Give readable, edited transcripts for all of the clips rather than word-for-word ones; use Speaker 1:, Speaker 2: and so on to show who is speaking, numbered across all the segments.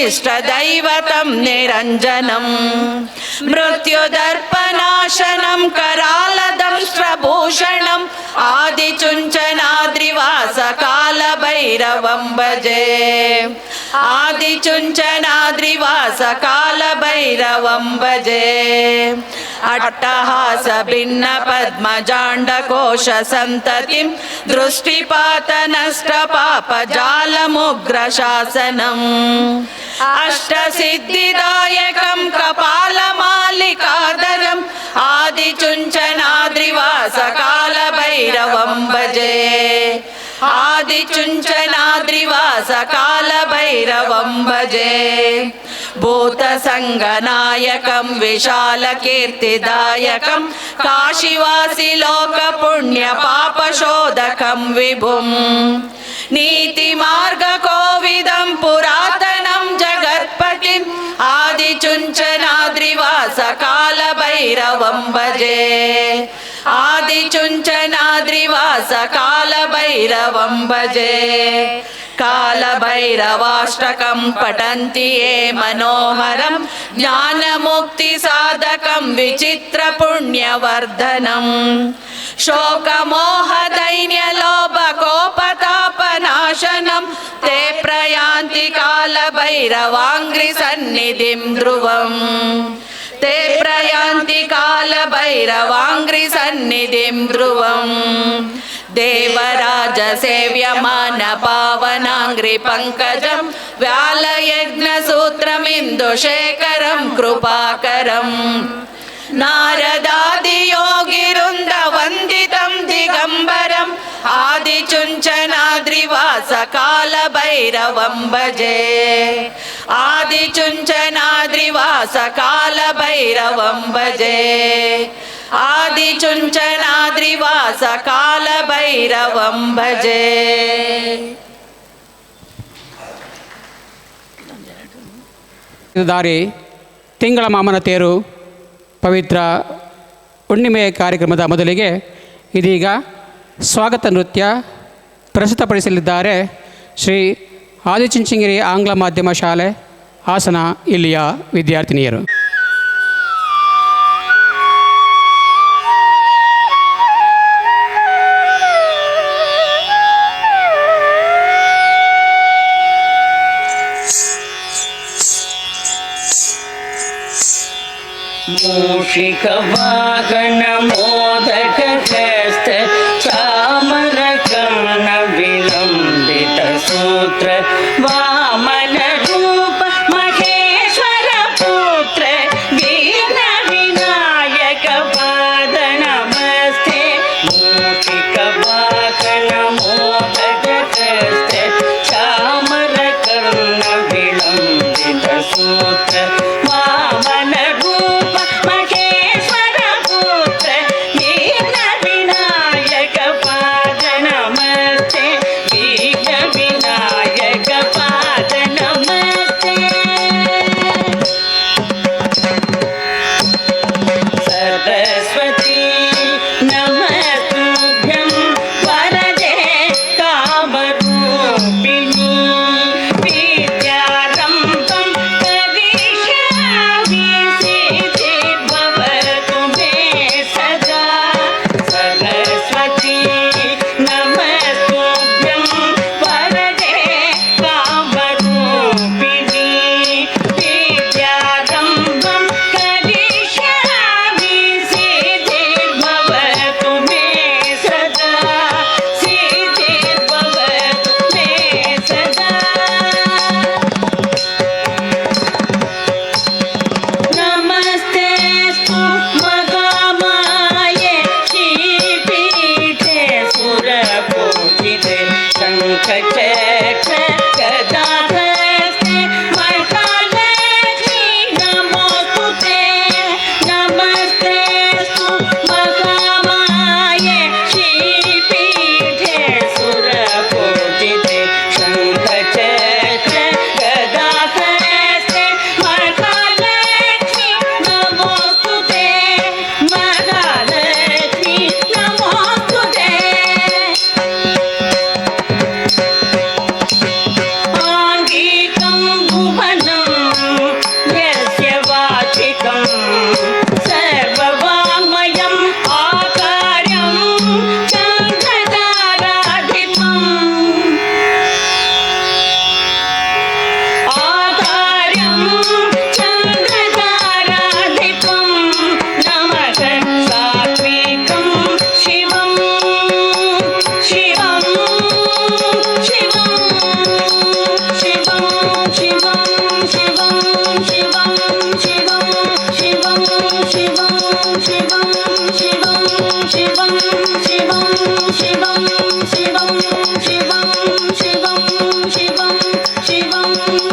Speaker 1: इष्टदैवतं निरञ्जनं मृत्युदर्पनाशनं करालदंष्ट्रभूषणम् आदिचुञ्चनाद्रिवासकालभैरवं भजे आदिचुञ्चनाद्रिवासकालभैरवं भजे अट्टहास भिन्न पद्मजाण्डकोश सन्ततिं दृष्टिपातनष्टपापजालमुग्रशासनम् अष्टसिद्धिदायकं कपालमालिकाधरम् आदिचुञ्चनाद्रिवासकालभैरवं भजे आदिचुञ्चनाद्रिवासकालभैरवं भजे भूतसङ्गनायकं विशालकीर्तिदायकं काशीवासि लोकपुण्यपापशोधकं विभुं नीतिमार्गकोविदं पुरातनं जगत्पतिम् आदिचुञ्चनाद्रिवासकालभैरवं भजे आदिचुञ्चनाद्रिवासकालभैरवं भजे कालभैरवाष्टकं पठन्ति ये मनोहरं ज्ञानमुक्तिसाधकं विचित्रपुण्यवर्धनम् शोकमोहदैन्यलोभकोपतापनाशनं ते प्रयान्ति कालभैरवाङ्घ्रिसन्निधिं ध्रुवम् ते प्रयान्ति कालभैरवाङ्घ्रिसन्निधिं ध्रुवम् देवराजसेव्यमानपावनाङ्घ्रिपङ्कजं व्यालयज्ञसूत्रमिन्दुशेखरं कृपाकरम् नारदादियोगिवृन्दवन्दितं दिगम्बरम् आदिचुञ्चनाद्रिवासकालभैरवं भजे आदिचुञ्चनाद्रिवासकालभैरवं भजे आदिचुञ्चनाद्रिवासकालभैरवं भजे
Speaker 2: ದಾರಿ ತಿಂಗಳ ಮಾಮನ ತೇರು ಪವಿತ್ರ ಹುಣ್ಣಿಮೆಯ ಕಾರ್ಯಕ್ರಮದ ಮೊದಲಿಗೆ ಇದೀಗ ಸ್ವಾಗತ ನೃತ್ಯ ಪ್ರಸ್ತುತಪಡಿಸಲಿದ್ದಾರೆ ಶ್ರೀ ಆದಿಚುಂಚನಗಿರಿ ಆಂಗ್ಲ ಮಾಧ್ಯಮ ಶಾಲೆ ಹಾಸನ ಇಲ್ಲಿಯ ವಿದ್ಯಾರ್ಥಿನಿಯರು.
Speaker 3: मूषिकवाहन मोदकहस्त चामरकर्ण विलम्बित सूत्र वामन रूप महेश्वर पुत्र वीर विनायक पाद नमस्ते मूषिकवाहन मोदकहस्त चामरकर्ण विलम्बित सूत्र वामन विद्यारम्भं करिष्ये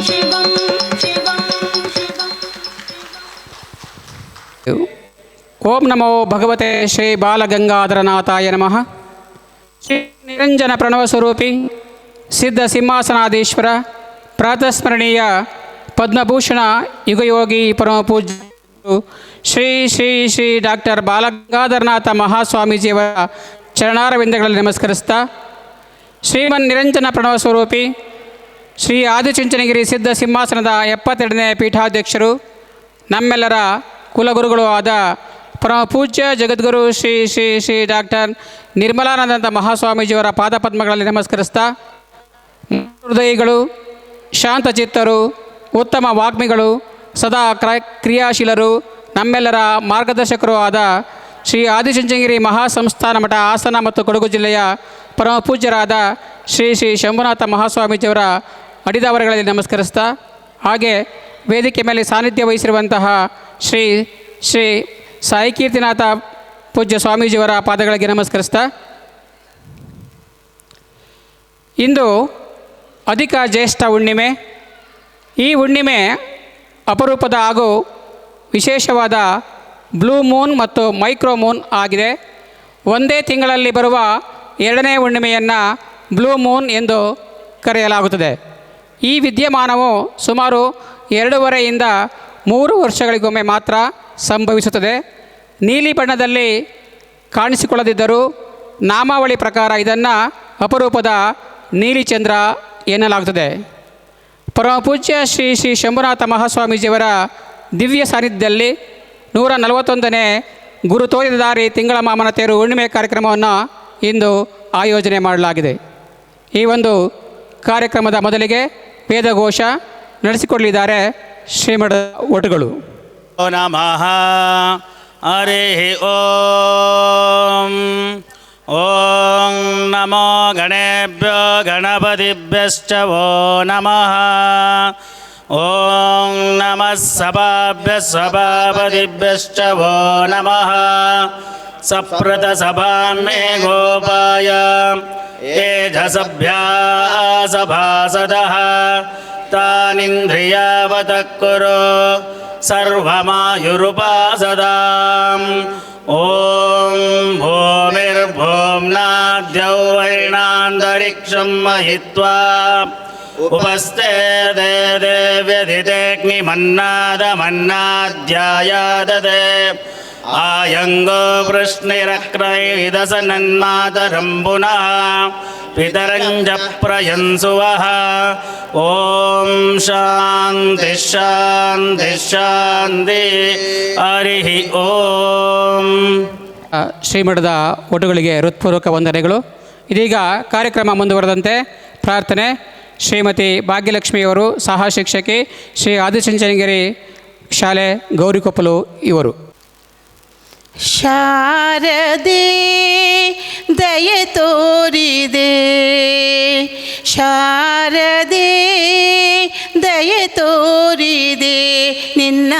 Speaker 4: ಶಿವಂ ಶಿವಂ ಶಿವಂ.
Speaker 2: ಓಂ ನಮೋ ಭಗವತೆ ಶ್ರೀ ಬಾಲಗಂಗಾಧರನಾಥಾಯ ನಮಃ. ಶ್ರೀ ನಿರಂಜನ ಪ್ರಣವ ಸ್ವರೂಪಿ ಸಿದ್ಧ ಸಿಂಹಾಸನಾಧೀಶ್ವರ ಪ್ರಾತಸ್ಮರಣೀಯ ಪದ್ಮಭೂಷಣ ಯುಗಯೋಗಿ ಪರಮಪೂಜ್ಯ ಶ್ರೀ ಶ್ರೀ ಶ್ರೀ ಡಾಕ್ಟರ್ ಬಾಲಗಂಗಾಧರನಾಥ ಮಹಾಸ್ವಾಮೀಜಿಯವರ ಚರಣಾರವಿಂದಗಳಲ್ಲಿ ನಮಸ್ಕರಿಸ್ತಾ, ಶ್ರೀಮನ್ ನಿರಂಜನ ಪ್ರಣವ ಸ್ವರೂಪಿ ಶ್ರೀ ಆದಿಚುಂಚನಗಿರಿ ಸಿದ್ಧ ಸಿಂಹಾಸನದ 72ನೇ ಪೀಠಾಧ್ಯಕ್ಷರು, ನಮ್ಮೆಲ್ಲರ ಕುಲಗುರುಗಳು ಆದ ಪರಮಪೂಜ್ಯ ಜಗದ್ಗುರು ಶ್ರೀ ಶ್ರೀ ಶ್ರೀ ಡಾಕ್ಟರ್ ನಿರ್ಮಲಾನಂದ ಮಹಾಸ್ವಾಮೀಜಿಯವರ ಪಾದಪದ್ಮಗಳಲ್ಲಿ ನಮಸ್ಕರಿಸ್ತಾ, ಹೃದಯಿಗಳು, ಶಾಂತಚಿತ್ತರು, ಉತ್ತಮ ವಾಗ್ಮಿಗಳು, ಸದಾ ಕ್ರಿಯಾಶೀಲರು, ನಮ್ಮೆಲ್ಲರ ಮಾರ್ಗದರ್ಶಕರು ಆದ ಶ್ರೀ ಆದಿಚುಂಚನಗಿರಿ ಮಹಾಸಂಸ್ಥಾನ ಮಠ ಹಾಸನ ಮತ್ತು ಕೊಡಗು ಜಿಲ್ಲೆಯ ಪರಮಪೂಜ್ಯರಾದ ಶ್ರೀ ಶ್ರೀ ಶಂಭುನಾಥ ಮಹಾಸ್ವಾಮೀಜಿಯವರ ಅಡಿದಾವರಗಳಲ್ಲಿ ನಮಸ್ಕರಿಸ್ತಾ, ಹಾಗೆ ವೇದಿಕೆ ಮೇಲೆ ಸಾನ್ನಿಧ್ಯ ವಹಿಸಿರುವಂತಹ ಶ್ರೀ ಶ್ರೀ ಸಾಯಿಕೀರ್ತಿನಾಥ ಪೂಜ್ಯ ಸ್ವಾಮೀಜಿಯವರ ಪಾದಗಳಿಗೆ ನಮಸ್ಕರಿಸ್ತಾ, ಇಂದು ಅಧಿಕ ಜ್ಯೇಷ್ಠ ಹುಣ್ಣಿಮೆ. ಈ ಹುಣ್ಣಿಮೆ ಅಪರೂಪದ ಹಾಗೂ ವಿಶೇಷವಾದ ಬ್ಲೂ ಮೂನ್ ಮತ್ತು ಮೈಕ್ರೋ ಮೂನ್ ಆಗಿದೆ. ಒಂದೇ ತಿಂಗಳಲ್ಲಿ ಬರುವ 2ನೇ ಹುಣ್ಣಿಮೆಯನ್ನು ಬ್ಲೂ ಮೂನ್ ಎಂದು ಕರೆಯಲಾಗುತ್ತದೆ. ಈ ವಿದ್ಯಮಾನವು ಸುಮಾರು 2.5ರಿಂದ 3 ವರ್ಷಗಳಿಗೊಮ್ಮೆ ಮಾತ್ರ ಸಂಭವಿಸುತ್ತದೆ. ನೀಲಿ ಬಣ್ಣದಲ್ಲಿ ಕಾಣಿಸಿಕೊಳ್ಳದಿದ್ದರೂ ನಾಮಾವಳಿ ಪ್ರಕಾರ ಇದನ್ನು ಅಪರೂಪದ ನೀಲಿಚಂದ್ರ ಎನ್ನಲಾಗುತ್ತದೆ. ಪರಮಪೂಜ್ಯ ಶ್ರೀ ಶ್ರೀ ಶಂಭುನಾಥ ಮಹಾಸ್ವಾಮೀಜಿಯವರ ದಿವ್ಯ ಸಾನ್ನಿಧ್ಯದಲ್ಲಿ 141ನೇ ಗುರು ತೋರಿದ ದಾರಿ ತಿಂಗಳ ಮಾಮನ ತೇರು ಹುಣ್ಣಿಮೆ ಕಾರ್ಯಕ್ರಮವನ್ನು ಇಂದು ಆಯೋಜನೆ ಮಾಡಲಾಗಿದೆ. ಈ ಒಂದು ಕಾರ್ಯಕ್ರಮದ ಮೊದಲಿಗೆ ವೇದಘೋಷ ನಡೆಸಿಕೊಡಲಿದ್ದಾರೆ ಶ್ರೀಮಠದ ಒಟುಗಳು.
Speaker 5: ನಮಃ ಹರಿ ಓಂ. ಓಂ ನಮೋ ಗಣೇಭ್ಯೋ ಗಣಪತಿಭ್ಯಶ್ಚ ವೋ ನಮಃ. ಓಂ ನಮಃ ಸಭಾಭ್ಯಃ ಸಭಾಪತಿಭ್ಯಶ್ಚ ವೋ ನಮಃ. ಸಪ್ರತ ಸಭಾಂ ಮೇ ಗೋಪಾಯ ಏಜಸಭ್ಯಾ ಸಭಾಸದಃ ತಾನಿಂದ್ರಿಯಾವತಃ ಕುರು ಸರ್ವಮಾಯುರುಪಾಸದಾಂ. ಓಂ ಭೂಮಿರ್ಭೂಮ್ನಾದ್ಯೌ ವೈಣಾಂತರಿಕ್ಷಂ ಮಹಿತ್ವಾ ಉಪಸ್ಥೆ ದೇವ್ಯಧಿತೇಗ್ನಿಮನ್ನಾದಮನ್ನಾಧ್ಯಾಯಾದದೆ ಆಯಂಗೋ ವೃಷ್ಣಿರಕ್ರೈದಸನನ್ಮಾತರಂ ಪುನಃ ಪಿತರಂಜ ಪ್ರಯನ್ಸುವಃ. ಓಂ ಶಾಂತಿ ಶಾಂತಿ ಶಾಂತಿ. ಹರಿ ಓಂ.
Speaker 2: ಶ್ರೀಮಠದ ಒಟುಗಳಿಗೆ ಹೃತ್ಪೂರ್ವಕ ವಂದನೆಗಳು. ಇದೀಗ ಕಾರ್ಯಕ್ರಮ ಮುಂದುವರೆದಂತೆ ಪ್ರಾರ್ಥನೆ. ಶ್ರೀಮತಿ ಭಾಗ್ಯಲಕ್ಷ್ಮಿಯವರು ಸಹ ಶಿಕ್ಷಕಿ, ಶ್ರೀ ಆದಿಚುಂಚನಗಿರಿ ಶಾಲೆ ಗೌರಿಕೊಪ್ಪಲು ಇವರು.
Speaker 1: ಶಾರದೆ ದಯೆ ತೋರಿದೆ, ಶಾರದೆ ದಯೆ ತೋರಿದೆ, ನಿನ್ನ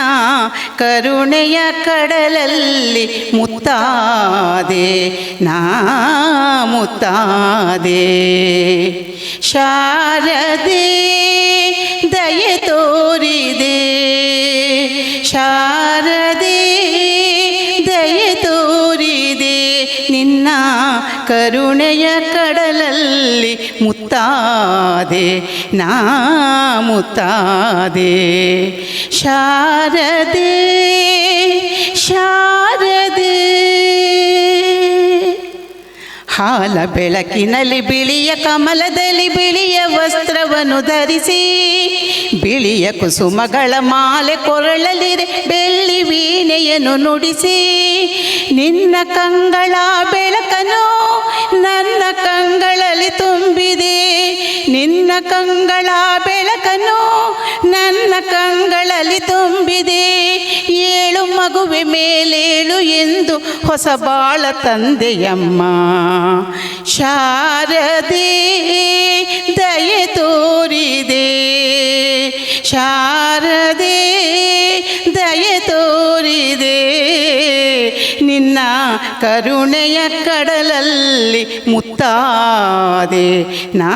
Speaker 1: ಕರುಣೆಯ ಕಡಲಲ್ಲಿ ಮುತ್ತಾದೆ ನಾ ಮುತ್ತಾದೆ. ಶಾರದೆ ದಯೆ ತೋರಿದೆ, ಶಾರದೆ ದಯೆ ತೋರಿದೆ, ನಿನ್ನ ಕರುಣೆಯ ಕಡಲಲ್ಲಿ ಮುತ್ತಾದೆ ನಾ ಮುತ್ತಾದೆ. ಶಾರದೆ ಶಾರದೆ. ಹಾಲ ಬೆಳಕಿನಲ್ಲಿ ಬಿಳಿಯ ಕಮಲದಲ್ಲಿ ಬಿಳಿಯ ವಸ್ತ್ರವನ್ನು ಧರಿಸಿ, ಬಿಳಿಯ ಕುಸುಮಗಳ ಮಾಲೆ ಕೊರಳಲಿರೆ ಬೆಳ್ಳಿ ವೀಣೆಯನ್ನು ನುಡಿಸಿ, ನಿನ್ನ ಕಂಗಳ ಬೆಳಕನು ನನ್ನ ಕಂಗಳಲ್ಲಿ ತುಂಬಿದೆ, ನಿನ್ನ ಕಂಗಳ ಬೆಳಕನು ನನ್ನ ಕಂಗಳಲ್ಲಿ ತುಂಬಿದೆ. ಏಳು ಮಗುವೆ ಮೇಲೇಳು ಎಂದು ಹೊಸ ಬಾಳ ತಂದೆಯಮ್ಮ. ಶಾರದೆ ದಯೆ ತೋರಿದೆ, ಶಾರದೆ ದಯೆ ತೋರಿದೆ, ನಿನ್ನ ನಿನ್ನ ಕರುಣೆಯ ಕಡಲಲ್ಲಿ ಮುತ್ತಾದೆ ನಾ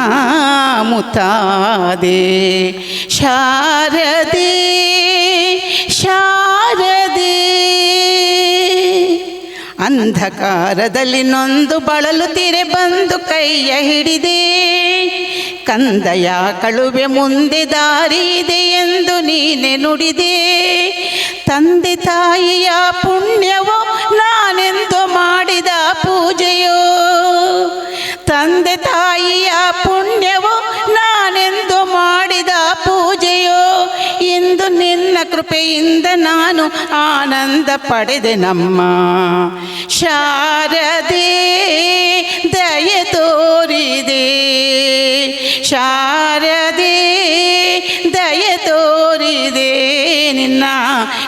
Speaker 1: ಮುತ್ತಾದೆ. ಶಾರದೆ ಶಾರದೆ ಅಂಧಕಾರದಲ್ಲಿ ನೊಂದು ಬಳಲುತ್ತಿರೆ ಬಂದು ಕೈಯ ಹಿಡಿದೆ. ಕಂದಯ ಕಳುವೆ ಮುಂದೆ ದಾರಿದೆ ಎಂದು ನೀನೆ ನುಡಿದೆ. ತಂದೆ ತಾಯಿಯ ಪುಣ್ಯವೋ ನಾನೆಂದು ಮಾಡಿದ ಪೂಜೆಯೋ, ತಂದೆ ತಾಯಿಯ ಪುಣ್ಯವೋ ನಾನೆಂದು ಮಾಡಿದ ಪೂಜೆಯೋ. ಇಂದು ನಿನ್ನ ಕೃಪೆಯಿಂದ ನಾನು ಆನಂದ ಪಡೆದೆ ನಮ್ಮ ಶಾರದೆ ದಯೆ ತೋರಿದೆ. ಶಾರದೆ ದಯೆ ತೋರಿದೆ ನಿನ್ನ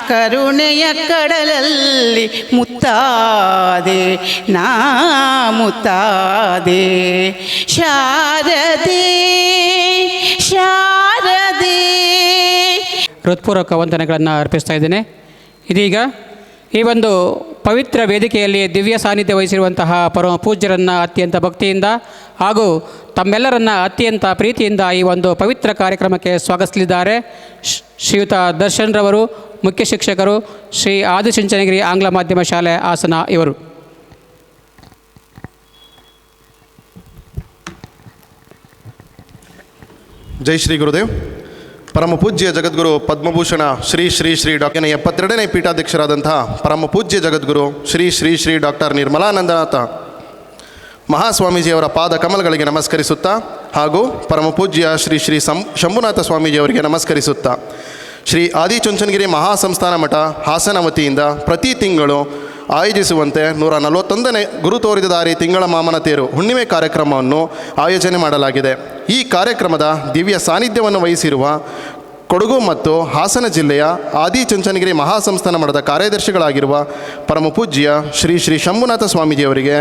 Speaker 1: ಕರುಣೆಯ ಕಡಲಲ್ಲಿ ಮುತ್ತಾದೆ ನಾ ಮುತ್ತಾದೆ. ಶಾರದೆ ಶಾರದೆ
Speaker 2: ಹೃತ್ಪೂರ್ವಕ ವಂದನೆಗಳನ್ನು ಅರ್ಪಿಸ್ತಾ ಇದ್ದೇನೆ. ಇದೀಗ ಈ ಒಂದು ಪವಿತ್ರ ವೇದಿಕೆಯಲ್ಲಿ ದಿವ್ಯ ಸಾನ್ನಿಧ್ಯ ವಹಿಸಿರುವಂತಹ ಪರಮ ಪೂಜ್ಯರನ್ನು ಅತ್ಯಂತ ಭಕ್ತಿಯಿಂದ ಹಾಗೂ ತಮ್ಮೆಲ್ಲರನ್ನ ಅತ್ಯಂತ ಪ್ರೀತಿಯಿಂದ ಈ ಒಂದು ಪವಿತ್ರ ಕಾರ್ಯಕ್ರಮಕ್ಕೆ ಸ್ವಾಗತಿಸಲಿದ್ದಾರೆ ಶ್ರೀಯುತ ದರ್ಶನ್ ರವರು, ಮುಖ್ಯ ಶಿಕ್ಷಕರು, ಶ್ರೀ ಆದಿಚುಂಚನಗಿರಿ ಆಂಗ್ಲ ಮಾಧ್ಯಮ ಶಾಲೆ ಹಾಸನ ಇವರು.
Speaker 6: ಜೈ ಶ್ರೀ ಗುರುದೇವ್. ಪರಮ ಪೂಜ್ಯ ಜಗದ್ಗುರು ಪದ್ಮಭೂಷಣ ಶ್ರೀ ಶ್ರೀ ಶ್ರೀ ಡಾಕ್ಟರ್ 72ನೇ ಪೀಠಾಧ್ಯಕ್ಷರಾದಂತಹ ಪರಮ ಪೂಜ್ಯ ಜಗದ್ಗುರು ಶ್ರೀ ಶ್ರೀ ಶ್ರೀ ಡಾಕ್ಟರ್ ನಿರ್ಮಲಾನಂದನಾಥ ಮಹಾಸ್ವಾಮೀಜಿಯವರ ಪಾದ ಕಮಲಗಳಿಗೆ ನಮಸ್ಕರಿಸುತ್ತಾ ಹಾಗೂ ಪರಮ ಪೂಜ್ಯ ಶ್ರೀ ಶ್ರೀ ಶಂಭುನಾಥ ಸ್ವಾಮೀಜಿಯವರಿಗೆ ನಮಸ್ಕರಿಸುತ್ತಾ ಶ್ರೀ ಆದಿಚುಂಚನಗಿರಿ ಮಹಾಸಂಸ್ಥಾನ ಮಠ ಹಾಸನ ವತಿಯಿಂದ ಪ್ರತಿ ತಿಂಗಳು ಆಯೋಜಿಸುವಂತೆ 141ನೇ ಗುರು ತೋರಿದ ದಾರಿ ತಿಂಗಳ ಮಾಮನ ತೇರು ಹುಣ್ಣಿಮೆ ಕಾರ್ಯಕ್ರಮವನ್ನು ಆಯೋಜನೆ ಮಾಡಲಾಗಿದೆ. ಈ ಕಾರ್ಯಕ್ರಮದ ದಿವ್ಯ ಸಾನ್ನಿಧ್ಯವನ್ನು ವಹಿಸಿರುವ ಕೊಡಗು ಮತ್ತು ಹಾಸನ ಜಿಲ್ಲೆಯ ಆದಿಚುಂಚನಗಿರಿ ಮಹಾಸಂಸ್ಥಾನ ಮಠದ ಕಾರ್ಯದರ್ಶಿಗಳಾಗಿರುವ ಪರಮ ಪೂಜ್ಯ ಶ್ರೀ ಶ್ರೀ ಶಂಭುನಾಥ ಸ್ವಾಮೀಜಿಯವರಿಗೆ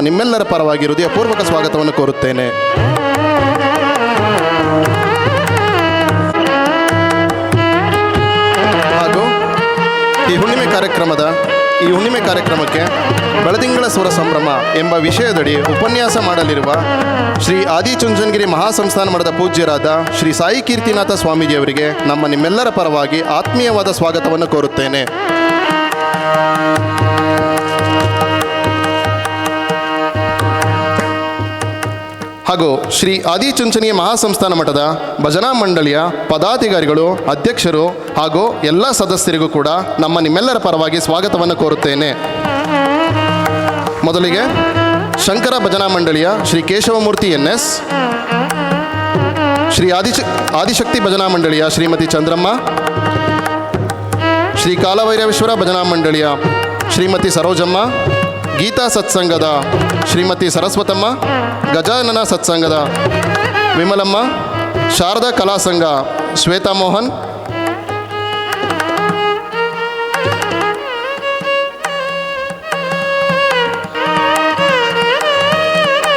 Speaker 6: ನಿಮ್ಮೆಲ್ಲರ ಪರವಾಗಿ ಹೃದಯಪೂರ್ವಕ ಸ್ವಾಗತವನ್ನು ಕೋರುತ್ತೇನೆ. ಹಾಗೂ ಈ ಹುಣ್ಣಿಮೆ ಕಾರ್ಯಕ್ರಮಕ್ಕೆ ಬೆಳದಿಂಗಳ ಸುರ ಸಂಭ್ರಮ ಎಂಬ ವಿಷಯದಡಿ ಉಪನ್ಯಾಸ ಮಾಡಲಿರುವ ಶ್ರೀ ಆದಿಚುಂಚನಗಿರಿ ಮಹಾಸಂಸ್ಥಾನ ಮಠದ ಪೂಜ್ಯರಾದ ಶ್ರೀ ಸಾಯಿ ಕೀರ್ತಿನಾಥ ಸ್ವಾಮೀಜಿಯವರಿಗೆ ನಿಮ್ಮೆಲ್ಲರ ಪರವಾಗಿ ಆತ್ಮೀಯವಾದ ಸ್ವಾಗತವನ್ನು ಕೋರುತ್ತೇನೆ. ಹಾಗೂ ಶ್ರೀ ಆದಿಚುಂಚನಗಿರಿ ಮಹಾಸಂಸ್ಥಾನ ಮಠದ ಭಜನಾ ಮಂಡಳಿಯ ಪದಾಧಿಕಾರಿಗಳು, ಅಧ್ಯಕ್ಷರು ಹಾಗೂ ಎಲ್ಲ ಸದಸ್ಯರಿಗೂ ಕೂಡ ನಿಮ್ಮೆಲ್ಲರ ಪರವಾಗಿ ಸ್ವಾಗತವನ್ನು ಕೋರುತ್ತೇನೆ. ಮೊದಲಿಗೆ ಶಂಕರ ಭಜನಾ ಮಂಡಳಿಯ ಶ್ರೀ ಕೇಶವಮೂರ್ತಿ NS, ಶ್ರೀ ಆದಿಶಕ್ತಿ ಭಜನಾ ಮಂಡಳಿಯ ಶ್ರೀಮತಿ ಚಂದ್ರಮ್ಮ, ಶ್ರೀ ಕಾಲಭೈರವೇಶ್ವರ ಭಜನಾ ಮಂಡಳಿಯ ಶ್ರೀಮತಿ ಸರೋಜಮ್ಮ, ಗೀತಾ ಸತ್ಸಂಗದ ಶ್ರೀಮತಿ ಸರಸ್ವತಮ್ಮ, ಗಜಾನನ ಸತ್ಸಂಗದ ವಿಮಲಮ್ಮ, ಶಾರದಾ ಕಲಾ ಸಂಘ ಶ್ವೇತಾ ಮೋಹನ್,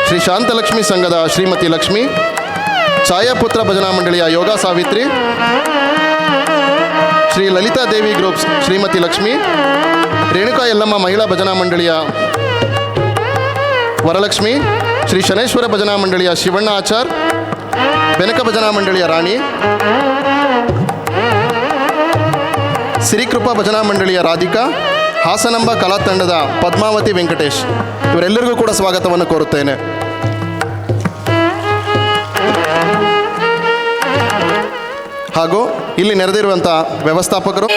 Speaker 6: ಶ್ರೀ ಶಾಂತಲಕ್ಷ್ಮಿ ಸಂಘದ ಶ್ರೀಮತಿ ಲಕ್ಷ್ಮಿ, ಛಾಯಾಪುತ್ರ ಭಜನಾ ಮಂಡಳಿಯ ಯೋಗ ಸಾವಿತ್ರಿ, ಶ್ರೀ ಲಲಿತಾ ದೇವಿ ಗ್ರೂಪ್ಸ್ ಶ್ರೀಮತಿ ಲಕ್ಷ್ಮಿ, ರೇಣುಕಾ ಯಲ್ಲಮ್ಮ ಮಹಿಳಾ ಭಜನಾ ಮಂಡಳಿಯ ವರಲಕ್ಷ್ಮಿ, ಶ್ರೀ ಶನೇಶ್ವರ ಭಜನಾ ಮಂಡಳಿಯ ಶಿವಣ್ಣ ಆಚಾರ್, ಬೆನಕ ಭಜನಾ ಮಂಡಳಿಯ ರಾಣಿ, ಸಿರಿಕೃಪಾ ಭಜನಾ ಮಂಡಳಿಯ ರಾಧಿಕಾ, ಹಾಸನಾಂಬ ಕಲಾ ತಂಡದ ಪದ್ಮಾವತಿ ವೆಂಕಟೇಶ್, ಇವರೆಲ್ಲರಿಗೂ ಕೂಡ ಸ್ವಾಗತವನ್ನು ಕೋರುತ್ತೇನೆ. ಹಾಗೂ ಇಲ್ಲಿ ನೆರೆದಿರುವಂಥ ವ್ಯವಸ್ಥಾಪಕರು,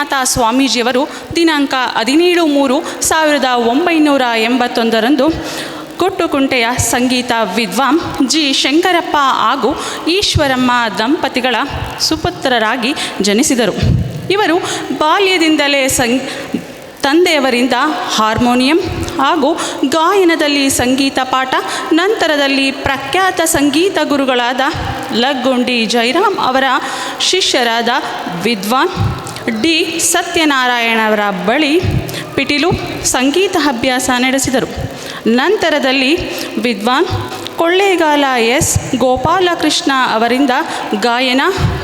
Speaker 7: ಶಂಭುನಾಥ ಸ್ವಾಮೀಜಿಯವರು ದಿನಾಂಕ 17/3/1981 ಕೊಟ್ಟುಕುಂಟೆಯ ಸಂಗೀತ ವಿದ್ವಾನ್ ಜಿ ಶಂಕರಪ್ಪ ಹಾಗೂ ಈಶ್ವರಮ್ಮ ದಂಪತಿಗಳ ಸುಪುತ್ರರಾಗಿ ಜನಿಸಿದರು. ಇವರು ಬಾಲ್ಯದಿಂದಲೇ ತಂದೆಯವರಿಂದ ಹಾರ್ಮೋನಿಯಂ ಹಾಗೂ ಗಾಯನದಲ್ಲಿ ಸಂಗೀತ ಪಾಠ, ನಂತರದಲ್ಲಿ ಪ್ರಖ್ಯಾತ ಸಂಗೀತ ಗುರುಗಳಾದ ಲಗ್ಗುಂಡಿ ಜಯರಾಮ್ ಅವರ ಶಿಷ್ಯರಾದ ವಿದ್ವಾನ್ ಡಿ ಸತ್ಯನಾರಾಯಣವರ ಬಳಿ ಪಿಟೀಲು ಸಂಗೀತ ಅಭ್ಯಾಸ ನಡೆಸಿದರು. ನಂತರದಲ್ಲಿ ವಿದ್ವಾನ್ ಕೊಳ್ಳೇಗಾಲ ಎಸ್ ಗೋಪಾಲಕೃಷ್ಣ ಅವರಿಂದ ಗಾಯನ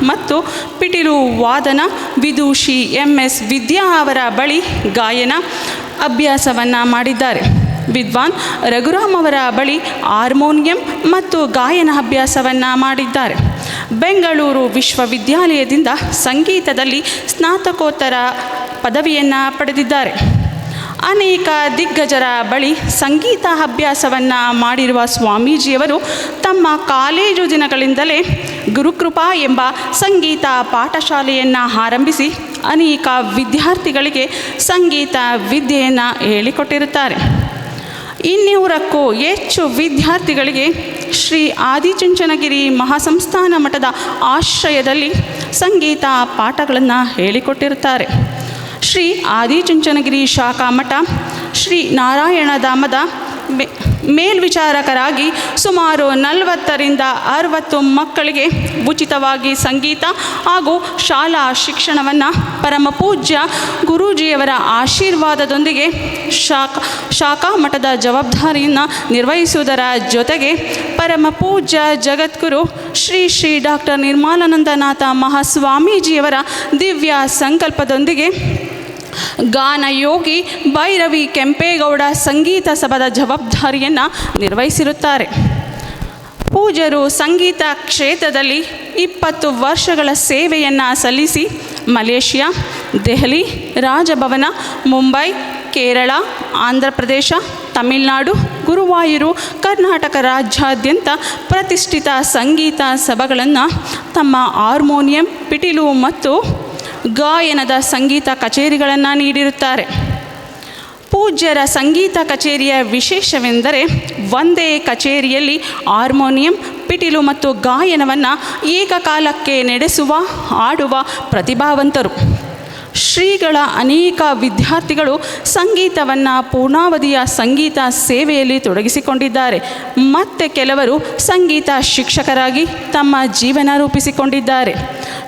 Speaker 7: ಮತ್ತು ಪಿಟೀಲು ವಾದನ, ವಿದೂಷಿ MS ವಿದ್ಯಾ ಅವರ ಬಳಿ ಗಾಯನ ಅಭ್ಯಾಸವನ್ನು ಮಾಡಿದ್ದಾರೆ. ವಿದ್ವಾನ್ ರಘುರಾಮ್ ಅವರ ಬಳಿ ಹಾರ್ಮೋನಿಯಂ ಮತ್ತು ಗಾಯನ ಅಭ್ಯಾಸವನ್ನು ಮಾಡಿದ್ದಾರೆ. ಬೆಂಗಳೂರು ವಿಶ್ವವಿದ್ಯಾಲಯದಿಂದ ಸಂಗೀತದಲ್ಲಿ ಸ್ನಾತಕೋತ್ತರ ಪದವಿಯನ್ನು ಪಡೆದಿದ್ದಾರೆ. ಅನೇಕ ದಿಗ್ಗಜರ ಬಳಿ ಸಂಗೀತ ಅಭ್ಯಾಸವನ್ನು ಮಾಡಿರುವ ಸ್ವಾಮೀಜಿಯವರು ತಮ್ಮ ಕಾಲೇಜು ದಿನಗಳಿಂದಲೇ ಗುರುಕೃಪಾ ಎಂಬ ಸಂಗೀತ ಪಾಠಶಾಲೆಯನ್ನು ಆರಂಭಿಸಿ ಅನೇಕ ವಿದ್ಯಾರ್ಥಿಗಳಿಗೆ ಸಂಗೀತ ವಿದ್ಯೆಯನ್ನು ಹೇಳಿಕೊಟ್ಟಿರುತ್ತಾರೆ. 200ಕ್ಕೂ ಹೆಚ್ಚು ವಿದ್ಯಾರ್ಥಿಗಳಿಗೆ ಶ್ರೀ ಆದಿಚುಂಚನಗಿರಿ ಮಹಾಸಂಸ್ಥಾನ ಮಠದ ಆಶ್ರಯದಲ್ಲಿ ಸಂಗೀತ ಪಾಠಗಳನ್ನು ಹೇಳಿಕೊಟ್ಟಿರುತ್ತಾರೆ. ಶ್ರೀ ಆದಿಚುಂಚನಗಿರಿ ಶಾಖಾ ಮಠ ಶ್ರೀ ನಾರಾಯಣಧಾಮದ ಮೇಲ್ವಿಚಾರಕರಾಗಿ ಸುಮಾರು 40ರಿಂದ 60 ಮಕ್ಕಳಿಗೆ ಉಚಿತವಾಗಿ ಸಂಗೀತ ಹಾಗೂ ಶಾಲಾ ಶಿಕ್ಷಣವನ್ನು ಪರಮಪೂಜ್ಯ ಗುರೂಜಿಯವರ ಆಶೀರ್ವಾದದೊಂದಿಗೆ ಶಾಖಾ ಮಠದ ಜವಾಬ್ದಾರಿಯನ್ನು ನಿರ್ವಹಿಸುವುದರ ಜೊತೆಗೆ ಪರಮಪೂಜ್ಯ ಜಗದ್ಗುರು ಶ್ರೀ ಡಾಕ್ಟರ್ ನಿರ್ಮಲಾನಂದನಾಥ ಮಹಾಸ್ವಾಮೀಜಿಯವರ ದಿವ್ಯ ಸಂಕಲ್ಪದೊಂದಿಗೆ ಗಾನಯೋಗಿ ಭೈರವಿ ಕೆಂಪೇಗೌಡ ಸಂಗೀತ ಸಭಾದ ಜವಾಬ್ದಾರಿಯನ್ನು ನಿರ್ವಹಿಸಿರುತ್ತಾರೆ. ಪೂಜ್ಯರು ಸಂಗೀತ ಕ್ಷೇತ್ರದಲ್ಲಿ 20 ವರ್ಷಗಳ ಸೇವೆಯನ್ನು ಸಲ್ಲಿಸಿ ಮಲೇಷಿಯಾ, ದೆಹಲಿ, ರಾಜಭವನ, ಮುಂಬೈ, ಕೇರಳ, ಆಂಧ್ರ ಪ್ರದೇಶ, ತಮಿಳುನಾಡು, ಗುರುವಾಯೂರು, ಕರ್ನಾಟಕ ರಾಜ್ಯಾದ್ಯಂತ ಪ್ರತಿಷ್ಠಿತ ಸಂಗೀತ ಸಭೆಗಳನ್ನು ತಮ್ಮ ಹಾರ್ಮೋನಿಯಂ, ಪಿಟೀಲು ಮತ್ತು ಗಾಯನದ ಸಂಗೀತ ಕಚೇರಿಗಳನ್ನು ನೀಡಿರುತ್ತಾರೆ. ಪೂಜ್ಯರ ಸಂಗೀತ ಕಚೇರಿಯ ವಿಶೇಷವೆಂದರೆ ಒಂದೇ ಕಚೇರಿಯಲ್ಲಿ ಹಾರ್ಮೋನಿಯಂ, ಪಿಟೀಲು ಮತ್ತು ಗಾಯನವನ್ನು ಏಕಕಾಲಕ್ಕೆ ನಡೆಸುವ, ಹಾಡುವ ಪ್ರತಿಭಾವಂತರು. ಶ್ರೀಗಳ ಅನೇಕ ವಿದ್ಯಾರ್ಥಿಗಳು ಸಂಗೀತವನ್ನು ಪೂರ್ಣಾವಧಿಯ ಸಂಗೀತ ಸೇವೆಯಲ್ಲಿ ತೊಡಗಿಸಿಕೊಂಡಿದ್ದಾರೆ. ಮತ್ತು ಕೆಲವರು ಸಂಗೀತ ಶಿಕ್ಷಕರಾಗಿ ತಮ್ಮ ಜೀವನ ರೂಪಿಸಿಕೊಂಡಿದ್ದಾರೆ.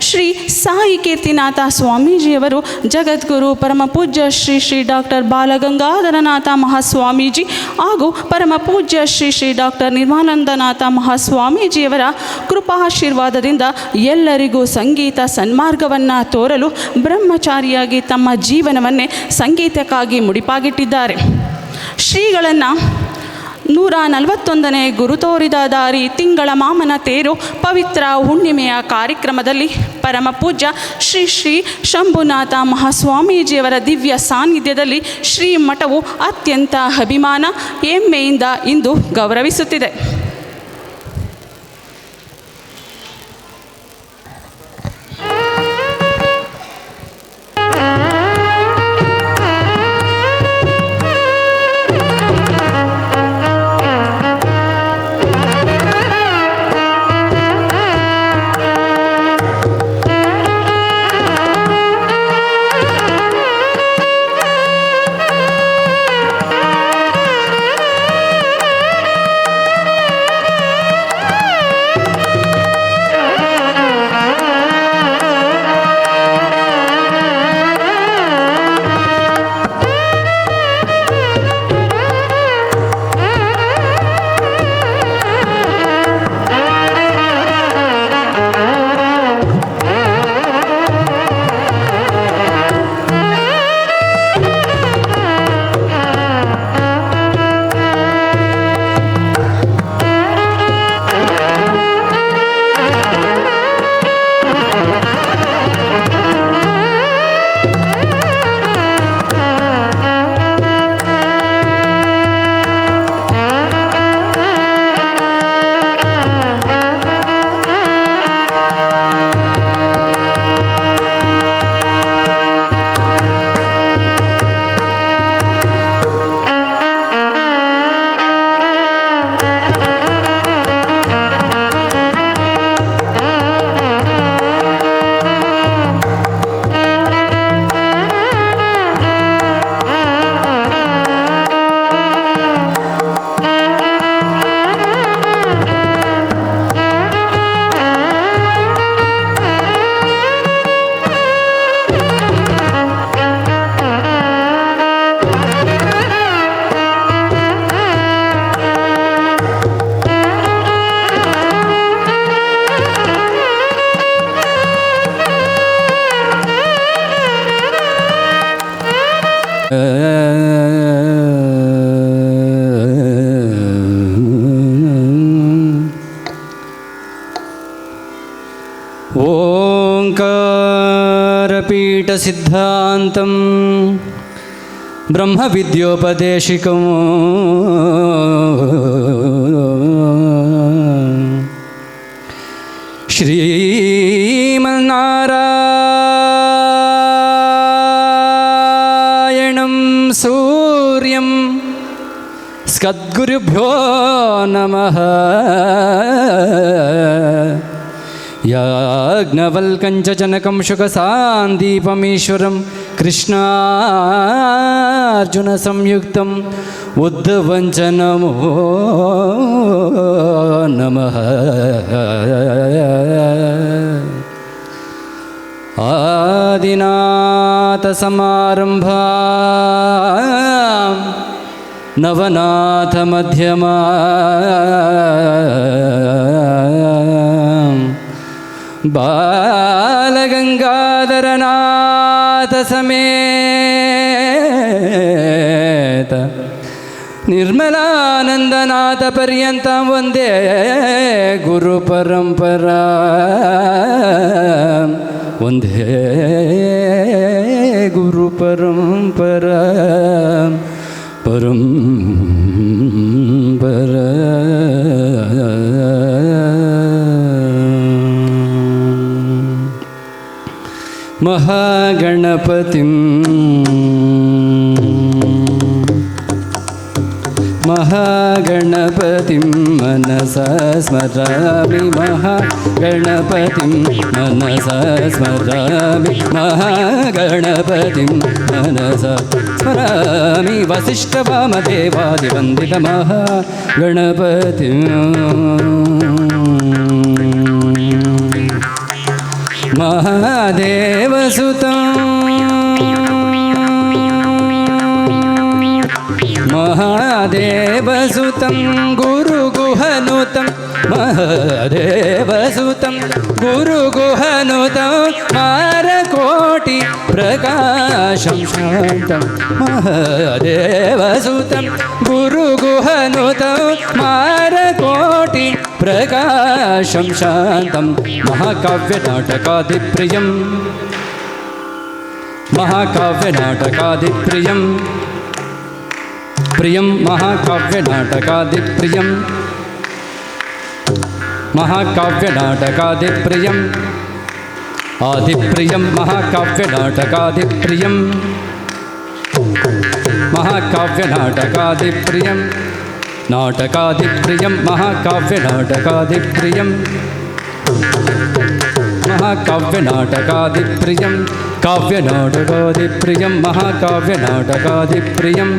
Speaker 7: ಶ್ರೀ ಸಾಯಿ ಕೀರ್ತಿನಾಥ ಸ್ವಾಮೀಜಿಯವರು ಜಗದ್ಗುರು ಪರಮಪೂಜ್ಯ ಶ್ರೀ ಡಾಕ್ಟರ್ ಬಾಲಗಂಗಾಧರನಾಥ ಮಹಾಸ್ವಾಮೀಜಿ ಹಾಗೂ ಪರಮಪೂಜ್ಯ ಶ್ರೀ ಡಾಕ್ಟರ್ ನಿರ್ಮಲಾನಂದನಾಥ ಮಹಾಸ್ವಾಮೀಜಿಯವರ ಕೃಪಾಶೀರ್ವಾದದಿಂದ ಎಲ್ಲರಿಗೂ ಸಂಗೀತ ಸನ್ಮಾರ್ಗವನ್ನು ತೋರಲು ಬ್ರಹ್ಮಚಾರಿಯಾಗಿ ತಮ್ಮ ಜೀವನವನ್ನೇ ಸಂಗೀತಕ್ಕಾಗಿ ಮುಡಿಪಾಗಿಟ್ಟಿದ್ದಾರೆ. ಶ್ರೀಗಳನ್ನು 141ನೇ ಗುರು ತೋರಿದ ದಾರಿ ತಿಂಗಳ ಮಾಮನ ತೇರು ಪವಿತ್ರ ಹುಣ್ಣಿಮೆಯ ಕಾರ್ಯಕ್ರಮದಲ್ಲಿ ಪರಮಪೂಜ್ಯ ಶ್ರೀ ಶಂಭುನಾಥ ಮಹಾಸ್ವಾಮೀಜಿಯವರ ದಿವ್ಯ ಸಾನ್ನಿಧ್ಯದಲ್ಲಿ ಶ್ರೀ ಮಠವು ಅತ್ಯಂತ ಅಭಿಮಾನ, ಹೆಮ್ಮೆಯಿಂದ ಇಂದು ಗೌರವಿಸುತ್ತಿದೆ.
Speaker 8: ओङ्कारपीठसिद्धान्तं ब्रह्मविद्योपदेशिकं श्रीमन्नारायणं सूर्यं सद्गुरुभ्यो नमः। याज्ञवल्कञ्च जनकं शुकसान्दीपमीश्वरं कृष्णार्जुनसंयुक्तम् उद्धवञ्च नमो नमः। आदिनाथसमारम्भां नवनाथमध्यमां बालगङ्गाधरनाथ समेत निर्मलानन्दनाथ पर्यन्तं वन्दे गुरुपरम्परा वन्दे गुरुपरम्परा परम्परा। महागणपतिं मनसा स्मरामि महागणपतिं मनसा स्मरामि महागणपतिं मनसा स्मरामि वसिष्ठवामदेवादिवन्दितमहागणपतिं महादेवसुतं महादेवसुतं गुरुगुहनुतं महादेवसुतं गुरुगुहनुतं मारकोटि प्रकाशं शान्तं महादेवसुतं गुरुगुहनुतं मारकोटि प्रकाशं शान्तं महाकाव्यनाटकादिप्रियं महाकाव्यनाटकादिप्रियं प्रियं महाकाव्यनाटकादिप्रियं महाकाव्यनाटकादिप्रियं आदिप्रियं महाकाव्यनाटकादिप्रियं महाकाव्यनाटकादिप्रियं नाटकादिप्रियं महाकाव्यनाटकादिप्रियं महाकाव्यनाटकादिप्रियं काव्यनाटकादिप्रियं महाकाव्यनाटकादिप्रियं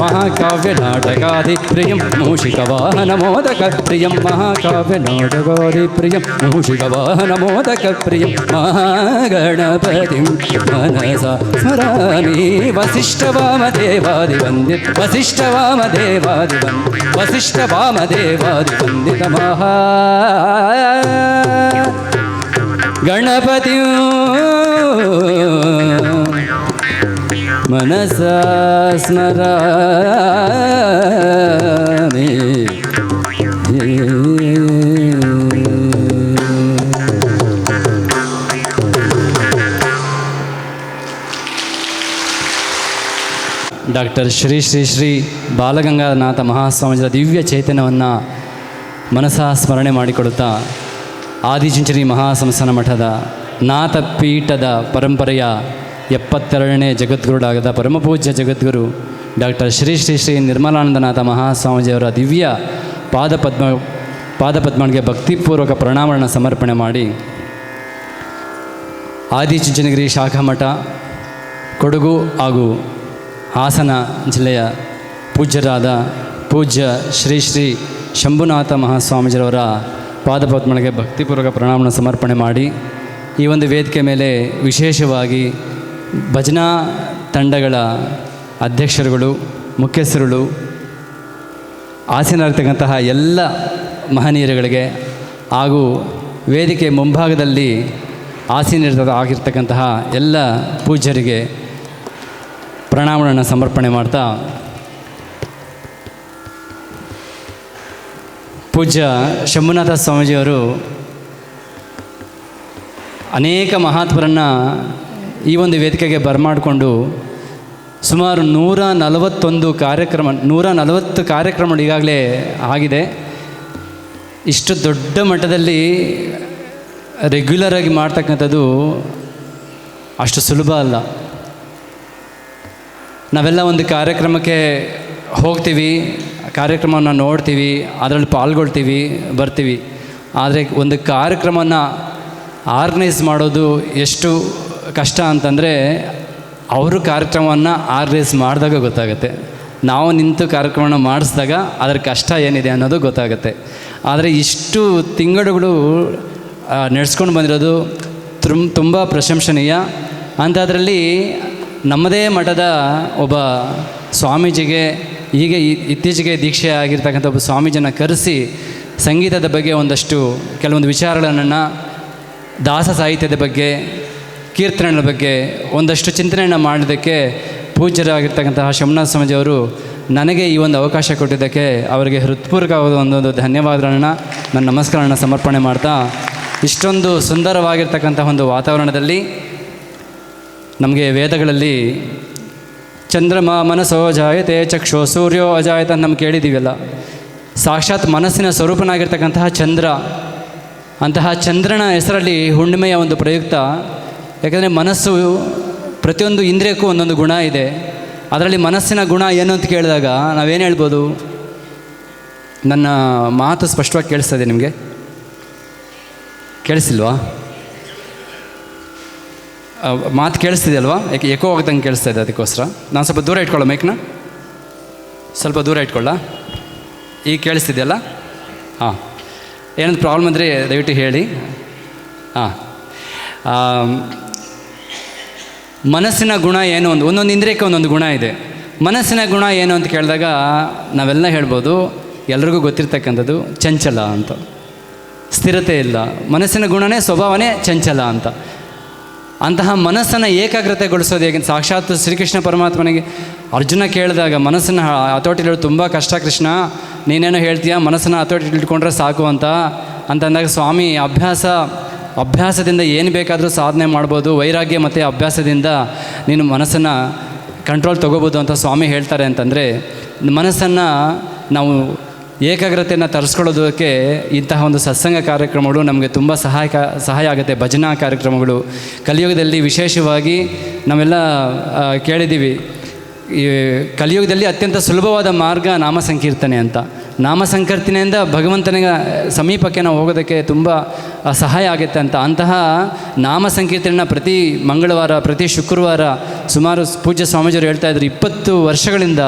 Speaker 8: महाकाव्यनाटकादिप्रियं मूषिकवाहनमोदकप्रियं महाकाव्यनाटकादिप्रियं मूषिकवाहनमोदकप्रियं महागणपतिं मनसा स्मरामि वसिष्ठवामदेवादिवन्दितमः गणपतिं मनसा स्मरामि। ಡಾಕ್ಟರ್ ಶ್ರೀ ಶ್ರೀ ಶ್ರೀ ಬಾಲಗಂಗಾಧರನಾಥ ಮಹಾಸ್ವಾಮೀಜಿಯ ದಿವ್ಯ ಚೈತನ್ಯವನ್ನು ಮನಸಾ ಸ್ಮರಣೆ ಮಾಡಿಕೊಡುತ್ತಾ ಆದಿಚುಂಚನಗಿರಿ ಮಹಾಸಂಸ್ಥಾನ ಮಠದ ನಾಥಪೀಠದ ಪರಂಪರೆಯ 72ನೇ ಜಗದ್ಗುರುಡಾಗದ ಪರಮಪೂಜ್ಯ ಜಗದ್ಗುರು ಡಾಕ್ಟರ್ ಶ್ರೀ ಶ್ರೀ ಶ್ರೀ ನಿರ್ಮಲಾನಂದನಾಥ ಮಹಾಸ್ವಾಮೀಜಿಯವರ ದಿವ್ಯ ಪಾದಪದ್ಮಗಳಿಗೆ ಭಕ್ತಿಪೂರ್ವಕ ಪ್ರಣಾಮಗಳನ್ನು ಸಮರ್ಪಣೆ ಮಾಡಿ ಆದಿಚುಂಚನಗಿರಿ ಶಾಖಾ ಮಠ ಕೊಡಗು ಹಾಗೂ ಹಾಸನ ಜಿಲ್ಲೆಯ ಪೂಜ್ಯರಾದ ಪೂಜ್ಯ ಶ್ರೀ ಶ್ರೀ ಶಂಭುನಾಥ ಮಹಾಸ್ವಾಮೀಜಿಯವರ ಪಾದಪದ್ಮಗಳಿಗೆ ಭಕ್ತಿಪೂರ್ವಕ ಪ್ರಣಾಮವನ್ನು ಸಮರ್ಪಣೆ ಮಾಡಿ ಈ ಒಂದು ವೇದಿಕೆ ಮೇಲೆ ವಿಶೇಷವಾಗಿ ಭಜನಾ ತಂಡಗಳ ಅಧ್ಯಕ್ಷರುಗಳು ಮುಖ್ಯಸ್ಥರುಗಳು ಆಸೀನರಾಗಿರ್ತಕ್ಕಂತಹ ಎಲ್ಲ ಮಹನೀಯರುಗಳಿಗೆ ಹಾಗೂ ವೇದಿಕೆ ಮುಂಭಾಗದಲ್ಲಿ ಆಗಿರ್ತಕ್ಕಂತಹ ಎಲ್ಲ ಪೂಜ್ಯರಿಗೆ ಪ್ರಣಾಮಗಳನ್ನು ಸಮರ್ಪಣೆ ಮಾಡ್ತಾ ಪೂಜ್ಯ ಶಂಭುನಾಥ ಸ್ವಾಮೀಜಿಯವರು ಅನೇಕ ಮಹಾತ್ಮರನ್ನು ಈ ಒಂದು ವೇದಿಕೆಗೆ ಬರಮಾಡಿಕೊಂಡು ಸುಮಾರು 140 ಕಾರ್ಯಕ್ರಮಗಳು ಈಗಾಗಲೇ ಆಗಿದೆ. ಇಷ್ಟು ದೊಡ್ಡ ಮಟ್ಟದಲ್ಲಿ ರೆಗ್ಯುಲರಾಗಿ ಮಾಡ್ತಕ್ಕಂಥದ್ದು ಅಷ್ಟು ಸುಲಭ ಅಲ್ಲ. ನಾವೆಲ್ಲ ಒಂದು ಕಾರ್ಯಕ್ರಮಕ್ಕೆ ಹೋಗ್ತೀವಿ, ಕಾರ್ಯಕ್ರಮವನ್ನು ನೋಡ್ತೀವಿ, ಅದರಲ್ಲಿ ಪಾಲ್ಗೊಳ್ತೀವಿ, ಬರ್ತೀವಿ. ಆದರೆ ಒಂದು ಕಾರ್ಯಕ್ರಮವನ್ನು ಆರ್ಗನೈಸ್ ಮಾಡೋದು ಎಷ್ಟು ಕಷ್ಟ ಅಂತಂದರೆ ಅವರು ಕಾರ್ಯಕ್ರಮವನ್ನು ಆರ್ಗನೈಸ್ ಮಾಡಿದಾಗ ಗೊತ್ತಾಗುತ್ತೆ. ನಾವು ನಿಂತು ಕಾರ್ಯಕ್ರಮವನ್ನು ಮಾಡಿಸಿದಾಗ ಅದರ ಕಷ್ಟ ಏನಿದೆ ಅನ್ನೋದು ಗೊತ್ತಾಗುತ್ತೆ. ಆದರೆ ಇಷ್ಟು ತಿಂಗಳುಗಳು ನಡೆಸ್ಕೊಂಡು ಬಂದಿರೋದು ತುಂಬ ಪ್ರಶಂಸನೀಯ. ಅಂಥದ್ರಲ್ಲಿ ನಮ್ಮದೇ ಮಠದ ಒಬ್ಬ ಸ್ವಾಮೀಜಿಗೆ ಈಗ ಇತ್ತೀಚೆಗೆ ದೀಕ್ಷೆ ಆಗಿರ್ತಕ್ಕಂಥ ಒಬ್ಬ ಸ್ವಾಮೀಜಿನ ಕರೆಸಿ ಸಂಗೀತದ ಬಗ್ಗೆ ಒಂದಷ್ಟು ಕೆಲವೊಂದು ವಿಚಾರಗಳನ್ನು, ದಾಸ ಸಾಹಿತ್ಯದ ಬಗ್ಗೆ, ಕೀರ್ತನೆಗಳ ಬಗ್ಗೆ ಒಂದಷ್ಟು ಚಿಂತನೆಯನ್ನು ಮಾಡೋದಕ್ಕೆ ಪೂಜ್ಯರಾಗಿರ್ತಕ್ಕಂತಹ ಶಂಭುನಾಥ ಸ್ವಾಮೀಜಿಯವರು ನನಗೆ ಈ ಒಂದು ಅವಕಾಶ ಕೊಟ್ಟಿದ್ದಕ್ಕೆ ಅವರಿಗೆ ಹೃತ್ಪೂರ್ವಕವಾದ ಒಂದೊಂದು ಧನ್ಯವಾದಗಳನ್ನು, ನನ್ನ ನಮಸ್ಕಾರಗಳನ್ನು ಸಮರ್ಪಣೆ ಮಾಡ್ತಾ, ಇಷ್ಟೊಂದು ಸುಂದರವಾಗಿರ್ತಕ್ಕಂಥ ಒಂದು ವಾತಾವರಣದಲ್ಲಿ ನಮಗೆ ವೇದಗಳಲ್ಲಿ ಚಂದ್ರಮ ಮನಸ್ಸೋ ಜಾಯತೆ ಚಕ್ಷೋ ಸೂರ್ಯೋ ಅಜಾಯತ ಅಂತ ನಮ್ಗೆ ಕೇಳಿದ್ದೀವಲ್ಲ, ಸಾಕ್ಷಾತ್ ಮನಸ್ಸಿನ ಸ್ವರೂಪನಾಗಿರ್ತಕ್ಕಂತಹ ಚಂದ್ರ, ಅಂತಹ ಚಂದ್ರನ ಹೆಸರಲ್ಲಿ ಹುಣ್ಣಿಮೆಯ ಒಂದು ಪ್ರಯುಕ್ತ. ಯಾಕಂದರೆ ಮನಸ್ಸು ಪ್ರತಿಯೊಂದು ಇಂದ್ರಿಯಕ್ಕೂ ಒಂದೊಂದು ಗುಣ ಇದೆ. ಅದರಲ್ಲಿ ಮನಸ್ಸಿನ ಗುಣ ಏನು ಅಂತ ಕೇಳಿದಾಗ ನಾವೇನು ಹೇಳ್ಬೋದು? ನನ್ನ ಮಾತು ಸ್ಪಷ್ಟವಾಗಿ ಕೇಳಿಸ್ತದೆ ನಿಮಗೆ? ಕೇಳಿಸಿಲ್ವಾ? ಮಾತು ಕೇಳಿಸ್ತಿದೆ ಅಲ್ವಾ? ಯಾಕೆ ಎಕೋ ಆಗ್ದಂಗೆ ಕೇಳಿಸ್ತಾ ಇದೆ, ಅದಕ್ಕೋಸ್ಕರ ನಾನು ಸ್ವಲ್ಪ ದೂರ ಇಟ್ಕೊಳ್ಳೋ ಮೈಕ್ನ, ಸ್ವಲ್ಪ ದೂರ ಇಟ್ಕೊಳ್ಳ. ಈಗ ಕೇಳಿಸ್ತಿದೆಯಲ್ಲ? ಹಾಂ, ಏನಾದ್ರು ಪ್ರಾಬ್ಲಮ್ ಅಂದರೆ ದಯವಿಟ್ಟು ಹೇಳಿ. ಹಾಂ, ಮನಸ್ಸಿನ ಗುಣ ಏನು? ಒಂದೊಂದು ಇಂದ್ರಿಯಕ್ಕೆ ಒಂದೊಂದು ಗುಣ ಇದೆ. ಮನಸ್ಸಿನ ಗುಣ ಏನು ಅಂತ ಕೇಳಿದಾಗ ನಾವೆಲ್ಲ ಹೇಳ್ಬೋದು, ಎಲ್ರಿಗೂ ಗೊತ್ತಿರ್ತಕ್ಕಂಥದ್ದು ಚಂಚಲ ಅಂತ, ಸ್ಥಿರತೆ ಇಲ್ಲ. ಮನಸ್ಸಿನ ಗುಣನೇ, ಸ್ವಭಾವನೇ ಚಂಚಲ ಅಂತ. ಅಂತಹ ಮನಸ್ಸನ್ನು ಏಕಾಗ್ರತೆಗೊಳಿಸೋದು ಹೇಗೆ? ಸಾಕ್ಷಾತ್ ಶ್ರೀಕೃಷ್ಣ ಪರಮಾತ್ಮನಿಗೆ ಅರ್ಜುನ ಕೇಳಿದಾಗ ಮನಸ್ಸನ್ನು ಹತೋಟಿಲಿಡೋದು ತುಂಬ ಕಷ್ಟ ಕೃಷ್ಣ, ನೀನೇನೋ ಹೇಳ್ತೀಯ, ಮನಸ್ಸನ್ನು ಹತೋಟಿಲಿ ಇಟ್ಕೊಂಡ್ರೆ ಸಾಕು ಅಂತಂದಾಗ ಸ್ವಾಮಿ ಅಭ್ಯಾಸದಿಂದ ಏನು ಬೇಕಾದರೂ ಸಾಧನೆ ಮಾಡ್ಬೋದು, ವೈರಾಗ್ಯ ಮತ್ತು ಅಭ್ಯಾಸದಿಂದ ನೀನು ಮನಸ್ಸನ್ನು ಕಂಟ್ರೋಲ್ ತೊಗೋಬೋದು ಅಂತ ಸ್ವಾಮಿ ಹೇಳ್ತಾರೆ. ಅಂತಂದರೆ ಮನಸ್ಸನ್ನು ನಾವು ಏಕಾಗ್ರತೆಯನ್ನು ತರಿಸ್ಕೊಳ್ಳೋದಕ್ಕೆ ಇಂತಹ ಒಂದು ಸತ್ಸಂಗ ಕಾರ್ಯಕ್ರಮಗಳು ನಮಗೆ ತುಂಬ ಸಹಾಯ ಆಗುತ್ತೆ. ಭಜನಾ ಕಾರ್ಯಕ್ರಮಗಳು ಕಲಿಯುಗದಲ್ಲಿ ವಿಶೇಷವಾಗಿ ನಾವೆಲ್ಲ ಕೇಳಿದ್ದೀವಿ, ಈ ಕಲಿಯುಗದಲ್ಲಿ ಅತ್ಯಂತ ಸುಲಭವಾದ ಮಾರ್ಗ ನಾಮ ಸಂಕೀರ್ತನೆ ಅಂತ. ನಾಮ ಸಂಕೀರ್ತನೆಯಿಂದ ಭಗವಂತನಿಗೆ ಸಮೀಪಕ್ಕೆ ನಾವು ಹೋಗೋದಕ್ಕೆ ತುಂಬ ಸಹಾಯ ಆಗುತ್ತೆ ಅಂತ. ಅಂತಹ ನಾಮ ಸಂಕೀರ್ತನೆಯನ್ನು ಪ್ರತಿ ಮಂಗಳವಾರ, ಪ್ರತಿ ಶುಕ್ರವಾರ ಸುಮಾರು ಪೂಜ್ಯ ಸ್ವಾಮೀಜಿಯವರು ಹೇಳ್ತಾಯಿದ್ರು 20 ವರ್ಷಗಳಿಂದ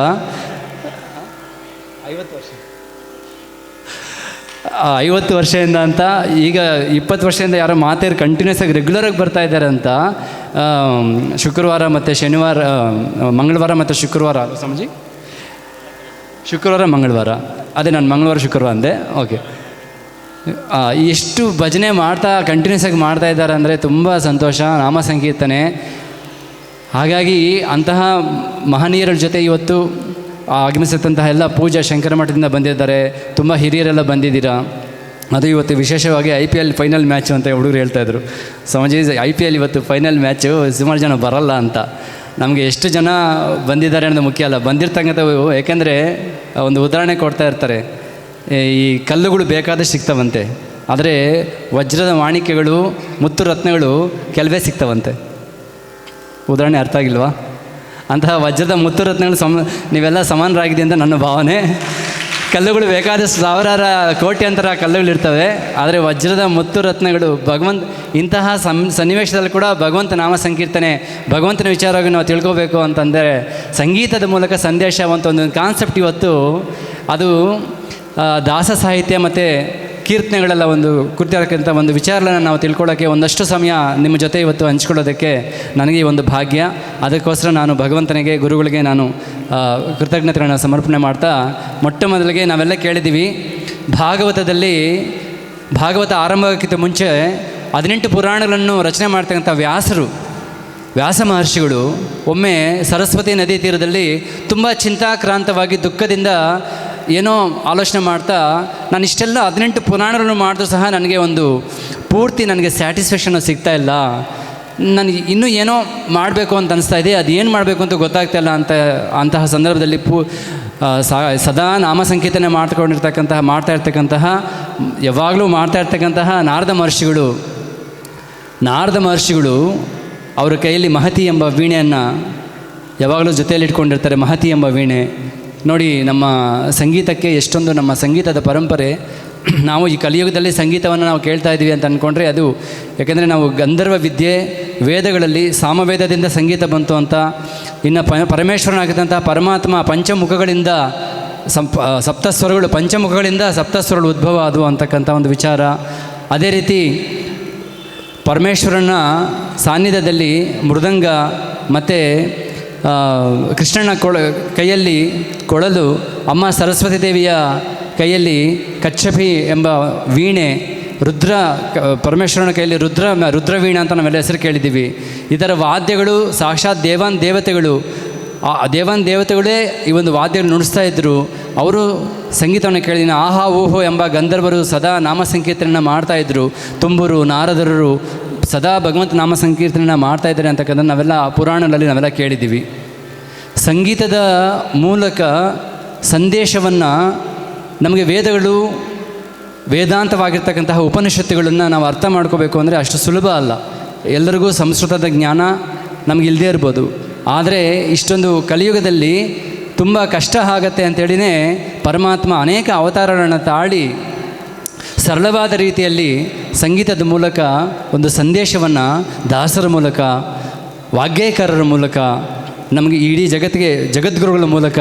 Speaker 8: 50 ವರ್ಷದಿಂದ ಅಂತ. ಈಗ 20 ವರ್ಷದಿಂದ ಯಾರೋ ಮಾತೇರು ಕಂಟಿನ್ಯೂಸ್ ಆಗಿ ರೆಗ್ಯುಲರಾಗಿ ಬರ್ತಾ ಇದ್ದಾರೆ ಅಂತ. ಶುಕ್ರವಾರ ಮತ್ತು ಶನಿವಾರ, ಮಂಗಳವಾರ ಮತ್ತು ಶುಕ್ರವಾರ ಸ್ವಾಮೀಜಿ, ಶುಕ್ರವಾರ ಮಂಗಳವಾರ, ಅದೇ ನಾನು ಮಂಗಳವಾರ ಶುಕ್ರವಾರ ಅಂದೆ. ಓಕೆ, ಎಷ್ಟು ಭಜನೆ ಮಾಡ್ತಾ ಕಂಟಿನ್ಯೂಸ್ ಆಗಿ ಮಾಡ್ತಾ ಇದ್ದಾರೆ ಅಂದರೆ ತುಂಬ ಸಂತೋಷ. ನಾಮ ಸಂಕೀರ್ತನೆ. ಹಾಗಾಗಿ ಅಂತಹ ಮಹನೀಯರ ಜೊತೆ ಇವತ್ತು ಆಗಮಿಸಿದಂತಹ ಎಲ್ಲ ಪೂಜಾ ಶಂಕರ ಮಠದಿಂದ ಬಂದಿದ್ದಾರೆ, ತುಂಬ ಹಿರಿಯರೆಲ್ಲ ಬಂದಿದ್ದೀರಾ. ಅದು ಇವತ್ತು ವಿಶೇಷವಾಗಿ IPL ಫೈನಲ್ ಮ್ಯಾಚು ಅಂತ ಹುಡುಗರು ಹೇಳ್ತಾಯಿದ್ರು. ಸ್ವಾಮೀಜಿ IPL ಇವತ್ತು ಫೈನಲ್ ಮ್ಯಾಚು, ಸುಮಾರು ಜನ ಬರಲ್ಲ ಅಂತ. ನಮಗೆ ಎಷ್ಟು ಜನ ಬಂದಿದ್ದಾರೆ ಅನ್ನೋದು ಮುಖ್ಯ ಅಲ್ಲ, ಬಂದಿರ್ತಕ್ಕಂಥವು. ಏಕೆಂದರೆ ಒಂದು ಉದಾಹರಣೆ ಕೊಡ್ತಾ ಇರ್ತಾರೆ, ಈ ಕಲ್ಲುಗಳು ಬೇಕಾದಷ್ಟು ಸಿಗ್ತವಂತೆ, ಆದರೆ ವಜ್ರದ ಮಾಣಿಕ್ಯಗಳು, ಮುತ್ತು ರತ್ನಗಳು ಕೆಲವೇ ಸಿಗ್ತವಂತೆ. ಉದಾಹರಣೆ ಅರ್ಥ ಆಗಿಲ್ವಾ? ಅಂತಹ ವಜ್ರದ ಮುತ್ತು ರತ್ನಗಳು ನೀವೆಲ್ಲ ಸಮಾನರಾಗಿದೆ ಅಂತ ನನ್ನ ಭಾವನೆ. ಕಲ್ಲುಗಳು ಬೇಕಾದಷ್ಟು ಸಾವಿರಾರು ಕೋಟ್ಯಂತರ ಕಲ್ಲುಗಳಿರ್ತವೆ, ಆದರೆ ವಜ್ರದ ಮುತ್ತು ರತ್ನಗಳು ಇಂತಹ ಸನ್ನಿವೇಶದಲ್ಲಿ ಕೂಡ ಭಗವಂತ ನಾಮ ಸಂಕೀರ್ತನೆ, ಭಗವಂತನ ವಿಚಾರವಾಗಿ ನಾವು ತಿಳ್ಕೋಬೇಕು ಅಂತಂದರೆ ಸಂಗೀತದ ಮೂಲಕ ಸಂದೇಶ ಅಂತ ಒಂದು ಕಾನ್ಸೆಪ್ಟ್ ಇವತ್ತು ಅದು ದಾಸ ಸಾಹಿತ್ಯ ಮತ್ತು ಕೀರ್ತನೆಗಳೆಲ್ಲ ಒಂದು ಕುರಿತಿರತಕ್ಕಂಥ ಒಂದು ವಿಚಾರಗಳನ್ನು ನಾವು ತಿಳ್ಕೊಳ್ಳೋಕ್ಕೆ ಒಂದಷ್ಟು ಸಮಯ ನಿಮ್ಮ ಜೊತೆ ಇವತ್ತು ಹಂಚ್ಕೊಳ್ಳೋದಕ್ಕೆ ನನಗೆ ಈ ಒಂದು ಭಾಗ್ಯ. ಅದಕ್ಕೋಸ್ಕರ ನಾನು ಭಗವಂತನಿಗೆ, ಗುರುಗಳಿಗೆ ನಾನು ಕೃತಜ್ಞತೆಗಳನ್ನು ಸಮರ್ಪಣೆ ಮಾಡ್ತಾ, ಮೊಟ್ಟ ಮೊದಲಿಗೆ ನಾವೆಲ್ಲ ಕೇಳಿದ್ದೀವಿ, ಭಾಗವತ ಆರಂಭಕ್ಕಿಂತ ಮುಂಚೆ 18 ಪುರಾಣಗಳನ್ನು ರಚನೆ ಮಾಡ್ತಕ್ಕಂಥ ವ್ಯಾಸರು ವ್ಯಾಸ ಮಹರ್ಷಿಗಳು ಒಮ್ಮೆ ಸರಸ್ವತಿ ನದಿ ತೀರದಲ್ಲಿ ತುಂಬ ಚಿಂತಾಕ್ರಾಂತವಾಗಿ ದುಃಖದಿಂದ ಏನೋ ಆಲೋಚನೆ ಮಾಡ್ತಾ ನಾನು ಇಷ್ಟೆಲ್ಲ 18 ಪುರಾಣಗಳನ್ನು ಮಾಡಿದ್ರೂ ಸಹ ನನಗೆ ಒಂದು ಪೂರ್ತಿ ನನಗೆ ಸ್ಯಾಟಿಸ್ಫ್ಯಾಕ್ಷನ್ ಸಿಗ್ತಾ ಇಲ್ಲ, ನನಗೆ ಇನ್ನೂ ಏನೋ ಮಾಡಬೇಕು ಅಂತ ಅನಿಸ್ತಾ ಇದೆ, ಅದು ಏನು ಮಾಡಬೇಕು ಅಂತ ಗೊತ್ತಾಗ್ತಾ ಇಲ್ಲ ಅಂತಹ ಸಂದರ್ಭದಲ್ಲಿ ಸದಾ ನಾಮ ಸಂಕೀರ್ತನೆ ಮಾಡ್ತಾ ಇರ್ತಕ್ಕಂತಹ ಯಾವಾಗಲೂ ಮಾಡ್ತಾ ಇರ್ತಕ್ಕಂತಹ ನಾರದ ಮಹರ್ಷಿಗಳು ಅವರ ಕೈಯಲ್ಲಿ ಮಹತಿ ಎಂಬ ವೀಣೆಯನ್ನು ಯಾವಾಗಲೂ ಜೊತೆಯಲ್ಲಿ ಇಟ್ಕೊಂಡಿರ್ತಾರೆ. ಮಹತಿ ಎಂಬ ವೀಣೆ ನೋಡಿ, ನಮ್ಮ ಸಂಗೀತಕ್ಕೆ ಎಷ್ಟೊಂದು ನಮ್ಮ ಸಂಗೀತದ ಪರಂಪರೆ. ನಾವು ಈ ಕಲಿಯುಗದಲ್ಲಿ ಸಂಗೀತವನ್ನು ನಾವು ಕೇಳ್ತಾ ಇದ್ದೀವಿ ಅಂತ ಅಂದ್ಕೊಂಡ್ರೆ ಅದು ಯಾಕೆಂದರೆ ನಾವು ಗಂಧರ್ವ ವಿದ್ಯೆ ವೇದಗಳಲ್ಲಿ ಸಾಮವೇದದಿಂದ ಸಂಗೀತ ಬಂತು ಅಂತ, ಇನ್ನು ಪರಮೇಶ್ವರನಾಗಿದ್ದಂಥ ಪರಮಾತ್ಮ ಪಂಚಮುಖಗಳಿಂದ ಸಪ್ತಸ್ವರಗಳು ಪಂಚಮುಖಗಳಿಂದ ಸಪ್ತಸ್ವರಗಳು ಉದ್ಭವ ಆದವು ಅಂತಕ್ಕಂಥ ಒಂದು ವಿಚಾರ. ಅದೇ ರೀತಿ ಪರಮೇಶ್ವರನ ಸಾನ್ನಿಧ್ಯದಲ್ಲಿ ಮೃದಂಗ ಮತ್ತು ಕೃಷ್ಣನ ಕೈಯಲ್ಲಿ ಕೊಳಲು, ಅಮ್ಮ ಸರಸ್ವತಿ ದೇವಿಯ ಕೈಯಲ್ಲಿ ಕಚ್ಚಪಿ ಎಂಬ ವೀಣೆ, ಪರಮೇಶ್ವರನ ಕೈಯಲ್ಲಿ ರುದ್ರವೀಣೆ ಅಂತ ನಾವೆಲ್ಲ ಹೆಸರು ಕೇಳಿದ್ದೀವಿ. ಇದರ ವಾದ್ಯಗಳು ಸಾಕ್ಷಾತ್ ದೇವತೆಗಳೇ ಈ ಒಂದು ವಾದ್ಯಗಳು ನುಡಿಸ್ತಾ ಇದ್ದರು. ಅವರು ಸಂಗೀತವನ್ನು ಕೇಳಿದ್ದೀನಿ. ಆಹಾ ಓಹೋ ಎಂಬ ಗಂಧರ್ವರು ಸದಾ ನಾಮ ಸಂಕೀರ್ತನೆಯನ್ನು ಮಾಡ್ತಾಯಿದ್ರು. ತುಂಬರು ನಾರದರು ಸದಾ ಭಗವಂತ ನಾಮ ಸಂಕೀರ್ತನೆಯನ್ನು ಮಾಡ್ತಾಯಿದ್ದಾರೆ ಅಂತಕ್ಕಂಥದ್ದು ನಾವೆಲ್ಲ ಪುರಾಣಗಳಲ್ಲಿ ನಾವೆಲ್ಲ ಕೇಳಿದ್ದೀವಿ. ಸಂಗೀತದ ಮೂಲಕ ಸಂದೇಶವನ್ನು ನಮಗೆ ವೇದಾಂತವಾಗಿರ್ತಕ್ಕಂತಹ ಉಪನಿಷತ್ತುಗಳನ್ನು ನಾವು ಅರ್ಥ ಮಾಡ್ಕೋಬೇಕು ಅಂದರೆ ಅಷ್ಟು ಸುಲಭ ಅಲ್ಲ. ಎಲ್ಲರಿಗೂ ಸಂಸ್ಕೃತದ ಜ್ಞಾನ ನಮಗೆ ಇಲ್ಲದೇ ಇರ್ಬೋದು, ಆದರೆ ಇಷ್ಟೊಂದು ಕಲಿಯುಗದಲ್ಲಿ ತುಂಬ ಕಷ್ಟ ಆಗತ್ತೆ ಅಂಥೇಳಿನೇ ಪರಮಾತ್ಮ ಅನೇಕ ಅವತಾರಗಳನ್ನು ತಾಳಿ ಸರಳವಾದ ರೀತಿಯಲ್ಲಿ ಸಂಗೀತದ ಮೂಲಕ ಒಂದು ಸಂದೇಶವನ್ನು ದಾಸರ ಮೂಲಕ, ವಾಗ್ಗೇಯಕಾರರ ಮೂಲಕ, ನಮಗೆ ಇಡೀ ಜಗದ್ಗುರುಗಳ ಮೂಲಕ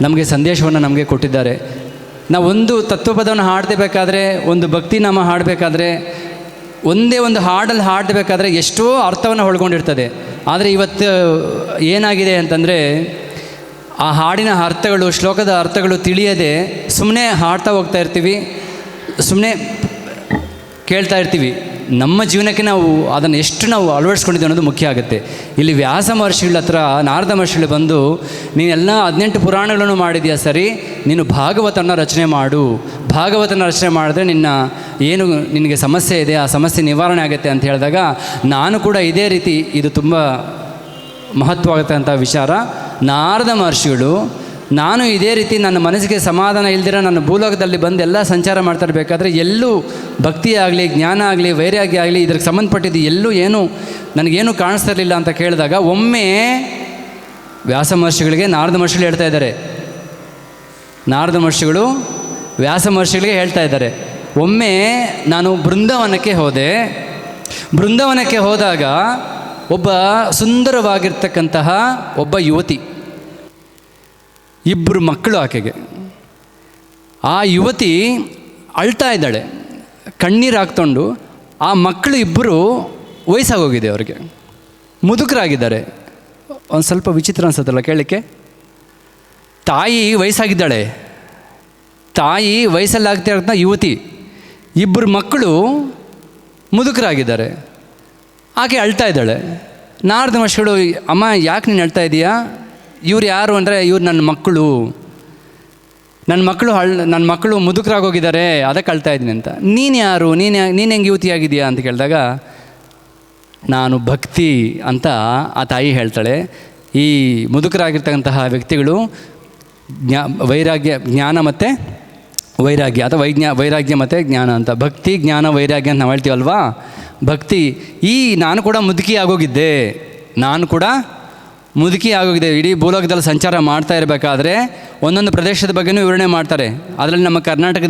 Speaker 8: ನಮಗೆ ಸಂದೇಶವನ್ನು ನಮಗೆ ಕೊಟ್ಟಿದ್ದಾರೆ. ನಾವು ಒಂದು ತತ್ವಪದವನ್ನು ಹಾಡಬೇಕಾದ್ರೆ, ಒಂದು ಭಕ್ತಿನಾಮ ಹಾಡಬೇಕಾದ್ರೆ, ಒಂದೇ ಒಂದು ಹಾಡಲ್ಲಿ ಹಾಡಬೇಕಾದ್ರೆ ಎಷ್ಟೋ ಅರ್ಥವನ್ನು ಒಳಗೊಂಡಿರ್ತದೆ. ಆದರೆ ಇವತ್ತು ಏನಾಗಿದೆ ಅಂತಂದರೆ ಆ ಹಾಡಿನ ಅರ್ಥಗಳು, ಶ್ಲೋಕದ ಅರ್ಥಗಳು ತಿಳಿಯದೆ ಸುಮ್ಮನೆ ಹಾಡ್ತಾ ಹೋಗ್ತಾ ಇರ್ತೀವಿ, ಸುಮ್ಮನೆ ಕೇಳ್ತಾ ಇರ್ತೀವಿ. ನಮ್ಮ ಜೀವನಕ್ಕೆ ನಾವು ಅದನ್ನು ಎಷ್ಟು ನಾವು ಅಳವಡಿಸ್ಕೊಂಡಿದ್ದೀವಿ ಅನ್ನೋದು ಮುಖ್ಯ ಆಗುತ್ತೆ. ಇಲ್ಲಿ ವ್ಯಾಸ ಮಹರ್ಷಿಗಳ ಹತ್ರ ನಾರದ ಮಹರ್ಷಿಗಳು ಬಂದು, ನೀನೆಲ್ಲ 18 ಪುರಾಣಗಳನ್ನು ಮಾಡಿದೆಯಾ ಸರಿ, ನೀನು ಭಾಗವತನ ರಚನೆ ಮಾಡು, ಭಾಗವತನ ರಚನೆ ಮಾಡಿದ್ರೆ ನಿನಗೆ ಸಮಸ್ಯೆ ಇದೆ, ಆ ಸಮಸ್ಯೆ ನಿವಾರಣೆ ಆಗುತ್ತೆ ಅಂತ ಹೇಳಿದಾಗ ನಾನು ಕೂಡ ಇದೇ ರೀತಿ, ಇದು ತುಂಬ ಮಹತ್ವ ಆಗುತ್ತೆ ವಿಚಾರ. ನಾರದ ಮಹರ್ಷಿಗಳು ನಾನು ಇದೇ ರೀತಿ ನನ್ನ ಮನಸ್ಸಿಗೆ ಸಮಾಧಾನ ಇಲ್ದಿರ ನನ್ನ ಭೂಲೋಕದಲ್ಲಿ ಬಂದು ಎಲ್ಲ ಸಂಚಾರ ಮಾಡ್ತಾ ಇರಬೇಕಾದ್ರೆ ಎಲ್ಲೂ ಭಕ್ತಿ ಆಗಲಿ, ಜ್ಞಾನ ಆಗಲಿ, ವೈರಾಗ್ಯ ಆಗಲಿ, ಇದ್ರಿಗೆ ಸಂಬಂಧಪಟ್ಟಿದ್ದು ಎಲ್ಲೂ ನನಗೇನು ಕಾಣಿಸ್ತಾ ಇರಲಿಲ್ಲ ಅಂತ ಕೇಳಿದಾಗ ಒಮ್ಮೆ ವ್ಯಾಸ ಮಹರ್ಷಿಗಳಿಗೆ ನಾರದ ಮಹರ್ಷಿಗಳು ಹೇಳ್ತಾ ಇದ್ದಾರೆ. ನಾರದ ಮಹರ್ಷಿಗಳು ವ್ಯಾಸ ಮಹರ್ಷಿಗಳಿಗೆ ಹೇಳ್ತಾ ಇದ್ದಾರೆ, ಒಮ್ಮೆ ನಾನು ಬೃಂದಾವನಕ್ಕೆ ಹೋದಾಗ ಒಬ್ಬ ಸುಂದರವಾಗಿರ್ತಕ್ಕಂತಹ ಒಬ್ಬ ಯುವತಿ, 2 ಮಕ್ಕಳು ಆಕೆಗೆ. ಆ ಯುವತಿ ಅಳ್ತಾ ಇದ್ದಾಳೆ, ಕಣ್ಣೀರು ಹಾಕ್ಕೊಂಡು. ಆ ಮಕ್ಕಳು 2 ವಯಸ್ಸಾಗೋಗಿದೆ, ಅವ್ರಿಗೆ ಮುದುಕರಾಗಿದ್ದಾರೆ. ಒಂದು ಸ್ವಲ್ಪ ವಿಚಿತ್ರ ಅನ್ಸುತ್ತಲ್ಲ ಕೇಳಲಿಕ್ಕೆ. ತಾಯಿ ವಯಸ್ಸಾಗಿದ್ದಾಳೆ, ತಾಯಿ ವಯಸ್ಸಲ್ಲಾಗ್ತಾ ಯುವತಿ, 2 ಮಕ್ಕಳು ಮುದುಕರಾಗಿದ್ದಾರೆ. ಆಕೆ ಅಳ್ತಾ ಇದ್ದಾಳೆ. ನಾರದ ಮಹರ್ಷಿಗಳು, ಅಮ್ಮ ಯಾಕೆ ನೀನು ಅಳ್ತಾ ಇದೀಯಾ? ಇವ್ರು ಯಾರು ಅಂದರೆ, ಇವ್ರು ನನ್ನ ಮಕ್ಕಳು ಮುದುಕರಾಗೋಗಿದ್ದಾರೆ, ಅದಕ್ಕೆ ಅಳ್ತಾ ಇದ್ದೀನಿ ಅಂತ. ನೀನು ಯಾರು, ನೀನು ಹೆಂಗೆ ಯುವತಿಯಾಗಿದೆಯಾ ಅಂತ ಕೇಳಿದಾಗ, ನಾನು ಭಕ್ತಿ ಅಂತ ಆ ತಾಯಿ ಹೇಳ್ತಾಳೆ. ಈ ಮುದುಕರಾಗಿರ್ತಕ್ಕಂತಹ ವ್ಯಕ್ತಿಗಳು ಜ್ಞಾನ ಮತ್ತು ವೈರಾಗ್ಯ, ಅಥವಾ ವೈರಾಗ್ಯ ಮತ್ತು ಜ್ಞಾನ ಅಂತ, ಭಕ್ತಿ ಜ್ಞಾನ ವೈರಾಗ್ಯ ಅಂತ ನಾವು ಹೇಳ್ತೀವಲ್ವಾ. ಭಕ್ತಿ, ನಾನು ಕೂಡ ಮುದುಕಿ ಆಗೋಗಿದೆ. ಇಡೀ ಭೂಲೋಕದಲ್ಲಿ ಸಂಚಾರ ಮಾಡ್ತಾ ಇರಬೇಕಾದ್ರೆ ಒಂದೊಂದು ಪ್ರದೇಶದ ಬಗ್ಗೆನೂ ವಿವರಣೆ ಮಾಡ್ತಾರೆ. ಅದರಲ್ಲಿ ನಮ್ಮ ಕರ್ನಾಟಕ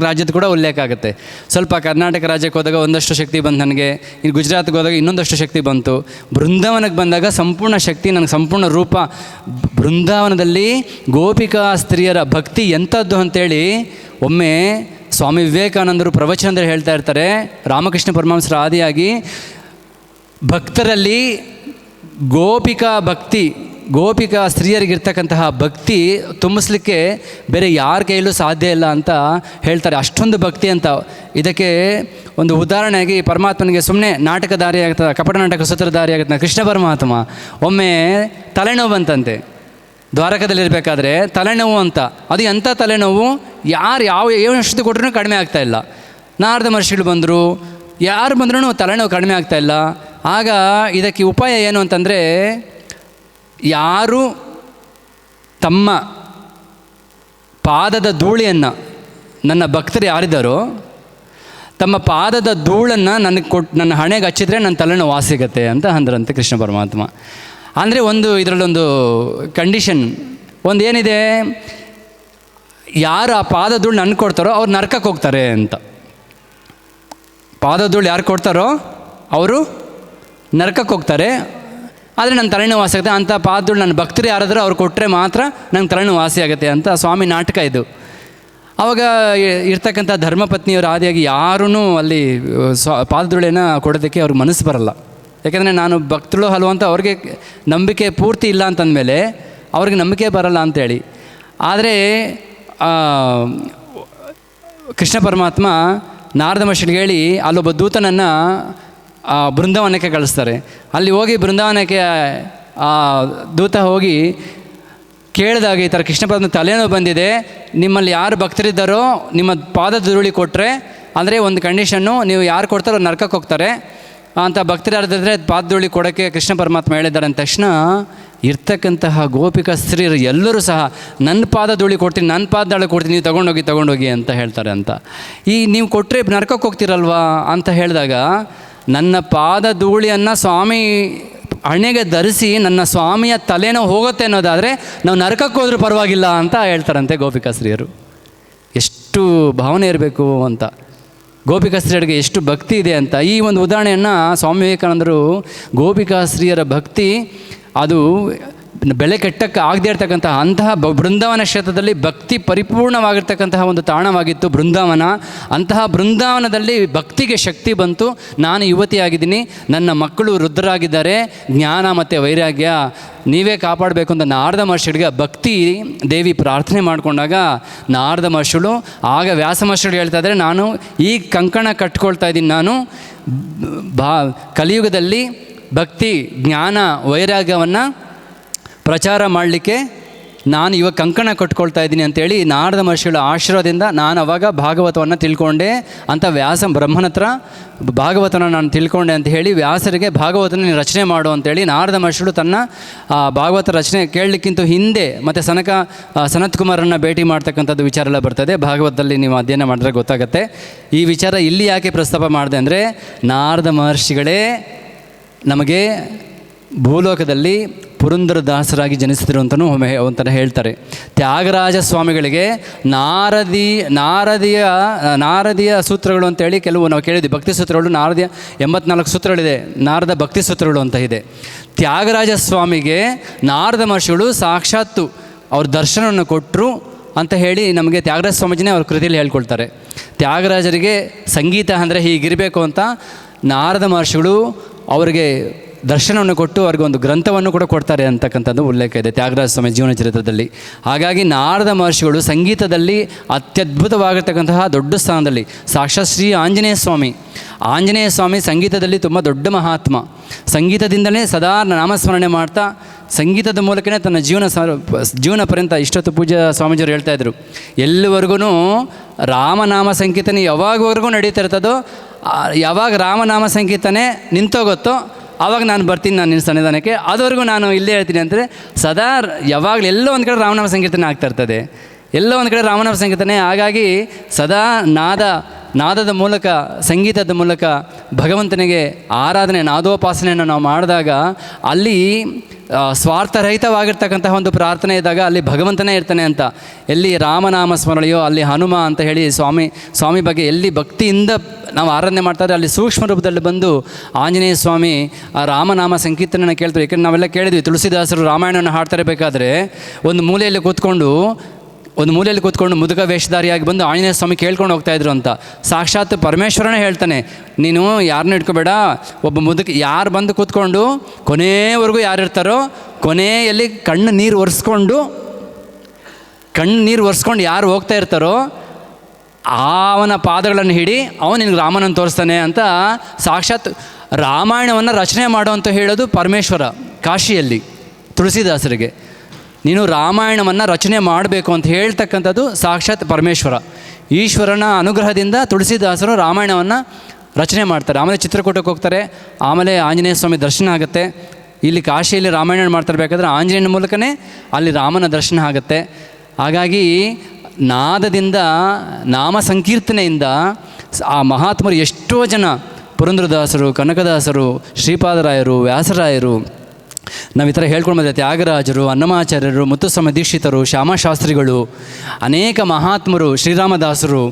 Speaker 8: ರಾಜ್ಯದ ಕೂಡ ಉಲ್ಲೇಖ ಆಗುತ್ತೆ. ಸ್ವಲ್ಪ ಕರ್ನಾಟಕ ರಾಜ್ಯಕ್ಕೆ ಹೋದಾಗ ಒಂದಷ್ಟು ಶಕ್ತಿ ಬಂತು ನನಗೆ, ಇನ್ನು ಗುಜರಾತ್ಗೆ ಹೋದಾಗ ಇನ್ನೊಂದಷ್ಟು ಶಕ್ತಿ ಬಂತು. ಬೃಂದಾವನಕ್ಕೆ ಬಂದಾಗ ಸಂಪೂರ್ಣ ಶಕ್ತಿ, ನನಗೆ ಸಂಪೂರ್ಣ ರೂಪ. ಬೃಂದಾವನದಲ್ಲಿ ಗೋಪಿಕಾ ಸ್ತ್ರೀಯರ ಭಕ್ತಿ ಎಂಥದ್ದು ಅಂಥೇಳಿ ಒಮ್ಮೆ ಸ್ವಾಮಿ ವಿವೇಕಾನಂದರು ಪ್ರವಚನದಲ್ಲಿ ಹೇಳ್ತಾ ಇರ್ತಾರೆ. ರಾಮಕೃಷ್ಣ ಪರಮಹಂಸರ ಆದಿಯಾಗಿ ಭಕ್ತರಲ್ಲಿ ಗೋಪಿಕಾ ಭಕ್ತಿ ಗೋಪಿಕಾ ಸ್ತ್ರೀಯರಿಗಿರ್ತಕ್ಕಂತಹ ಭಕ್ತಿ ತುಂಬಿಸ್ಲಿಕ್ಕೆ ಬೇರೆ ಯಾರ ಕೈಯಲ್ಲೂ ಸಾಧ್ಯ ಇಲ್ಲ ಅಂತ ಹೇಳ್ತಾರೆ. ಅಷ್ಟೊಂದು ಭಕ್ತಿ ಅಂತ. ಇದಕ್ಕೆ ಒಂದು ಉದಾಹರಣೆಯಾಗಿ ಪರಮಾತ್ಮನಿಗೆ ಸುಮ್ಮನೆ ನಾಟಕಧಾರಿ ಆಗ್ತದೆ, ಕಪಟ ನಾಟಕ ಸೂತ್ರಧಾರಿ ಆಗುತ್ತೆ. ಕೃಷ್ಣ ಪರಮಾತ್ಮ ಒಮ್ಮೆ ತಲೆನೋವು ಬಂತಂತೆ, ದ್ವಾರಕದಲ್ಲಿರಬೇಕಾದ್ರೆ ತಲೆನೋವು ಅಂತ. ಅದು ಎಂಥ ತಲೆನೋವು, ಯಾವ ಔಷಧಿ ಕೊಟ್ಟರೂ ಕಡಿಮೆ ಆಗ್ತಾಯಿಲ್ಲ. ನಾರದ ಮಹರ್ಷಿಗಳು ಬಂದರು, ಯಾರು ಬಂದ್ರೂ ತಲೆನೋವು ಕಡಿಮೆ ಆಗ್ತಾಯಿಲ್ಲ. ಆಗ ಇದಕ್ಕೆ ಉಪಾಯ ಏನು ಅಂತಂದರೆ, ಯಾರು ತಮ್ಮ ಪಾದದ ಧೂಳಿಯನ್ನು, ನನ್ನ ಭಕ್ತರು ಯಾರಿದ್ದಾರೋ ತಮ್ಮ ಪಾದದ ಧೂಳನ್ನು ನನಗೆ ನನ್ನ ಹಣೆಗೆ ಹಚ್ಚಿದ್ರೆ ನನ್ನ ತಲೆನೋವು ವಾಸಿ ಸಿಗತ್ತೆ ಅಂತ ಅಂದ್ರಂತೆ ಕೃಷ್ಣ ಪರಮಾತ್ಮ. ಅಂದರೆ ಇದರಲ್ಲೊಂದು ಕಂಡೀಷನ್ ಒಂದು ಏನಿದೆ, ಯಾರು ಆ ಪಾದ ಧೂಳು ನನಗೆ ಕೊಡ್ತಾರೋ ಅವ್ರು ನರಕಕ್ಕೆ ಹೋಗ್ತಾರೆ ಅಂತ. ಪಾದ ಧೂಳು ಯಾರು ಕೊಡ್ತಾರೋ ಅವರು ನರಕಕ್ಕೆ ಹೋಗ್ತಾರೆ, ಆದರೆ ನನ್ನ ತಲೆನೋವು ವಾಸಿ ಆಗುತ್ತೆ. ಅಂಥ ಪಾದ ಧೂಳು ನನ್ನ ಭಕ್ತರು ಯಾರಾದರೂ ಅವ್ರು ಕೊಟ್ಟರೆ ಮಾತ್ರ ನಂಗೆ ತಲೆನೋವು ವಾಸಿ ಆಗುತ್ತೆ ಅಂತ ಸ್ವಾಮಿ ನಾಟಕ ಇದು. ಆವಾಗ ಇರ್ತಕ್ಕಂಥ ಧರ್ಮಪತ್ನಿಯವರು ಆದಿಯಾಗಿ ಯಾರೂ ಅಲ್ಲಿ ಪಾದಧೂಳನ್ನು ಕೊಡೋದಕ್ಕೆ ಅವ್ರಿಗೆ ಮನಸ್ಸು ಬರಲ್ಲ. ಯಾಕೆಂದರೆ ನಾನು ಭಕ್ತಳು ಹಲವು ಅಂತ ಅವ್ರಿಗೆ ನಂಬಿಕೆ ಪೂರ್ತಿ ಇಲ್ಲ ಅಂತಂದಮೇಲೆ ಅವ್ರಿಗೆ ನಂಬಿಕೆ ಬರಲ್ಲ ಅಂಥೇಳಿ. ಆದರೆ ಕೃಷ್ಣ ಪರಮಾತ್ಮ ನಾರದ ಮಹರ್ಷಿಗೆ ಹೇಳಿ ಅಲ್ಲೊಬ್ಬ ದೂತನನ್ನು ಬೃಂದಾವನಕ್ಕೆ ಕಳಿಸ್ತಾರೆ. ಅಲ್ಲಿ ಹೋಗಿ ಬೃಂದಾವನಕ್ಕೆ ದೂತ ಹೋಗಿ ಕೇಳಿದಾಗ ಈ ಥರ ಕೃಷ್ಣ ಪರಮಾತ್ಮ ತಲೆನೋವು ಬಂದಿದೆ, ನಿಮ್ಮಲ್ಲಿ ಯಾರು ಭಕ್ತರಿದ್ದಾರೋ ನಿಮ್ಮ ಪಾದದ ಧೂಳಿ ಕೊಟ್ಟರೆ, ಅಂದರೆ ಒಂದು ಕಂಡೀಷನ್ನು, ನೀವು ಯಾರು ಕೊಡ್ತಾರೋ ನರಕಕ್ಕೆ ಹೋಗ್ತಾರೆ ಅಂತ ಭಕ್ತರು ಯಾರಿದ್ರೆ ಪಾದಧೂಳಿ ಕೊಡೋಕ್ಕೆ ಕೃಷ್ಣ ಪರಮಾತ್ಮ ಹೇಳಿದ್ದಾರೆ ಅಂದ ತಕ್ಷಣ ಇರ್ತಕ್ಕಂತಹ ಗೋಪಿಕಾ ಸ್ತ್ರೀಯರು ಎಲ್ಲರೂ ಸಹ ನನ್ನ ಪಾದಧೂಳಿ ಕೊಡ್ತೀನಿ, ನನ್ನ ಪಾದದಾಳಿ ಕೊಡ್ತೀನಿ, ನೀವು ತೊಗೊಂಡೋಗಿ ಅಂತ ಹೇಳ್ತಾರೆ ಅಂತ. ಈ ನೀವು ಕೊಟ್ಟರೆ ನರಕಕ್ಕೆ ಹೋಗ್ತಿರಲ್ವಾ ಅಂತ ಹೇಳಿದಾಗ, ನನ್ನ ಪಾದಧೂಳಿಯನ್ನು ಸ್ವಾಮಿ ಹಣೆಗೆ ಧರಿಸಿ ನನ್ನ ಸ್ವಾಮಿಯ ತಲೆನೋ ಹೋಗುತ್ತೆ ಅನ್ನೋದಾದರೆ ನಾವು ನರಕಕ್ಕೆ ಹೋದ್ರೂ ಪರವಾಗಿಲ್ಲ ಅಂತ ಹೇಳ್ತಾರಂತೆ ಗೋಪಿಕಾ ಸ್ತ್ರೀಯರು. ಎಷ್ಟು ಭಾವನೆ ಇರಬೇಕು ಅಂತ, ಗೋಪಿಕಾ ಸ್ತ್ರೀಯರಿಗೆ ಎಷ್ಟು ಭಕ್ತಿ ಇದೆ ಅಂತ. ಈ ಒಂದು ಉದಾಹರಣೆಯನ್ನು ಸ್ವಾಮಿ ವಿವೇಕಾನಂದರು ಗೋಪಿಕಾ ಸ್ತ್ರೀಯರ ಭಕ್ತಿ ಅದು ಬೆಲೆ ಕೆಟ್ಟಕ್ಕೆ ಆಗದೇ ಇರ್ತಕ್ಕಂತಹ ಅಂತಹ ಬೃಂದಾವನ ಕ್ಷೇತ್ರದಲ್ಲಿ ಭಕ್ತಿ ಪರಿಪೂರ್ಣವಾಗಿರ್ತಕ್ಕಂತಹ ಒಂದು ತಾಣವಾಗಿತ್ತು ಬೃಂದಾವನ. ಅಂತಹ ಬೃಂದಾವನದಲ್ಲಿ ಭಕ್ತಿಗೆ ಶಕ್ತಿ ಬಂತು. ನಾನು ಯುವತಿಯಾಗಿದ್ದೀನಿ, ನನ್ನ ಮಕ್ಕಳು ವೃದ್ಧರಾಗಿದ್ದಾರೆ, ಜ್ಞಾನ ಮತ್ತು ವೈರಾಗ್ಯ ನೀವೇ ಕಾಪಾಡಬೇಕು ಅಂತ ನಾರದ ಮಹರ್ಷಿಗಳಿಗೆ ಭಕ್ತಿ ದೇವಿ ಪ್ರಾರ್ಥನೆ ಮಾಡಿಕೊಂಡಾಗ ನಾರದ ಮಹರ್ಷಿಗಳು ಆಗ ವ್ಯಾಸ ಮಹರ್ಷಿಗಳು ಹೇಳ್ತಾ ಇದ್ದಾರೆ, ನಾನು ಈ ಕಂಕಣ ಕಟ್ಕೊಳ್ತಾ ಇದ್ದೀನಿ, ನಾನು ಕಲಿಯುಗದಲ್ಲಿ ಭಕ್ತಿ ಜ್ಞಾನ ವೈರಾಗ್ಯವನ್ನು ಪ್ರಚಾರ ಮಾಡಲಿಕ್ಕೆ ನಾನು ಇವಾಗ ಕಂಕಣ ಕಟ್ಕೊಳ್ತಾ ಇದ್ದೀನಿ ಅಂತೇಳಿ ನಾರದ ಮಹರ್ಷಿಗಳ ಆಶೀರ್ವಾದದಿಂದ ನಾನು ಅವಾಗ ಭಾಗವತವನ್ನು ತಿಳ್ಕೊಂಡೆ ಅಂತ ಬ್ರಹ್ಮನ ಹತ್ರ ಭಾಗವತನ ನಾನು ತಿಳ್ಕೊಂಡೆ ಅಂತ ಹೇಳಿ ವ್ಯಾಸರಿಗೆ ಭಾಗವತನ ರಚನೆ ಮಾಡು ಅಂತೇಳಿ ನಾರದ ಮಹರ್ಷಿಗಳು ತನ್ನ ಭಾಗವತ ರಚನೆ ಕೇಳಲಿಕ್ಕಿಂತ ಹಿಂದೆ ಮತ್ತು ಸನತ್ ಕುಮಾರನ್ನು ಭೇಟಿ ಮಾಡ್ತಕ್ಕಂಥದ್ದು ವಿಚಾರ ಎಲ್ಲ ಬರ್ತದೆ. ಭಾಗವತದಲ್ಲಿ ನೀವು ಅಧ್ಯಯನ ಮಾಡಿದ್ರೆ ಗೊತ್ತಾಗುತ್ತೆ. ಈ ವಿಚಾರ ಇಲ್ಲಿ ಯಾಕೆ ಪ್ರಸ್ತಾಪ ಮಾಡಿದೆ ಅಂದರೆ, ನಾರದ ಮಹರ್ಷಿಗಳೇ ನಮಗೆ ಭೂಲೋಕದಲ್ಲಿ ಪುರಂದರದಾಸರಾಗಿ ಜನಿಸಿದರು ಅಂತಲೂ ಒಂಥರ ಹೇಳ್ತಾರೆ. ತ್ಯಾಗರಾಜ ಸ್ವಾಮಿಗಳಿಗೆ ನಾರದಿಯ ಸೂತ್ರಗಳು ಅಂತೇಳಿ ಕೆಲವು ನಾವು ಕೇಳಿದ್ವಿ. ಭಕ್ತಿ ಸೂತ್ರಗಳು ನಾರದಿಯ 84 ಸೂತ್ರಗಳಿದೆ, ನಾರದ ಭಕ್ತಿ ಸೂತ್ರಗಳು ಅಂತ ಇದೆ. ತ್ಯಾಗರಾಜ ಸ್ವಾಮಿಗೆ ನಾರದ ಮಹರ್ಷಿಗಳು ಸಾಕ್ಷಾತ್ತು ಅವ್ರ ದರ್ಶನವನ್ನು ಕೊಟ್ಟರು ಅಂತ ಹೇಳಿ ನಮಗೆ ತ್ಯಾಗರಾಜ ಸ್ವಾಮೀಜಿನೇ ಅವ್ರ ಕೃತಿಯಲ್ಲಿ ಹೇಳ್ಕೊಳ್ತಾರೆ. ತ್ಯಾಗರಾಜರಿಗೆ ಸಂಗೀತ ಅಂದರೆ ಹೀಗಿರಬೇಕು ಅಂತ ನಾರದ ಮಹರ್ಷಿಗಳು ಅವರಿಗೆ ದರ್ಶನವನ್ನು ಕೊಟ್ಟು ಅವ್ರಿಗೆ ಒಂದು ಗ್ರಂಥವನ್ನು ಕೂಡ ಕೊಡ್ತಾರೆ ಅಂತಕ್ಕಂಥದ್ದು ಉಲ್ಲೇಖ ಇದೆ ತ್ಯಾಗರಾಜ ಸ್ವಾಮಿ ಜೀವನ ಚರಿತ್ರದಲ್ಲಿ. ಹಾಗಾಗಿ ನಾರದ ಮಹರ್ಷಿಗಳು ಸಂಗೀತದಲ್ಲಿ ಅತ್ಯದ್ಭುತವಾಗಿರ್ತಕ್ಕಂತಹ ದೊಡ್ಡ ಸ್ಥಾನದಲ್ಲಿ, ಸಾಕ್ಷಾತ್ ಶ್ರೀ ಆಂಜನೇಯ ಸ್ವಾಮಿ ಸಂಗೀತದಲ್ಲಿ ತುಂಬ ದೊಡ್ಡ ಮಹಾತ್ಮ. ಸಂಗೀತದಿಂದಲೇ ಸದಾ ನಾಮಸ್ಮರಣೆ ಮಾಡ್ತಾ ಸಂಗೀತದ ಮೂಲಕನೇ ತನ್ನ ಜೀವನ ಪರ್ಯಂತ ಇಷ್ಟೊತ್ತು ಪೂಜ್ಯ ಸ್ವಾಮೀಜಿಯವರು ಹೇಳ್ತಾಯಿದ್ರು, ಎಲ್ಲಿವರೆಗೂ ರಾಮನಾಮ ಸಂಕೀರ್ತನೆ ಯಾವಾಗವರೆಗೂ ನಡೀತಾ ಇರ್ತದೋ, ಯಾವಾಗ ರಾಮನಾಮ ಸಂಕೀರ್ತನೆ ನಿಂತೋಗುತ್ತೋ ಆವಾಗ ನಾನು ಬರ್ತೀನಿ ನಾನು ನಿನ್ನ ಸನ್ನಿಧಾನಕ್ಕೆ, ಅದುವರೆಗೂ ನಾನು ಇಲ್ಲೇ ಹೇಳ್ತೀನಿ ಅಂದರೆ ಸದಾ ಯಾವಾಗಲೂ ಎಲ್ಲೋ ಒಂದು ಕಡೆ ರಾಮನಾಮ ಸಂಕೀರ್ತನೆ ಆಗ್ತಾ ಇರ್ತದೆ, ಎಲ್ಲೋ ಒಂದು ಕಡೆ ರಾಮನಾಮ ಸಂಕೀರ್ತನೆ. ಹಾಗಾಗಿ ಸದಾ ನಾದದ ಮೂಲಕ ಸಂಗೀತದ ಮೂಲಕ ಭಗವಂತನಿಗೆ ಆರಾಧನೆ ನಾದೋಪಾಸನೆಯನ್ನು ನಾವು ಮಾಡಿದಾಗ ಅಲ್ಲಿ ಸ್ವಾರ್ಥರಹಿತವಾಗಿರ್ತಕ್ಕಂತಹ ಒಂದು ಪ್ರಾರ್ಥನೆ ಇದ್ದಾಗ ಅಲ್ಲಿ ಭಗವಂತನೇ ಇರ್ತಾನೆ ಅಂತ. ಎಲ್ಲಿ ರಾಮನಾಮ ಸ್ಮರಣೆಯೋ ಅಲ್ಲಿ ಹನುಮ ಅಂತ ಹೇಳಿ ಸ್ವಾಮಿ ಬಗ್ಗೆ ಎಲ್ಲಿ ಭಕ್ತಿಯಿಂದ ನಾವು ಆರಾಧನೆ ಮಾಡ್ತಾರೆ ಅಲ್ಲಿ ಸೂಕ್ಷ್ಮ ರೂಪದಲ್ಲಿ ಬಂದು ಆಂಜನೇಯ ಸ್ವಾಮಿ ಆ ರಾಮನಾಮ ಸಂಕೀರ್ತನೆಯನ್ನು ಕೇಳ್ತಾರೆ. ಯಾಕೆಂದ್ರೆ ನಾವೆಲ್ಲ ಕೇಳಿದ್ವಿ, ತುಳಸಿದಾಸರು ರಾಮಾಯಣವನ್ನು ಹಾಡ್ತಾ ಇರಬೇಕಾದ್ರೆ ಒಂದು ಮೂಲೆಯಲ್ಲಿ ಕೂತ್ಕೊಂಡು ಒಂದು ಮೂಲೆಯಲ್ಲಿ ಕೂತ್ಕೊಂಡು ಮುದುಕ ವೇಷಧಾರಿಯಾಗಿ ಬಂದು ಆಂಜನೇಯ ಸ್ವಾಮಿ ಕೇಳ್ಕೊಂಡು ಹೋಗ್ತಾಯಿದ್ರು ಅಂತ. ಸಾಕ್ಷಾತ್ ಪರಮೇಶ್ವರನೇ ಹೇಳ್ತಾನೆ, ನೀನು ಯಾರನ್ನೂ ಇಟ್ಕೋಬೇಡ, ಒಬ್ಬ ಮುದುಕ ಯಾರು ಬಂದು ಕೂತ್ಕೊಂಡು ಕೊನೆಯವರೆಗೂ ಯಾರಿರ್ತಾರೋ, ಕೊನೆಯಲ್ಲಿ ಕಣ್ಣು ನೀರು ಒರೆಸ್ಕೊಂಡು ಯಾರು ಹೋಗ್ತಾ ಇರ್ತಾರೋ ಅವನ ಪಾದಗಳನ್ನು ಹಿಡಿ, ಅವನು ನಿನಗೆ ರಾಮನನ್ನು ತೋರಿಸ್ತಾನೆ ಅಂತ ಸಾಕ್ಷಾತ್ ರಾಮಾಯಣವನ್ನು ರಚನೆ ಮಾಡು ಅಂತ ಹೇಳೋದು ಪರಮೇಶ್ವರ ಕಾಶಿಯಲ್ಲಿ ತುಳಸಿದಾಸರಿಗೆ. ನೀನು ರಾಮಾಯಣವನ್ನು ರಚನೆ ಮಾಡಬೇಕು ಅಂತ ಹೇಳ್ತಕ್ಕಂಥದ್ದು ಸಾಕ್ಷಾತ್ ಪರಮೇಶ್ವರ. ಈಶ್ವರನ ಅನುಗ್ರಹದಿಂದ ತುಳಸಿದಾಸರು ರಾಮಾಯಣವನ್ನು ರಚನೆ ಮಾಡ್ತಾರೆ. ಆಮೇಲೆ ಚಿತ್ರಕೂಟಕ್ಕೆ ಹೋಗ್ತಾರೆ, ಆಮೇಲೆ ಆಂಜನೇಯ ಸ್ವಾಮಿ ದರ್ಶನ ಆಗುತ್ತೆ. ಇಲ್ಲಿ ಕಾಶಿಯಲ್ಲಿ ರಾಮಾಯಣ ಮಾಡ್ತಿರ್ಬೇಕಾದ್ರೆ ಆಂಜನೇಯನ ಮೂಲಕನೇ ಅಲ್ಲಿ ರಾಮನ ದರ್ಶನ ಆಗುತ್ತೆ. ಹಾಗಾಗಿ ನಾದದಿಂದ, ನಾಮ ಸಂಕೀರ್ತನೆಯಿಂದ ಆ ಮಹಾತ್ಮರು ಎಷ್ಟೋ ಜನ, ಪುರಂದರದಾಸರು, ಕನಕದಾಸರು, ಶ್ರೀಪಾದರಾಯರು, ವ್ಯಾಸರಾಯರು, ನಾವು ಈ ಥರ ಹೇಳ್ಕೊಂಡು ಬಂದರೆ ತ್ಯಾಗರಾಜರು, ಅನ್ನಮಾಚಾರ್ಯರು, ಮುತ್ತುಸ್ವಾಮಿ ದೀಕ್ಷಿತರು, ಶ್ಯಾಮಶಾಸ್ತ್ರಿಗಳು, ಅನೇಕ ಮಹಾತ್ಮರು, ಶ್ರೀರಾಮದಾಸರು,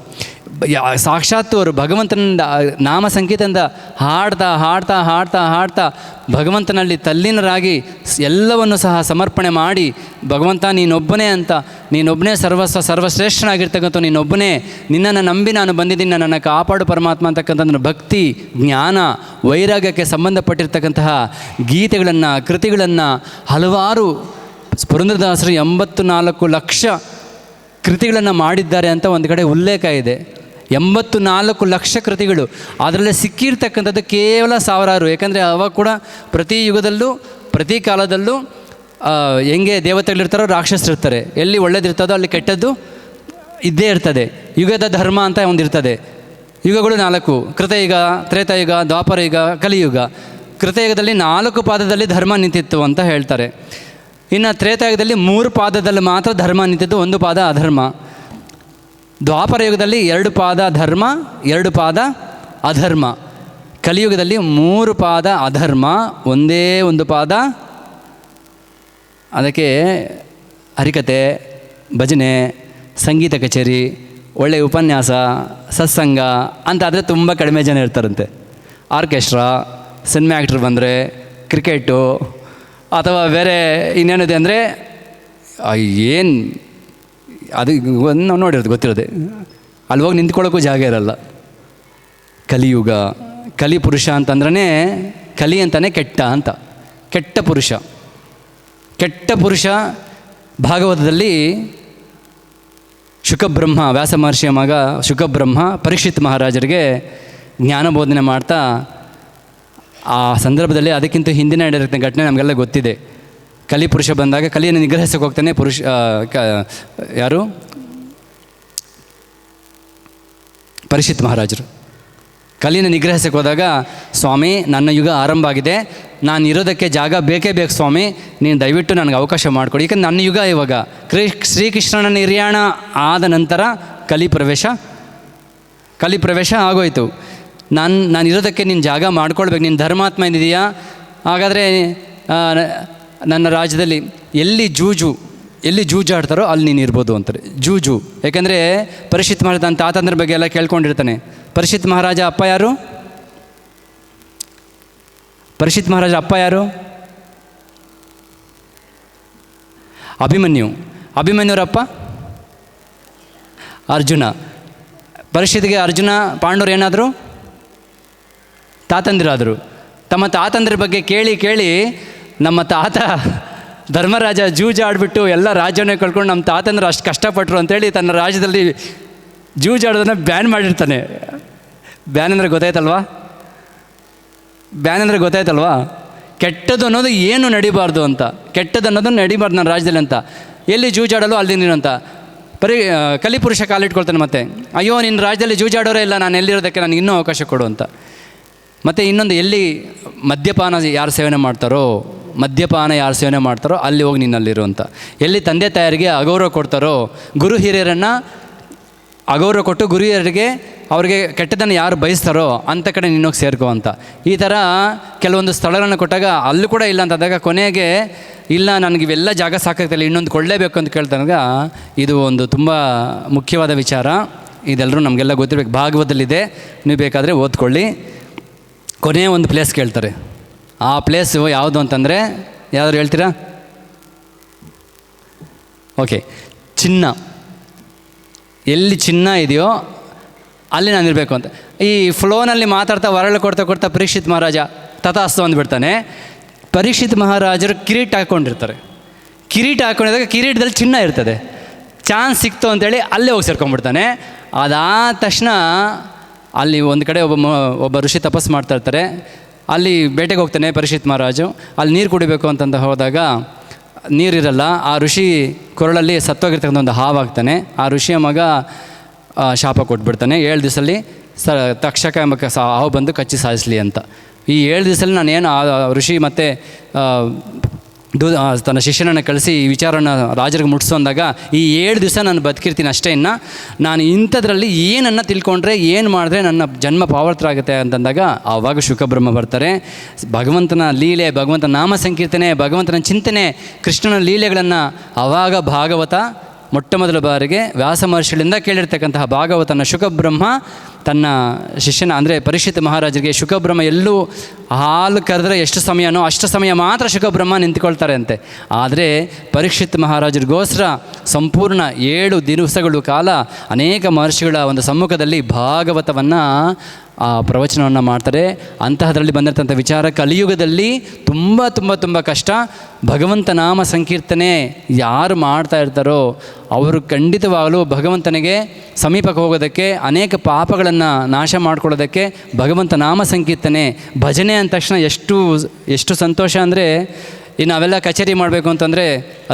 Speaker 8: ಸಾಕ್ಷಾತ್ ಅವರು ಭಗವಂತನಿಂದ ನಾಮ ಸಂಗೀತದಿಂದ ಹಾಡ್ತಾ ಭಗವಂತನಲ್ಲಿ ತಲ್ಲೀನರಾಗಿ ಎಲ್ಲವನ್ನು ಸಹ ಸಮರ್ಪಣೆ ಮಾಡಿ, ಭಗವಂತ ನೀನೊಬ್ಬನೇ ಅಂತ, ನೀನೊಬ್ಬನೇ ಸರ್ವಶ್ರೇಷ್ಠನಾಗಿರ್ತಕ್ಕಂಥ ನೀನೊಬ್ಬನೇ, ನಿನ್ನನ್ನು ನಂಬಿ ನಾನು ಬಂದಿದ್ದೀನಿ, ನನ್ನನ್ನು ಕಾಪಾಡು ಪರಮಾತ್ಮ ಅಂತಕ್ಕಂಥ ಭಕ್ತಿ, ಜ್ಞಾನ, ವೈರಾಗ್ಯಕ್ಕೆ ಸಂಬಂಧಪಟ್ಟಿರ್ತಕ್ಕಂತಹ ಗೀತೆಗಳನ್ನು, ಕೃತಿಗಳನ್ನು ಹಲವಾರು ಪುರಂದರದಾಸರು 84 ಲಕ್ಷ ಕೃತಿಗಳನ್ನು ಮಾಡಿದ್ದಾರೆ ಅಂತ ಒಂದು ಕಡೆ ಉಲ್ಲೇಖ ಇದೆ. 84 ಲಕ್ಷ ಕೃತಿಗಳು. ಅದರಲ್ಲೇ ಸಿಕ್ಕಿರ್ತಕ್ಕಂಥದ್ದು ಕೇವಲ ಸಾವಿರಾರು. ಯಾಕಂದರೆ ಅವಾಗ ಕೂಡ ಪ್ರತಿ ಯುಗದಲ್ಲೂ ಪ್ರತಿ ಕಾಲದಲ್ಲೂ ಹೆಂಗೆ ದೇವತೆಗಳಿರ್ತಾರೋ ರಾಕ್ಷಸರಿರ್ತಾರೆ. ಎಲ್ಲಿ ಒಳ್ಳೇದಿರ್ತದೋ ಅಲ್ಲಿ ಕೆಟ್ಟದ್ದು ಇದ್ದೇ ಇರ್ತದೆ. ಯುಗದ ಧರ್ಮ ಅಂತ ಒಂದಿರ್ತದೆ. ಯುಗಗಳು 4: ಕೃತಯುಗ, ತ್ರೇತಾಯುಗ, ದ್ವಾಪರಯುಗ, ಕಲಿಯುಗ. ಕೃತಯುಗದಲ್ಲಿ 4 ಪಾದದಲ್ಲಿ ಧರ್ಮ ನಿಂತಿತ್ತು ಅಂತ ಹೇಳ್ತಾರೆ. ಇನ್ನು ತ್ರೇತಾಯುಗದಲ್ಲಿ 3 ಪಾದದಲ್ಲಿ ಮಾತ್ರ ಧರ್ಮ ನಿಂತಿದ್ದು, 1 ಪಾದ ಅಧರ್ಮ. ದ್ವಾಪರ ಯುಗದಲ್ಲಿ 2 ಪಾದ ಧರ್ಮ, 2 ಪಾದ ಅಧರ್ಮ. ಕಲಿಯುಗದಲ್ಲಿ 3 ಪಾದ ಅಧರ್ಮ, 1 ಪಾದ. ಅದಕ್ಕೆ ಹರಿಕತೆ, ಭಜನೆ, ಸಂಗೀತ ಕಚೇರಿ, ಒಳ್ಳೆಯ ಉಪನ್ಯಾಸ, ಸತ್ಸಂಗ ಅಂತ ಆದರೆ ತುಂಬ ಕಡಿಮೆ ಜನ ಇರ್ತಾರಂತೆ. ಆರ್ಕೆಸ್ಟ್ರಾ, ಸಿನಿಮಾ ಆ್ಯಕ್ಟ್ರ್ ಬಂದರೆ, ಕ್ರಿಕೆಟು ಅಥವಾ ಬೇರೆ ಇನ್ನೇನಿದೆ ಅಂದರೆ ಏನು ಅದು ನಾವು ನೋಡಿರೋದು ಗೊತ್ತಿರೋದೆ, ಅಲ್ಲಿ ಹೋಗಿ ನಿಂತ್ಕೊಳ್ಳೋಕ್ಕೂ ಜಾಗ ಇರಲ್ಲ. ಕಲಿಯುಗ, ಕಲಿ ಪುರುಷ ಅಂತಂದ್ರೆ ಕಲಿ ಅಂತಲೇ ಕೆಟ್ಟ ಅಂತ. ಕೆಟ್ಟ ಪುರುಷ ಭಾಗವತದಲ್ಲಿ ಶುಕಬ್ರಹ್ಮ, ವ್ಯಾಸ ಮಹರ್ಷಿಯ ಮಗ ಶುಕಬ್ರಹ್ಮ ಪರೀಕ್ಷಿತ್ ಮಹಾರಾಜರಿಗೆ ಜ್ಞಾನಬೋಧನೆ ಮಾಡ್ತಾ, ಆ ಸಂದರ್ಭದಲ್ಲಿ ಅದಕ್ಕಿಂತ ಹಿಂದಿನ ನಡೆದ ಘಟನೆ ನಮಗೆಲ್ಲ ಗೊತ್ತಿದೆ. ಕಲಿಪುರುಷ ಬಂದಾಗ ಕಲಿಯನ್ನು ನಿಗ್ರಹಿಸಕ್ಕೆ ಹೋಗ್ತಾನೆ ಯಾರು? ಪರೀಕ್ಷಿತ್ ಮಹಾರಾಜರು. ಕಲಿಯನ್ನು ನಿಗ್ರಹಿಸಕ್ಕೆ ಹೋದಾಗ, ಸ್ವಾಮಿ ನನ್ನ ಯುಗ ಆರಂಭ ಆಗಿದೆ, ನಾನು ಇರೋದಕ್ಕೆ ಜಾಗ ಬೇಕೇ ಬೇಕು ಸ್ವಾಮಿ, ನೀನು ದಯವಿಟ್ಟು ನನಗೆ ಅವಕಾಶ ಮಾಡಿಕೊಡಿ. ಯಾಕಂದ್ರೆ ನನ್ನ ಯುಗ ಇವಾಗ ಶ್ರೀಕೃಷ್ಣನ ನಿರ್ಯಾಣ ಆದ ನಂತರ ಕಲಿ ಪ್ರವೇಶ ಆಗೋಯ್ತು. ನಾನು ಇರೋದಕ್ಕೆ ನೀನು ಜಾಗ ಮಾಡ್ಕೊಳ್ಬೇಕು, ನೀನು ಧರ್ಮಾತ್ಮ ಇದೆಯಾ, ಹಾಗಾದರೆ ನನ್ನ ರಾಜ್ಯದಲ್ಲಿ ಎಲ್ಲಿ ಜೂಜಾಡ್ತಾರೋ ಅಲ್ಲಿ ನೀನು ಇರ್ಬೋದು ಅಂತಾರೆ. ಜೂಜು, ಯಾಕೆಂದರೆ ಪರೀಕ್ಷಿತ್ ಮಹಾರಾಜ ತನ್ನ ತಾತಂದ್ರ ಬಗ್ಗೆ ಎಲ್ಲ ಕೇಳ್ಕೊಂಡಿರ್ತಾನೆ. ಪರೀಕ್ಷಿತ್ ಮಹಾರಾಜ ಅಪ್ಪ ಯಾರು? ಅಭಿಮನ್ಯುರಪ್ಪ ಅರ್ಜುನ. ಪರೀಕ್ಷಿತ್ಗೆ ಅರ್ಜುನ, ಪಾಂಡವರು ಏನಾದರೂ ತಾತಂದಿರಾದರು. ತಮ್ಮ ತಾತಂದ್ರ ಬಗ್ಗೆ ಕೇಳಿ ನಮ್ಮ ತಾತ ಧರ್ಮರಾಜ ಜೂಜಾಡ್ಬಿಟ್ಟು ಎಲ್ಲ ರಾಜ್ಯನೇ ಕಳ್ಕೊಂಡು ನಮ್ಮ ತಾತಂದ್ರೆ ಅಷ್ಟು ಕಷ್ಟಪಟ್ಟರು ಅಂತೇಳಿ ತನ್ನ ರಾಜ್ಯದಲ್ಲಿ ಜೂಜಾಡೋದನ್ನು ಬ್ಯಾನ್ ಮಾಡಿರ್ತಾನೆ. ಬ್ಯಾನ್ ಅಂದರೆ ಗೊತ್ತಾಯ್ತಲ್ವಾ? ಕೆಟ್ಟದ್ದು ಅನ್ನೋದು ಏನು ನಡಿಬಾರ್ದು ಅಂತ, ನಡಿಬಾರ್ದು ನನ್ನ ರಾಜ್ಯದಲ್ಲಿ ಅಂತ. ಎಲ್ಲಿ ಜೂಜಾಡಲು ಅಲ್ಲಿ ನೀನು ಅಂತ ಕಲಿಪುರುಷ ಕಾಲಿಟ್ಕೊಳ್ತಾನೆ. ಮತ್ತೆ ಅಯ್ಯೋ ನಿನ್ನ ರಾಜ್ಯದಲ್ಲಿ ಜೂಜಾಡೋರೇ ಇಲ್ಲ, ನಾನು ಎಲ್ಲಿರೋದಕ್ಕೆ ನನಗೆ ಇನ್ನೂ ಅವಕಾಶ ಕೊಡು ಅಂತ. ಮತ್ತು ಇನ್ನೊಂದು, ಎಲ್ಲಿ ಮದ್ಯಪಾನ ಯಾರು ಸೇವನೆ ಮಾಡ್ತಾರೋ ಅಲ್ಲಿ ಹೋಗಿ ನಿನ್ನಲ್ಲಿರು ಅಂತ. ಎಲ್ಲಿ ತಂದೆ ತಾಯರಿಗೆ ಅಗೌರವ ಕೊಡ್ತಾರೋ, ಗುರು ಹಿರಿಯರನ್ನು ಅಗೌರವ ಕೊಟ್ಟು ಗುರು ಹಿರಿಯರಿಗೆ ಅವ್ರಿಗೆ ಕೆಟ್ಟದನ್ನು ಯಾರು ಬಯಸ್ತಾರೋ ಅಂಥ ಕಡೆ ನಿನ್ನೋಗಿ ಸೇರ್ಕೋ ಅಂತ. ಈ ಥರ ಕೆಲವೊಂದು ಸ್ಥಳಗಳನ್ನು ಕೊಟ್ಟಾಗ ಅಲ್ಲೂ ಕೂಡ ಇಲ್ಲ ಅಂತಂದಾಗ ಕೊನೆಗೆ ಇಲ್ಲ ನನಗೆ ಇವೆಲ್ಲ ಜಾಗ ಸಾಕಾಗ್ತಿಲ್ಲ, ಇನ್ನೊಂದು ಕೊಳ್ಳೇಬೇಕು ಅಂತ ಕೇಳ್ತಾಗ, ಇದು ಒಂದು ತುಂಬ ಮುಖ್ಯವಾದ ವಿಚಾರ. ಇದೆಲ್ಲರೂ ನಮಗೆಲ್ಲ ಗೊತ್ತಿರಬೇಕು. ಭಾಗವತದಲ್ಲಿದೆ, ನೀವು ಬೇಕಾದರೆ ಓದ್ಕೊಳ್ಳಿ. ಕೊನೆಯ ಒಂದು ಪ್ಲೇಸ್ ಕೇಳ್ತಾರೆ. ಆ ಪ್ಲೇಸು ಯಾವುದು ಅಂತಂದರೆ ಯಾವ್ದಾದ್ರು ಹೇಳ್ತೀರಾ? ಓಕೆ, ಚಿನ್ನ. ಎಲ್ಲಿ ಚಿನ್ನ ಇದೆಯೋ ಅಲ್ಲಿ ನಾನಿರಬೇಕು ಅಂತ. ಈ ಫ್ಲೋನಲ್ಲಿ ಮಾತಾಡ್ತಾ ಹೊರಳು ಕೊಡ್ತಾ ಪರೀಕ್ಷಿತ್ ಮಹಾರಾಜ ತಥಾಸ್ತು ಅಂದ್ಬಿಡ್ತಾನೆ. ಪರೀಕ್ಷಿತ್ ಮಹಾರಾಜರು ಕಿರೀಟ ಹಾಕ್ಕೊಂಡಿರ್ತಾರೆ. ಕಿರೀಟ ಹಾಕ್ಕೊಂಡಿದ್ದಾಗ ಕಿರೀಟದಲ್ಲಿ ಚಿನ್ನ ಇರ್ತದೆ. ಚಾನ್ಸ್ ಸಿಕ್ತು ಅಂತೇಳಿ ಅಲ್ಲೇ ಹೋಗಿ ಸೇರ್ಕೊಂಡ್ಬಿಡ್ತಾನೆ. ಅದಾದ ತಕ್ಷಣ ಅಲ್ಲಿ ಒಂದು ಕಡೆ ಒಬ್ಬ ಋಷಿ ತಪಸ್ಸು ಮಾಡ್ತಾ ಇರ್ತಾರೆ. ಅಲ್ಲಿ ಬೇಟೆಗೆ ಹೋಗ್ತಾನೆ ಪರೀಕ್ಷಿತ್ ಮಹಾರಾಜು. ಅಲ್ಲಿ ನೀರು ಕುಡಿಬೇಕು ಅಂತಂದು ಹೋದಾಗ ನೀರಿರಲ್ಲ. ಆ ಋಷಿ ಕೊರಳಲ್ಲಿ ಸತ್ತೋಗಿರ್ತಕ್ಕಂಥ ಒಂದು ಹಾವಾಗ್ತಾನೆ. ಆ ಋಷಿಯ ಮಗ ಶಾಪ ಕೊಟ್ಬಿಡ್ತಾನೆ, 7 ದಿವಸದಲ್ಲಿ ತಕ್ಷಕ ಎಂಬ ಹಾವು ಬಂದು ಕಚ್ಚಿ ಸಾಯಿಸಲಿ ಅಂತ. ಈ 7 ದಿವಸದಲ್ಲಿ ನಾನೇನು ಆ ಋಷಿ ಮತ್ತು ತನ್ನ ಶಿಷ್ಯನನ್ನು ಕಳಿಸಿ ಈ ವಿಚಾರನ ರಾಜರಿಗೆ ಮುಟ್ಟಿಸು ಅಂದಾಗ, ಈ 7 ದಿವಸ ನಾನು ಬದುಕಿರ್ತೀನಿ ಅಷ್ಟೇ, ಇನ್ನು ನಾನು ಇಂಥದ್ರಲ್ಲಿ ಏನನ್ನು ತಿಳ್ಕೊಂಡ್ರೆ ಏನು ಮಾಡಿದ್ರೆ ನನ್ನ ಜನ್ಮ ಪಾವರ್ತರಾಗುತ್ತೆ ಅಂತಂದಾಗ ಆವಾಗ ಶುಕಬ್ರಹ್ಮ ಬರ್ತಾರೆ. ಭಗವಂತನ ಲೀಲೆ, ಭಗವಂತನ ನಾಮ ಸಂಕೀರ್ತನೆ, ಭಗವಂತನ ಚಿಂತನೆ, ಕೃಷ್ಣನ ಲೀಲೆಗಳನ್ನು ಆವಾಗ ಭಾಗವತ ಮೊಟ್ಟ ಮೊದಲ ಬಾರಿಗೆ ವ್ಯಾಸ ಮಹರ್ಷಿಗಳಿಂದ ಕೇಳಿರ್ತಕ್ಕಂತಹ ಭಾಗವತನ ಶುಕಬ್ರಹ್ಮ ತನ್ನ ಶಿಷ್ಯನ ಅಂದರೆ ಪರೀಕ್ಷಿತ್ ಮಹಾರಾಜರಿಗೆ, ಶುಕಬ್ರಹ್ಮ ಎಲ್ಲೂ ಹಾಲು ಕರೆದ್ರೆ ಎಷ್ಟು ಸಮಯನೋ ಅಷ್ಟು ಸಮಯ ಮಾತ್ರ ಶುಕಬ್ರಹ್ಮ ನಿಂತ್ಕೊಳ್ತಾರೆ ಅಂತೆ. ಆದರೆ ಪರೀಕ್ಷಿತ್ ಮಹಾರಾಜರಿಗೋಸ್ಕರ ಸಂಪೂರ್ಣ 7 ದಿವಸಗಳು ಕಾಲ ಅನೇಕ ಮಹರ್ಷಿಗಳ ಒಂದು ಸಮ್ಮುಖದಲ್ಲಿ ಭಾಗವತವನ್ನು ಆ ಪ್ರವಚನವನ್ನು ಮಾಡ್ತಾರೆ. ಅಂತಹದರಲ್ಲಿ ಬಂದಿರತಂಥ ವಿಚಾರ ಕಲಿಯುಗದಲ್ಲಿ ತುಂಬ ಕಷ್ಟ. ಭಗವಂತ ನಾಮ ಸಂಕೀರ್ತನೆ ಯಾರು ಮಾಡ್ತಾ ಇರ್ತಾರೋ ಅವರು ಖಂಡಿತವಾಗಲೂ ಭಗವಂತನಿಗೆ ಸಮೀಪಕ್ಕೆ ಹೋಗೋದಕ್ಕೆ, ಅನೇಕ ಪಾಪಗಳನ್ನು ನಾಶ ಮಾಡ್ಕೊಳ್ಳೋದಕ್ಕೆ ಭಗವಂತ ನಾಮ ಸಂಕೀರ್ತನೆ ಭಜನೆ ಅಂದ ತಕ್ಷಣ ಎಷ್ಟು ಸಂತೋಷ ಅಂದರೆ, ಇನ್ನು ನಾವೆಲ್ಲ ಕಚೇರಿ ಮಾಡಬೇಕು ಅಂತಂದರೆ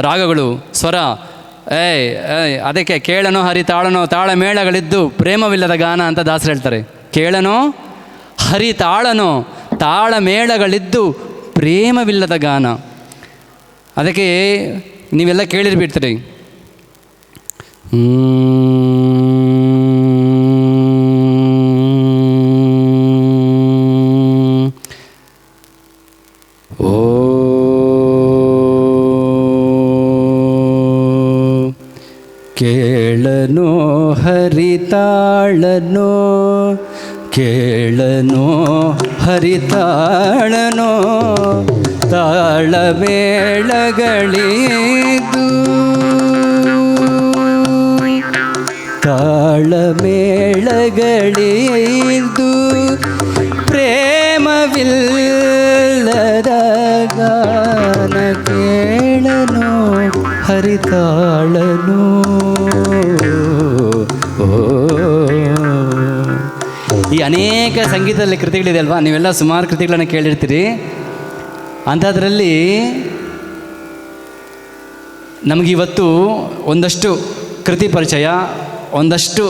Speaker 8: ರಾಗಗಳು, ಸ್ವರ, ಅದಕ್ಕೆ ಕೇಳನೋ ಹರಿ ತಾಳನೋ ತಾಳ ಮೇಳಗಳಿದ್ದು ಪ್ರೇಮವಿಲ್ಲದ ಗಾನ ಅಂತ ದಾಸರು ಹೇಳ್ತಾರೆ. ಕೇಳನೋ ಹರಿ ತಾಳನೋ ತಾಳ ಮೇಳಗಳಿದ್ದು ಪ್ರೇಮವಿಲ್ಲದ ಗಾನ. ಅದಕ್ಕೆ ನೀವೆಲ್ಲ ಕೇಳಿರ್ಬಿಡ್ತೀರಿ, ಓ ಕೇಳನೋ ಹರಿತಾಳನೋ ಕೇಳನೋ ಹರಿತಾಳನೋ ತಾಳಮೇಳಗಳಿದು ತಾಳಮೇಳಗಳಿದು ಪ್ರೇಮವಿಲ್ಲದ ಗಾನ ಕೇಳನೋ ಹರಿತಾಳನೋ. ಈ ಅನೇಕ ಸಂಗೀತದಲ್ಲಿ ಕೃತಿಗಳಿದೆ ಅಲ್ವಾ, ನೀವೆಲ್ಲ ಸುಮಾರು ಕೃತಿಗಳನ್ನು ಕೇಳಿರ್ತೀರಿ. ಅಂಥದ್ರಲ್ಲಿ ನಮಗಿವತ್ತು ಒಂದಷ್ಟು ಕೃತಿ ಪರಿಚಯ, ಒಂದಷ್ಟು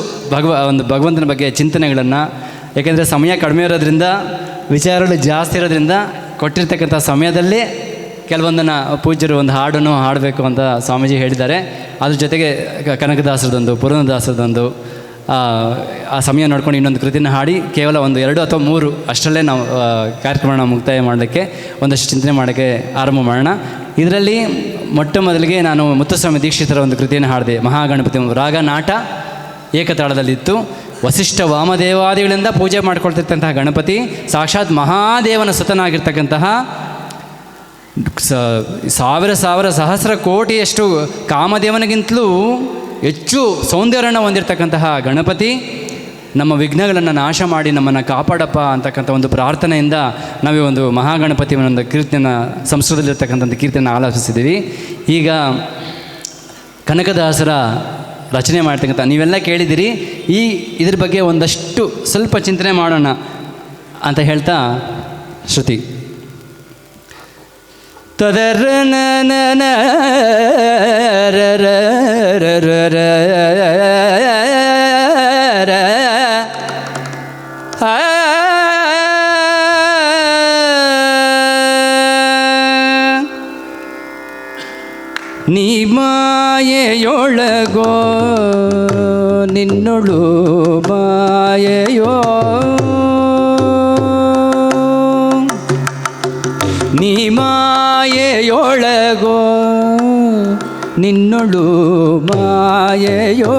Speaker 8: ಭಗವಂತನ ಬಗ್ಗೆ ಚಿಂತನೆಗಳನ್ನು, ಯಾಕೆಂದರೆ ಸಮಯ ಕಡಿಮೆ ಇರೋದ್ರಿಂದ, ವಿಚಾರಗಳು ಜಾಸ್ತಿ ಇರೋದ್ರಿಂದ ಕೊಟ್ಟಿರ್ತಕ್ಕಂಥ ಸಮಯದಲ್ಲಿ ಕೆಲವೊಂದನ್ನು ಪೂಜ್ಯರು ಒಂದು ಹಾಡನ್ನು ಹಾಡಬೇಕು ಅಂತ ಸ್ವಾಮೀಜಿ ಹೇಳಿದ್ದಾರೆ. ಅದ್ರ ಜೊತೆಗೆ ಕನಕದಾಸರದೊಂದು, ಪುರಂದರದಾಸರದೊಂದು ಆ ಸಮಯ ನೋಡ್ಕೊಂಡು ಇನ್ನೊಂದು ಕೃತಿನ ಹಾಡಿ ಕೇವಲ 1, 2 ಅಥವಾ 3 ಅಷ್ಟರಲ್ಲೇ ನಾವು ಕಾರ್ಯಕ್ರಮನ ಮುಕ್ತಾಯ ಮಾಡಲಿಕ್ಕೆ, ಒಂದಷ್ಟು ಚಿಂತನೆ ಮಾಡೋಕ್ಕೆ ಆರಂಭ ಮಾಡೋಣ. ಇದರಲ್ಲಿ ಮೊಟ್ಟ ಮೊದಲಿಗೆ ನಾನು ಮುತ್ತುಸ್ವಾಮಿ ದೀಕ್ಷಿತರ ಒಂದು ಕೃತಿಯನ್ನು ಹಾಡಿದೆ. ಮಹಾಗಣಪತಿ ರಾಗ ನಾಟ ಏಕತಾಳದಲ್ಲಿತ್ತು. ವಸಿಷ್ಠ ವಾಮದೇವಾದಿಗಳಿಂದ ಪೂಜೆ ಮಾಡ್ಕೊಳ್ತಿರ್ತಂತಹ ಗಣಪತಿ ಸಾಕ್ಷಾತ್ ಮಹಾದೇವನ ಸುತನಾಗಿರ್ತಕ್ಕಂತಹ ಸಾವಿರ ಸಹಸ್ರ ಕೋಟಿಯಷ್ಟು ಕಾಮದೇವನಿಗಿಂತಲೂ ಹೆಚ್ಚು ಸೌಂದರ್ಯವನ್ನು ಹೊಂದಿರತಕ್ಕಂತಹ ಗಣಪತಿ ನಮ್ಮ ವಿಘ್ನಗಳನ್ನು ನಾಶ ಮಾಡಿ ನಮ್ಮನ್ನು ಕಾಪಾಡಪ್ಪ ಅಂತಕ್ಕಂಥ ಒಂದು ಪ್ರಾರ್ಥನೆಯಿಂದ ನಾವು ಒಂದು ಮಹಾಗಣಪತಿ ಒಂದು ಕೀರ್ತನ ಸಂಸ್ಕೃತದಲ್ಲಿರ್ತಕ್ಕಂಥ ಕೀರ್ತನ ಆಲಾಪಿಸಿದ್ದೀವಿ. ಈಗ ಕನಕದಾಸರ ರಚನೆ ಮಾಡ್ತಕ್ಕಂಥ ನೀವೆಲ್ಲ ಕೇಳಿದ್ದೀರಿ. ಇದ್ರ ಬಗ್ಗೆ ಒಂದಷ್ಟು ಸ್ವಲ್ಪ ಚಿಂತನೆ ಮಾಡೋಣ ಅಂತ ಹೇಳ್ತಾ ಶ್ರುತಿ ತದರನ ನೀ ಮಾಯೆಯೊಳಗೋ ನಿನ್ನೊಳು ಮಾಯೆಯೋ ನೀ ಮಾಯೆಯೊಳಗೋ ನಿನ್ನೊಳು ಮಾಯೆಯೋ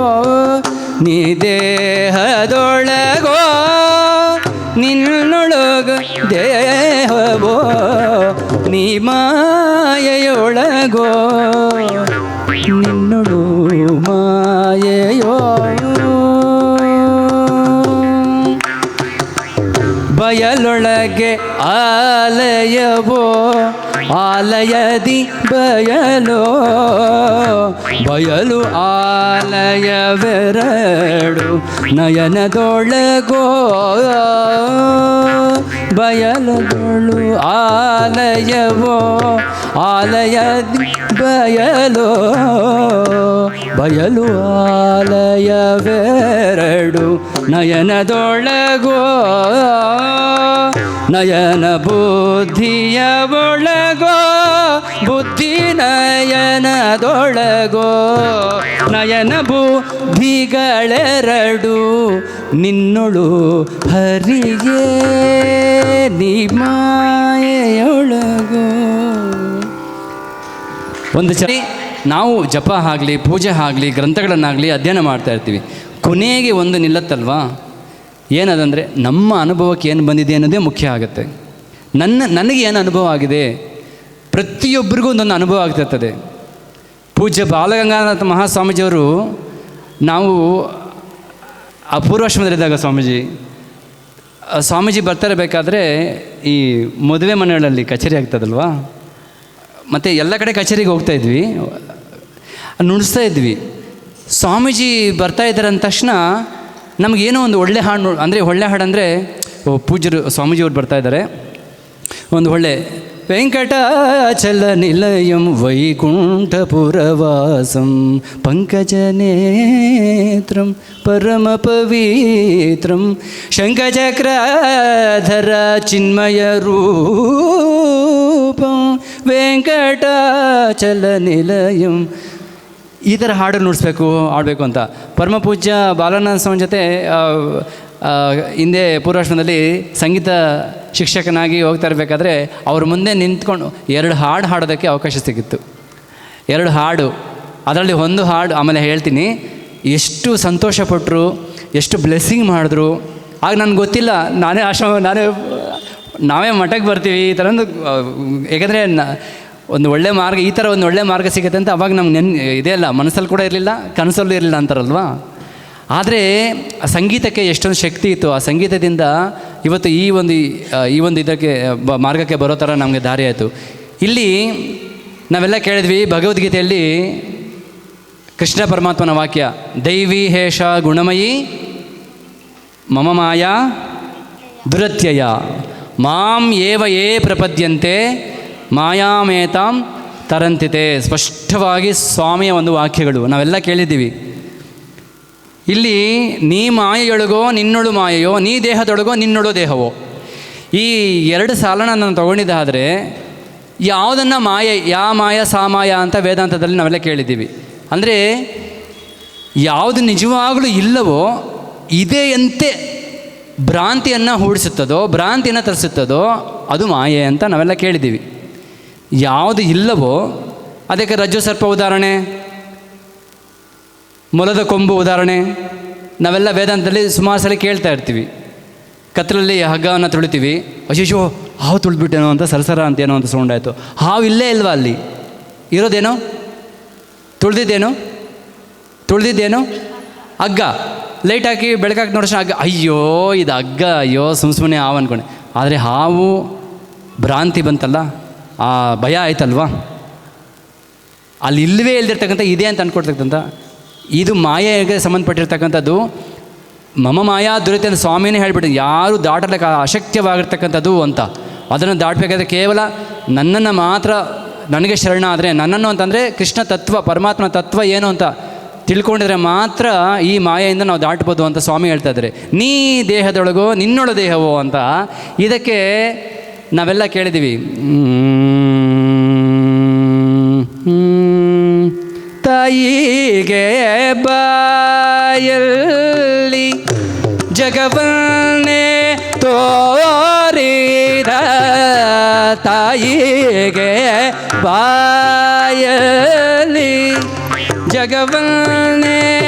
Speaker 8: ನೀ ದೇಹದೊಳಗೋ ನಿನ್ನೊಳಗ ದೇಹವೋ ನೀ ಮಾಯೆಯೊಳಗೋ ನಿನ್ನೊಳು ಮಾಯೆಯೋ ಒಳಗೆ ಆಲಯವೋ ಆಲಯದಿ ಬಯಲೋ ಬಯಲು ಆಲಯವೆರಡು ನಯನದೊಳಗೋ ಬಯಲದೊಳು ಆಲಯವೋ ಆಲಯದಿ ಬಯಲೋ ಬಯಲು ಆಲಯವೆರಡು ನಯನದೊಳಗೋ ನಯನ ಬುದ್ಧಿಯ ಒಳಗೋ ಬುದ್ಧಿ ನಯನದೊಳಗೋ ನಯನ ಬುದ್ಧಿಗಳೆರಡು ನಿನ್ನೊಳು ಹರಿಯೇ ನೀ ಮಾಯೆಯೊಳಗೋ. ಒಂದು ಸರಿ ನಾವು ಜಪ ಆಗಲಿ ಪೂಜೆ ಆಗಲಿ ಗ್ರಂಥಗಳನ್ನಾಗಲಿ ಅಧ್ಯಯನ ಮಾಡ್ತಾ ಇರ್ತೀವಿ, ಕೊನೆಗೆ ಒಂದು ನಿಲ್ಲತ್ತಲ್ವಾ, ಏನದಂದರೆ ನಮ್ಮ ಅನುಭವಕ್ಕೆ ಏನು ಬಂದಿದೆ ಅನ್ನೋದೇ ಮುಖ್ಯ ಆಗುತ್ತೆ. ನನಗೆ ಏನು ಅನುಭವ ಆಗಿದೆ, ಪ್ರತಿಯೊಬ್ಬರಿಗೂ ಒಂದೊಂದು ಅನುಭವ ಆಗ್ತಿರ್ತದೆ. ಪೂಜ್ಯ ಬಾಲಗಂಗಾಧರ ಮಹಾಸ್ವಾಮೀಜಿಯವರು, ನಾವು ಅಪೂರ್ವಾಶ್ರಮದಲ್ಲಿದ್ದಾಗ ಸ್ವಾಮೀಜಿ ಬರ್ತಾಯಿರಬೇಕಾದ್ರೆ ಈ ಮದುವೆ ಮನೆಗಳಲ್ಲಿ ಕಚೇರಿ ಆಗ್ತದಲ್ವಾ, ಮತ್ತು ಎಲ್ಲ ಕಡೆ ಕಚೇರಿಗೆ ಹೋಗ್ತಾಯಿದ್ವಿ, ನುಡಿಸ್ತಾ ಇದ್ವಿ. ಸ್ವಾಮೀಜಿ ಬರ್ತಾಯಿದ್ದಾರೆ ಅಂದ ತಕ್ಷಣ ನಮಗೇನೋ ಒಂದು ಒಳ್ಳೆ ಹಾಡು, ಅಂದರೆ ಒಳ್ಳೆ ಹಾಡು ಅಂದರೆ ಪೂಜ್ಯರು ಸ್ವಾಮೀಜಿಯವ್ರು ಬರ್ತಾಯಿದ್ದಾರೆ, ಒಂದು ಒಳ್ಳೆ ವೆಂಕಟಾಚಲ ನಿಲಯಂ ವೈಕುಂಠಪುರವಾಸಂ ಪಂಕಜನೇತ್ರಂ ಪರಮ ಪವಿತ್ರಂ ಶಂಖಚಕ್ರಧರ ಚಿನ್ಮಯ ರೂಪಂ ವೆಂಕಟಾಚಲ ನಿಲಯಂ. ಈ ಥರ ಹಾಡು ನುಡಿಸ್ಬೇಕು, ಆಡಬೇಕು ಅಂತ ಪರಮ ಪೂಜ್ಯ ಬಾಲನಾಥ ಸ್ವಾಮಿ ಜೊತೆ ಹಿಂದೆ ಪೂರ್ವಾಶ್ರಮದಲ್ಲಿ ಸಂಗೀತ ಶಿಕ್ಷಕನಾಗಿ ಹೋಗ್ತಾ ಇರಬೇಕಾದ್ರೆ ಅವ್ರ ಮುಂದೆ ನಿಂತ್ಕೊಂಡು 2 ಹಾಡು ಹಾಡೋದಕ್ಕೆ ಅವಕಾಶ ಸಿಕ್ಕಿತ್ತು. 2 ಹಾಡು, ಅದರಲ್ಲಿ ಒಂದು ಹಾಡು ಆಮೇಲೆ ಹೇಳ್ತೀನಿ, ಎಷ್ಟು ಸಂತೋಷಪಟ್ಟರು, ಎಷ್ಟು ಬ್ಲೆಸ್ಸಿಂಗ್ ಮಾಡಿದ್ರು. ಆಗ ನನಗೆ ಗೊತ್ತಿಲ್ಲ, ನಾವೇ ಮಠಕ್ಕೆ ಬರ್ತೀವಿ ಈ ಥರ ಒಂದು, ಏಕೆಂದರೆ ಒಂದು ಒಳ್ಳೆ ಮಾರ್ಗ, ಈ ಥರ ಒಂದು ಒಳ್ಳೆ ಮಾರ್ಗ ಸಿಗುತ್ತೆ ಅಂತ ಅವಾಗ ನಮ್ಗೆ ಇದೇ ಅಲ್ಲ, ಮನಸ್ಸಲ್ಲಿ ಕೂಡ ಇರಲಿಲ್ಲ, ಕನಸಲ್ಲೂ ಇರಲಿಲ್ಲ ಅಂತಾರಲ್ವ. ಆದರೆ ಸಂಗೀತಕ್ಕೆ ಎಷ್ಟೊಂದು ಶಕ್ತಿ ಇತ್ತು. ಆ ಸಂಗೀತದಿಂದ ಇವತ್ತು ಈ ಒಂದು ಇದಕ್ಕೆ ಮಾರ್ಗಕ್ಕೆ ಬರೋ ಥರ ನಮಗೆ ದಾರಿ ಆಯಿತು. ಇಲ್ಲಿ ನಾವೆಲ್ಲ ಕೇಳಿದ್ವಿ ಭಗವದ್ಗೀತೆಯಲ್ಲಿ ಕೃಷ್ಣ ಪರಮಾತ್ಮನ ವಾಕ್ಯ, ದೈವಿ ಹೇಷ ಗುಣಮಯಿ ಮಮ ಮಾಯಾ ದುರತ್ಯಯ ಮಾಂ ಏವ ಯೇ ಪ್ರಪದ್ಯಂತೆ ಮಾಯಾಮೇತಾಂ ತರಂತಿತೆ. ಸ್ಪಷ್ಟವಾಗಿ ಸ್ವಾಮಿಯ ಒಂದು ವಾಕ್ಯಗಳು ನಾವೆಲ್ಲ ಕೇಳಿದ್ದೀವಿ. ಇಲ್ಲಿ ನೀ ಮಾಯೆಯೊಳಗೋ ನಿನ್ನೊಳು ಮಾಯೆಯೋ, ನೀ ದೇಹದೊಳಗೋ ನಿನ್ನೊಳು ದೇಹವೋ, ಈ 2 ಸಾಲನ ನಾನು ತೊಗೊಂಡಿದ್ದಾದರೆ ಯಾವುದನ್ನು ಮಾಯೆ, ಮಾಯ ಸಾಮಾಯ ಅಂತ ವೇದಾಂತದಲ್ಲಿ ನಾವೆಲ್ಲ ಕೇಳಿದ್ದೀವಿ. ಅಂದರೆ ಯಾವುದು ನಿಜವಾಗಲೂ ಇಲ್ಲವೋ, ಇದೆಯಂತೆ ಭ್ರಾಂತಿಯನ್ನು ಹೂಡಿಸುತ್ತದೋ, ಭ್ರಾಂತಿಯನ್ನು ತರಿಸುತ್ತದೋ ಅದು ಮಾಯೆ ಅಂತ ನಾವೆಲ್ಲ ಕೇಳಿದ್ದೀವಿ. ಯಾವುದು ಇಲ್ಲವೋ ಅದಕ್ಕೆ ರಜ್ಜು ಸರ್ಪ ಉದಾಹರಣೆ, ಮೊಲದ ಕೊಂಬು ಉದಾಹರಣೆ ನಾವೆಲ್ಲ ವೇದಾಂತದಲ್ಲಿ ಸುಮಾರು ಸಲ ಕೇಳ್ತಾ ಇರ್ತೀವಿ. ಕತ್ತಲಲ್ಲಿ ಹಗ್ಗವನ್ನು ತುಳಿತೀವಿ, ಅಶಿಶೋ ಹಾವು ತುಳಿದ್ಬಿಟ್ಟೇನೋ ಅಂತ ಸರಸರ ಅಂತೇನೋ ಅಂತ ಸೌಂಡ್ ಆಯಿತು. ಹಾವು ಇಲ್ಲೇ ಇಲ್ವಾ ಅಲ್ಲಿ ಇರೋದೇನೋ, ತುಳಿದಿದ್ದೇನೋ ಹಗ್ಗ, ಲೈಟ್ ಹಾಕಿ ಬೆಳಕಾಕಿ ನೋಡೋಣ ಹಗ್ಗ, ಅಯ್ಯೋ ಇದು ಹಗ್ಗ, ಅಯ್ಯೋ ಸುಮ್ಮನೆ ಹಾವು ಅಂದ್ಕೊಂಡೆ. ಆದರೆ ಹಾವು ಭ್ರಾಂತಿ ಬಂತಲ್ಲ, ಆ ಭಯ ಆಯ್ತಲ್ವಾ, ಅಲ್ಲಿ ಇಲ್ಲವೇ ಇಲ್ದಿರ್ತಕ್ಕಂಥ ಇದೆ ಅಂತ ಅಂದ್ಕೊಡ್ತಕ್ಕಂಥ ಇದು ಮಾಯೆಗೆ ಸಂಬಂಧಪಟ್ಟಿರ್ತಕ್ಕಂಥದ್ದು. ಮಮ ಮಾಯಾ ದುರಿತ ಸ್ವಾಮಿನೇ ಹೇಳಿಬಿಟ್ಟು ಯಾರು ದಾಟಲಿಕ್ಕೆ ಅಶಕ್ಯವಾಗಿರ್ತಕ್ಕಂಥದ್ದು ಅಂತ. ಅದನ್ನು ದಾಟಬೇಕಾದ್ರೆ ಕೇವಲ ನನ್ನನ್ನು ಮಾತ್ರ, ನನಗೆ ಶರಣ ಆದರೆ, ನನ್ನನ್ನು ಅಂತಂದರೆ ಕೃಷ್ಣ ತತ್ವ ಪರಮಾತ್ಮ ತತ್ವ ಏನು ಅಂತ ತಿಳ್ಕೊಂಡಿದ್ರೆ ಮಾತ್ರ ಈ ಮಾಯೆಯಿಂದ ನಾವು ದಾಟ್ಬೋದು ಅಂತ ಸ್ವಾಮಿ ಹೇಳ್ತಾ ಇದ್ದಾರೆ. ನೀ ದೇಹದೊಳಗೋ ನಿನ್ನೊಳ ದೇಹವೋ ಅಂತ. ಇದಕ್ಕೆ ನಾವೆಲ್ಲ ಕೇಳಿದ್ದೀವಿ, ತಾಯಿಗೆ ಬಾಯಲ್ಲಿ ಜಗವನ್ನೇ ತೋರಿದ, ತಾಯಿಗೆ ಬಾಯಲ್ಲಿ ಜಗವನ್ನೇ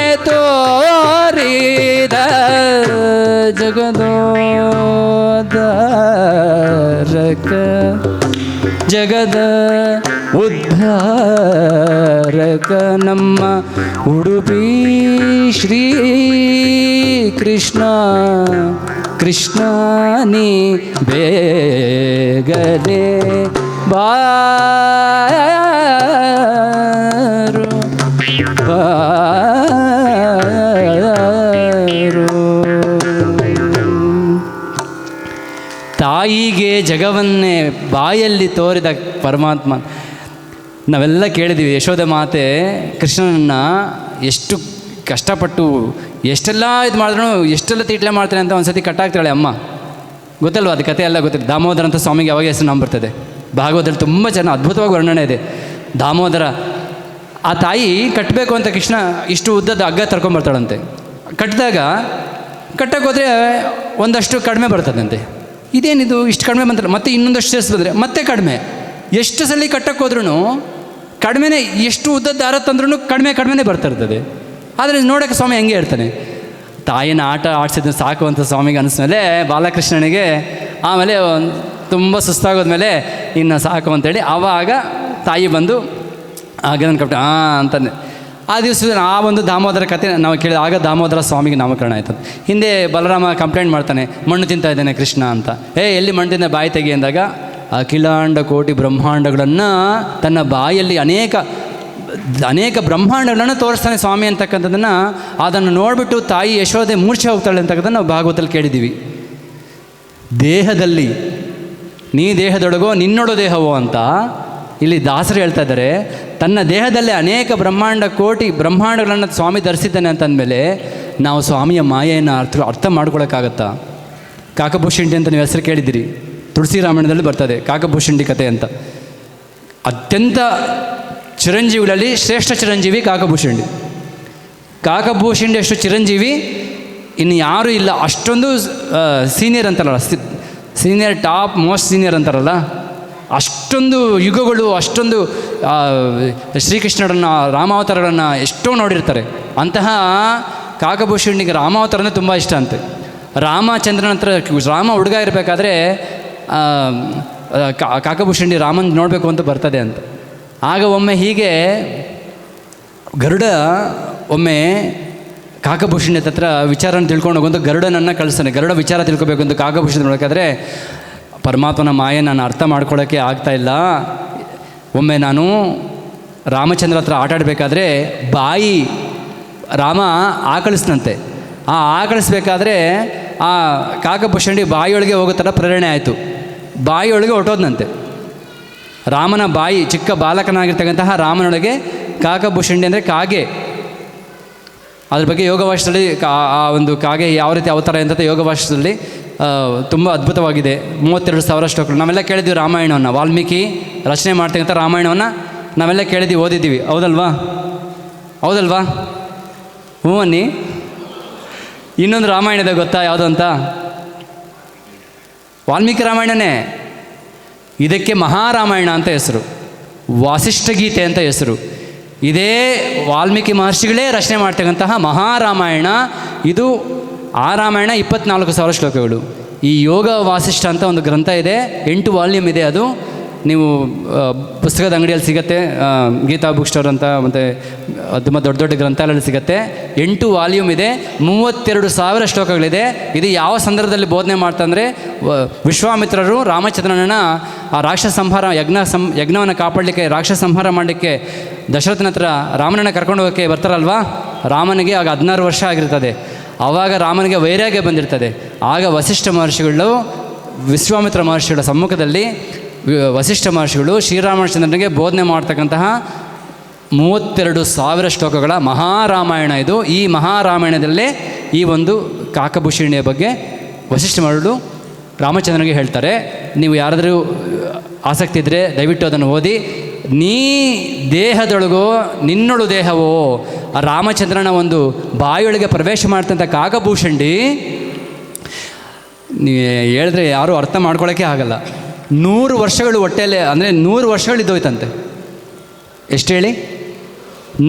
Speaker 8: ತೋರಿದ ಜಗದೋದ್ಧಾರಕ ಜಗದ ಉದ್ಧಾರಕ ನಮ್ಮ ಉಡುಪಿ ಶ್ರೀ ಕೃಷ್ಣ ಕೃಷ್ಣ ನೀ ಬೇಗನೆ ಬಾರು ಬಾರು. ತಾಯಿಗೆ ಜಗವನ್ನೇ ಬಾಯಲ್ಲಿ ತೋರಿದ ಪರಮಾತ್ಮ. ನಾವೆಲ್ಲ ಕೇಳಿದ್ದೀವಿ, ಯಶೋಧ ಮಾತೆ ಕೃಷ್ಣನನ್ನು ಎಷ್ಟು ಕಷ್ಟಪಟ್ಟು ಎಷ್ಟೆಲ್ಲ ಇದು ಮಾಡಿದ್ರು, ಎಷ್ಟೆಲ್ಲ ತೀಟ್ಲೆ ಮಾಡ್ತಾನೆ ಅಂತ ಒಂದು ಸತಿ ಕಟ್ಟಾಗ್ತಾಳೆ ಅಮ್ಮ. ಗೊತ್ತಲ್ವ ಅದು ಕಥೆ ಎಲ್ಲ ಗೊತ್ತಿಲ್ಲ. ದಾಮೋದರ ಅಂತ ಸ್ವಾಮಿಗೆ ಯಾವಾಗ ಹೆಸರು ನಾವು ಬರ್ತದೆ. ಭಾಗವತದಲ್ಲಿ ತುಂಬ ಚೆನ್ನಾಗಿ ಅದ್ಭುತವಾಗಿ ವರ್ಣನೆ ಇದೆ. ದಾಮೋದರ ಆ ತಾಯಿ ಕಟ್ಟಬೇಕು ಅಂತ ಕೃಷ್ಣ ಇಷ್ಟು ಉದ್ದದ ಹಗ್ಗ ತರ್ಕೊಂಬರ್ತಾಳಂತೆ. ಕಟ್ಟಿದಾಗ ಕಟ್ಟಕ್ಕೆ ಹೋದರೆ ಒಂದಷ್ಟು ಕಡಿಮೆ ಬರ್ತದಂತೆ. ಇದೇನಿದು ಇಷ್ಟು ಕಡಿಮೆ ಬಂತಲ್ಲ, ಮತ್ತೆ ಇನ್ನೊಂದಷ್ಟು ಸೇರಿಸಿದ್ರೆ ಮತ್ತೆ ಕಡಿಮೆ. ಎಷ್ಟು ಸಲ ಕಟ್ಟಕ್ಕೆ ಹೋದ್ರೂ ಕಡಿಮೆನೇ, ಎಷ್ಟು ಉದ್ದದ ದಾರ ತಂದ್ರೂ ಕಡಿಮೆನೇ ಬರ್ತಾ ಇರ್ತದೆ. ಆದರೆ ನೋಡೋಕ್ಕೆ ಸ್ವಾಮಿ ಹೆಂಗೆ ಇರ್ತಾನೆ. ತಾಯಿನ ಆಟ ಆಡಿಸಿದ್ರೆ ಸಾಕು ಅಂತ ಸ್ವಾಮಿಗೆ ಅನಿಸ್ಮೇಲೆ ಬಾಲಕೃಷ್ಣನಿಗೆ ಆಮೇಲೆ ತುಂಬ ಸುಸ್ತಾಗೋದ್ಮೇಲೆ ಇನ್ನು ಸಾಕು ಅಂತೇಳಿ ಆವಾಗ ತಾಯಿ ಬಂದು ಹಾಗೆ ಕಟ್ಟ ಅಂತಂದೆ. ಆ ದಿವಸ ಆ ಒಂದು ದಾಮೋದರ ಕಥೆ ನಾವು ಕೇಳಿದ ಆಗ ದಾಮೋದರ ಸ್ವಾಮಿಗೆ ನಾಮಕರಣ ಆಯ್ತು. ಹಿಂದೆ ಬಲರಾಮ ಕಂಪ್ಲೇಂಟ್ ಮಾಡ್ತಾನೆ, ಮಣ್ಣು ತಿಂತಾ ಇದ್ದಾನೆ ಕೃಷ್ಣ ಅಂತ. ಎಲ್ಲಿ ಮಣ್ಣು ತಿಂದ ಬಾಯಿ ತೆಗಿ ಅಂದಾಗ ಅಖಿಲಾಂಡ ಕೋಟಿ ಬ್ರಹ್ಮಾಂಡಗಳನ್ನು ತನ್ನ ಬಾಯಲ್ಲಿ ಅನೇಕ ಬ್ರಹ್ಮಾಂಡಗಳನ್ನು ತೋರಿಸ್ತಾನೆ ಸ್ವಾಮಿ ಅಂತಕ್ಕಂಥದ್ದನ್ನು, ಅದನ್ನು ನೋಡಿಬಿಟ್ಟು ತಾಯಿ ಯಶೋದೆ ಮೂರ್ಛೆ ಹೋಗ್ತಾಳೆ ಅಂತಕ್ಕಂಥದ್ದು ನಾವು ಭಾಗವತಲ್ಲಿ ಕೇಳಿದ್ದೀವಿ. ದೇಹದಲ್ಲಿ ನೀ ದೇಹದೊಳಗೋ ನಿನ್ನೊಡು ದೇಹವೋ ಅಂತ ಇಲ್ಲಿ ದಾಸರು ಹೇಳ್ತಾ ಇದ್ದಾರೆ. ತನ್ನ ದೇಹದಲ್ಲಿ ಅನೇಕ ಕೋಟಿ ಬ್ರಹ್ಮಾಂಡಗಳನ್ನು ಸ್ವಾಮಿ ಧರಿಸಿದ್ದಾನೆ ಅಂತಂದಮೇಲೆ ನಾವು ಸ್ವಾಮಿಯ ಮಾಯೆಯನ್ನು ಅರ್ಥ ಮಾಡ್ಕೊಳಕ್ಕಾಗತ್ತಾ? ಕಾಕಭೂಷಿಂಡಿ ಅಂತ ನೀವು ಹೆಸರು ಕೇಳಿದ್ದೀರಿ, ತುಳಸಿ ರಾಮಾಯಣದಲ್ಲಿ ಬರ್ತದೆ ಕಾಕಭೂಷಿಂಡಿ ಕಥೆ ಅಂತ. ಅತ್ಯಂತ ಚಿರಂಜೀವಿಗಳಲ್ಲಿ ಶ್ರೇಷ್ಠ ಚಿರಂಜೀವಿ ಕಾಕಭೂಷಿಂಡಿ. ಕಾಕಭೂಷಿಂಡಿ ಅಷ್ಟು ಚಿರಂಜೀವಿ ಇನ್ನು ಯಾರೂ ಇಲ್ಲ. ಅಷ್ಟೊಂದು ಸೀನಿಯರ್ ಅಂತಾರಲ್ಲ, ಸೀನಿಯರ್ ಟಾಪ್ ಮೋಸ್ಟ್ ಸೀನಿಯರ್ ಅಂತಾರಲ್ಲ, ಅಷ್ಟೊಂದು ಯುಗಗಳು, ಅಷ್ಟೊಂದು ಶ್ರೀಕೃಷ್ಣರನ್ನು ರಾಮಾವತಾರಗಳನ್ನು ಎಷ್ಟೋ ನೋಡಿರ್ತಾರೆ. ಅಂತಹ ಕಾಕಭೂಷಣಿಗೆ ರಾಮಾವತಾರನೇ ತುಂಬ ಇಷ್ಟ ಅಂತೆ. ರಾಮಚಂದ್ರನ ಹತ್ರ ರಾಮ ಹುಡುಗ ಇರಬೇಕಾದ್ರೆ ಕಾಕಭೂಷಣಿ ರಾಮನ್ ನೋಡಬೇಕು ಅಂತ ಬರ್ತದೆ ಅಂತ. ಆಗ ಒಮ್ಮೆ ಹೀಗೆ ಗರುಡ ಒಮ್ಮೆ ಕಾಕಭೂಷಣಿ ಹತ್ರ ವಿಚಾರನ ತಿಳ್ಕೊಂಡು ಹೋಗುವಂಥ ಗರುಡನನ್ನು ಕಳಿಸ್ತಾನೆ. ಗರುಡ ವಿಚಾರ ತಿಳ್ಕೊಬೇಕು ಅಂತ ಕಾಕಭೂಷಣಿ ನೋಡಬೇಕಾದ್ರೆ ಪರಮಾತ್ಮನ ಮಾಯೆ ನಾನು ಅರ್ಥ ಮಾಡ್ಕೊಳ್ಳೋಕ್ಕೆ ಆಗ್ತಾಯಿಲ್ಲ. ಒಮ್ಮೆ ನಾನು ರಾಮಚಂದ್ರ ಹತ್ರ ಆಟಾಡಬೇಕಾದ್ರೆ ಬಾಯಿ ರಾಮ ಆಕಳಿಸ್ನಂತೆ. ಆ ಆಕಳಿಸ್ಬೇಕಾದ್ರೆ ಆ ಕಾಕಭೂಷಣಿ ಬಾಯಿಯೊಳಗೆ ಹೋಗೋ ಥರ ಪ್ರೇರಣೆ ಆಯಿತು. ಬಾಯಿಯೊಳಗೆ ಹೊಟ್ಟೋದ್ನಂತೆ. ರಾಮನ ಬಾಯಿ, ಚಿಕ್ಕ ಬಾಲಕನಾಗಿರ್ತಕ್ಕಂತಹ ರಾಮನೊಳಗೆ ಕಾಕಭೂಷಣಿ ಅಂದರೆ ಕಾಗೆ. ಅದ್ರ ಬಗ್ಗೆ ಯೋಗವಾಶದಲ್ಲಿ ಆ ಒಂದು ಕಾಗೆ ಯಾವ ರೀತಿ ಅವತಾರ ಅಂತ ಯೋಗವಾಶದಲ್ಲಿ ತುಂಬ ಅದ್ಭುತವಾಗಿದೆ. 32,000 ಶ್ಲೋಕಗಳು ನಾವೆಲ್ಲ ಕೇಳಿದ್ದೀವಿ. ರಾಮಾಯಣವನ್ನು ವಾಲ್ಮೀಕಿ ರಚನೆ ಮಾಡ್ತಕ್ಕಂಥ ರಾಮಾಯಣವನ್ನು ನಾವೆಲ್ಲ ಕೇಳಿದ್ದೀವಿ, ಓದಿದ್ದೀವಿ. ಹೌದಲ್ವಾ? ಹ್ಞೂ ಅನ್ನಿ. ಇನ್ನೊಂದು ರಾಮಾಯಣ ಇದೆ ಗೊತ್ತಾ ಯಾವುದು ಅಂತ? ವಾಲ್ಮೀಕಿ ರಾಮಾಯಣನೇ. ಇದಕ್ಕೆ ಮಹಾರಾಮಾಯಣ ಅಂತ ಹೆಸರು, ವಾಸಿಷ್ಠ ಗೀತೆ ಅಂತ ಹೆಸರು. ಇದೇ ವಾಲ್ಮೀಕಿ ಮಹರ್ಷಿಗಳೇ ರಚನೆ ಮಾಡ್ತಕ್ಕಂತಹ ಮಹಾರಾಮಾಯಣ ಇದು. ಆ ರಾಮಾಯಣ 24,000 ಶ್ಲೋಕಗಳು. ಈ ಯೋಗ ವಾಸಿಷ್ಠ ಅಂತ ಒಂದು ಗ್ರಂಥ ಇದೆ, 8 ವಾಲ್ಯೂಮ್ ಇದೆ. ಅದು ನೀವು ಪುಸ್ತಕದ ಅಂಗಡಿಯಲ್ಲಿ ಸಿಗುತ್ತೆ, ಗೀತಾ ಬುಕ್ ಸ್ಟೋರ್ ಅಂತ, ಮತ್ತು ತುಂಬ ದೊಡ್ಡ ದೊಡ್ಡ ಗ್ರಂಥಾಲಯದಲ್ಲಿ ಸಿಗುತ್ತೆ. 8 ವಾಲ್ಯೂಮ್ ಇದೆ, 32,000 ಶ್ಲೋಕಗಳಿದೆ. ಇದು ಯಾವ ಸಂದರ್ಭದಲ್ಲಿ ಬೋಧನೆ ಮಾಡ್ತಂದರೆ, ವಿಶ್ವಾಮಿತ್ರರು ರಾಮಚಂದ್ರನನ್ನು ಆ ರಾಕ್ಷಸ ಸಂಹಾರ ಯಜ್ಞವನ್ನು ಕಾಪಾಡಲಿಕ್ಕೆ, ರಾಕ್ಷಸ ಸಂಹಾರ ಮಾಡಲಿಕ್ಕೆ ದಶರಥನ ಹತ್ರ ರಾಮನನ್ನು ಕರ್ಕೊಂಡು ಹೋಗೋಕ್ಕೆ ಬರ್ತಾರಲ್ವಾ. ರಾಮನಿಗೆ ಆಗ 16 ವರ್ಷ ಆಗಿರ್ತದೆ. ಆವಾಗ ರಾಮನಿಗೆ ವೈರಾಗ್ಯ ಬಂದಿರ್ತದೆ. ಆಗ ವಸಿಷ್ಠ ಮಹರ್ಷಿಗಳು, ವಿಶ್ವಾಮಿತ್ರ ಮಹರ್ಷಿಗಳ ಸಮ್ಮುಖದಲ್ಲಿ ವಸಿಷ್ಠ ಮಹರ್ಷಿಗಳು ಶ್ರೀರಾಮಚಂದ್ರನಿಗೆ ಬೋಧನೆ ಮಾಡ್ತಕ್ಕಂತಹ 32,000 ಶ್ಲೋಕಗಳ ಮಹಾರಾಮಾಯಣ ಇದು. ಈ ಮಹಾರಾಮಾಯಣದಲ್ಲೇ ಈ ಒಂದು ಕಾಕಭೂಷಣಿಯ ಬಗ್ಗೆ ವಸಿಷ್ಠ ಮಹರ್ಷಿಗಳು ರಾಮಚಂದ್ರನಿಗೆ ಹೇಳ್ತಾರೆ. ನೀವು ಯಾರಾದರೂ ಆಸಕ್ತಿ ಇದ್ದರೆ ದಯವಿಟ್ಟು ಅದನ್ನು ಓದಿ. ನೀ ದೇಹದೊಳಗೋ ನಿನ್ನೊಳು ದೇಹವೋ, ಆ ರಾಮಚಂದ್ರನ ಒಂದು ಬಾಯಿಯೊಳಗೆ ಪ್ರವೇಶ ಮಾಡ್ತಂಥ ಕಾಕಭೂಷಣಿ ನೀವು ಹೇಳಿದ್ರೆ ಯಾರೂ ಅರ್ಥ ಮಾಡ್ಕೊಳ್ಳೋಕ್ಕೆ ಆಗಲ್ಲ. 100 ವರ್ಷಗಳು ಹೊಟ್ಟೆಯಲ್ಲೇ, ಅಂದರೆ 100 ವರ್ಷಗಳಿದ್ದೋಯ್ತಂತೆ. ಎಷ್ಟು ಹೇಳಿ?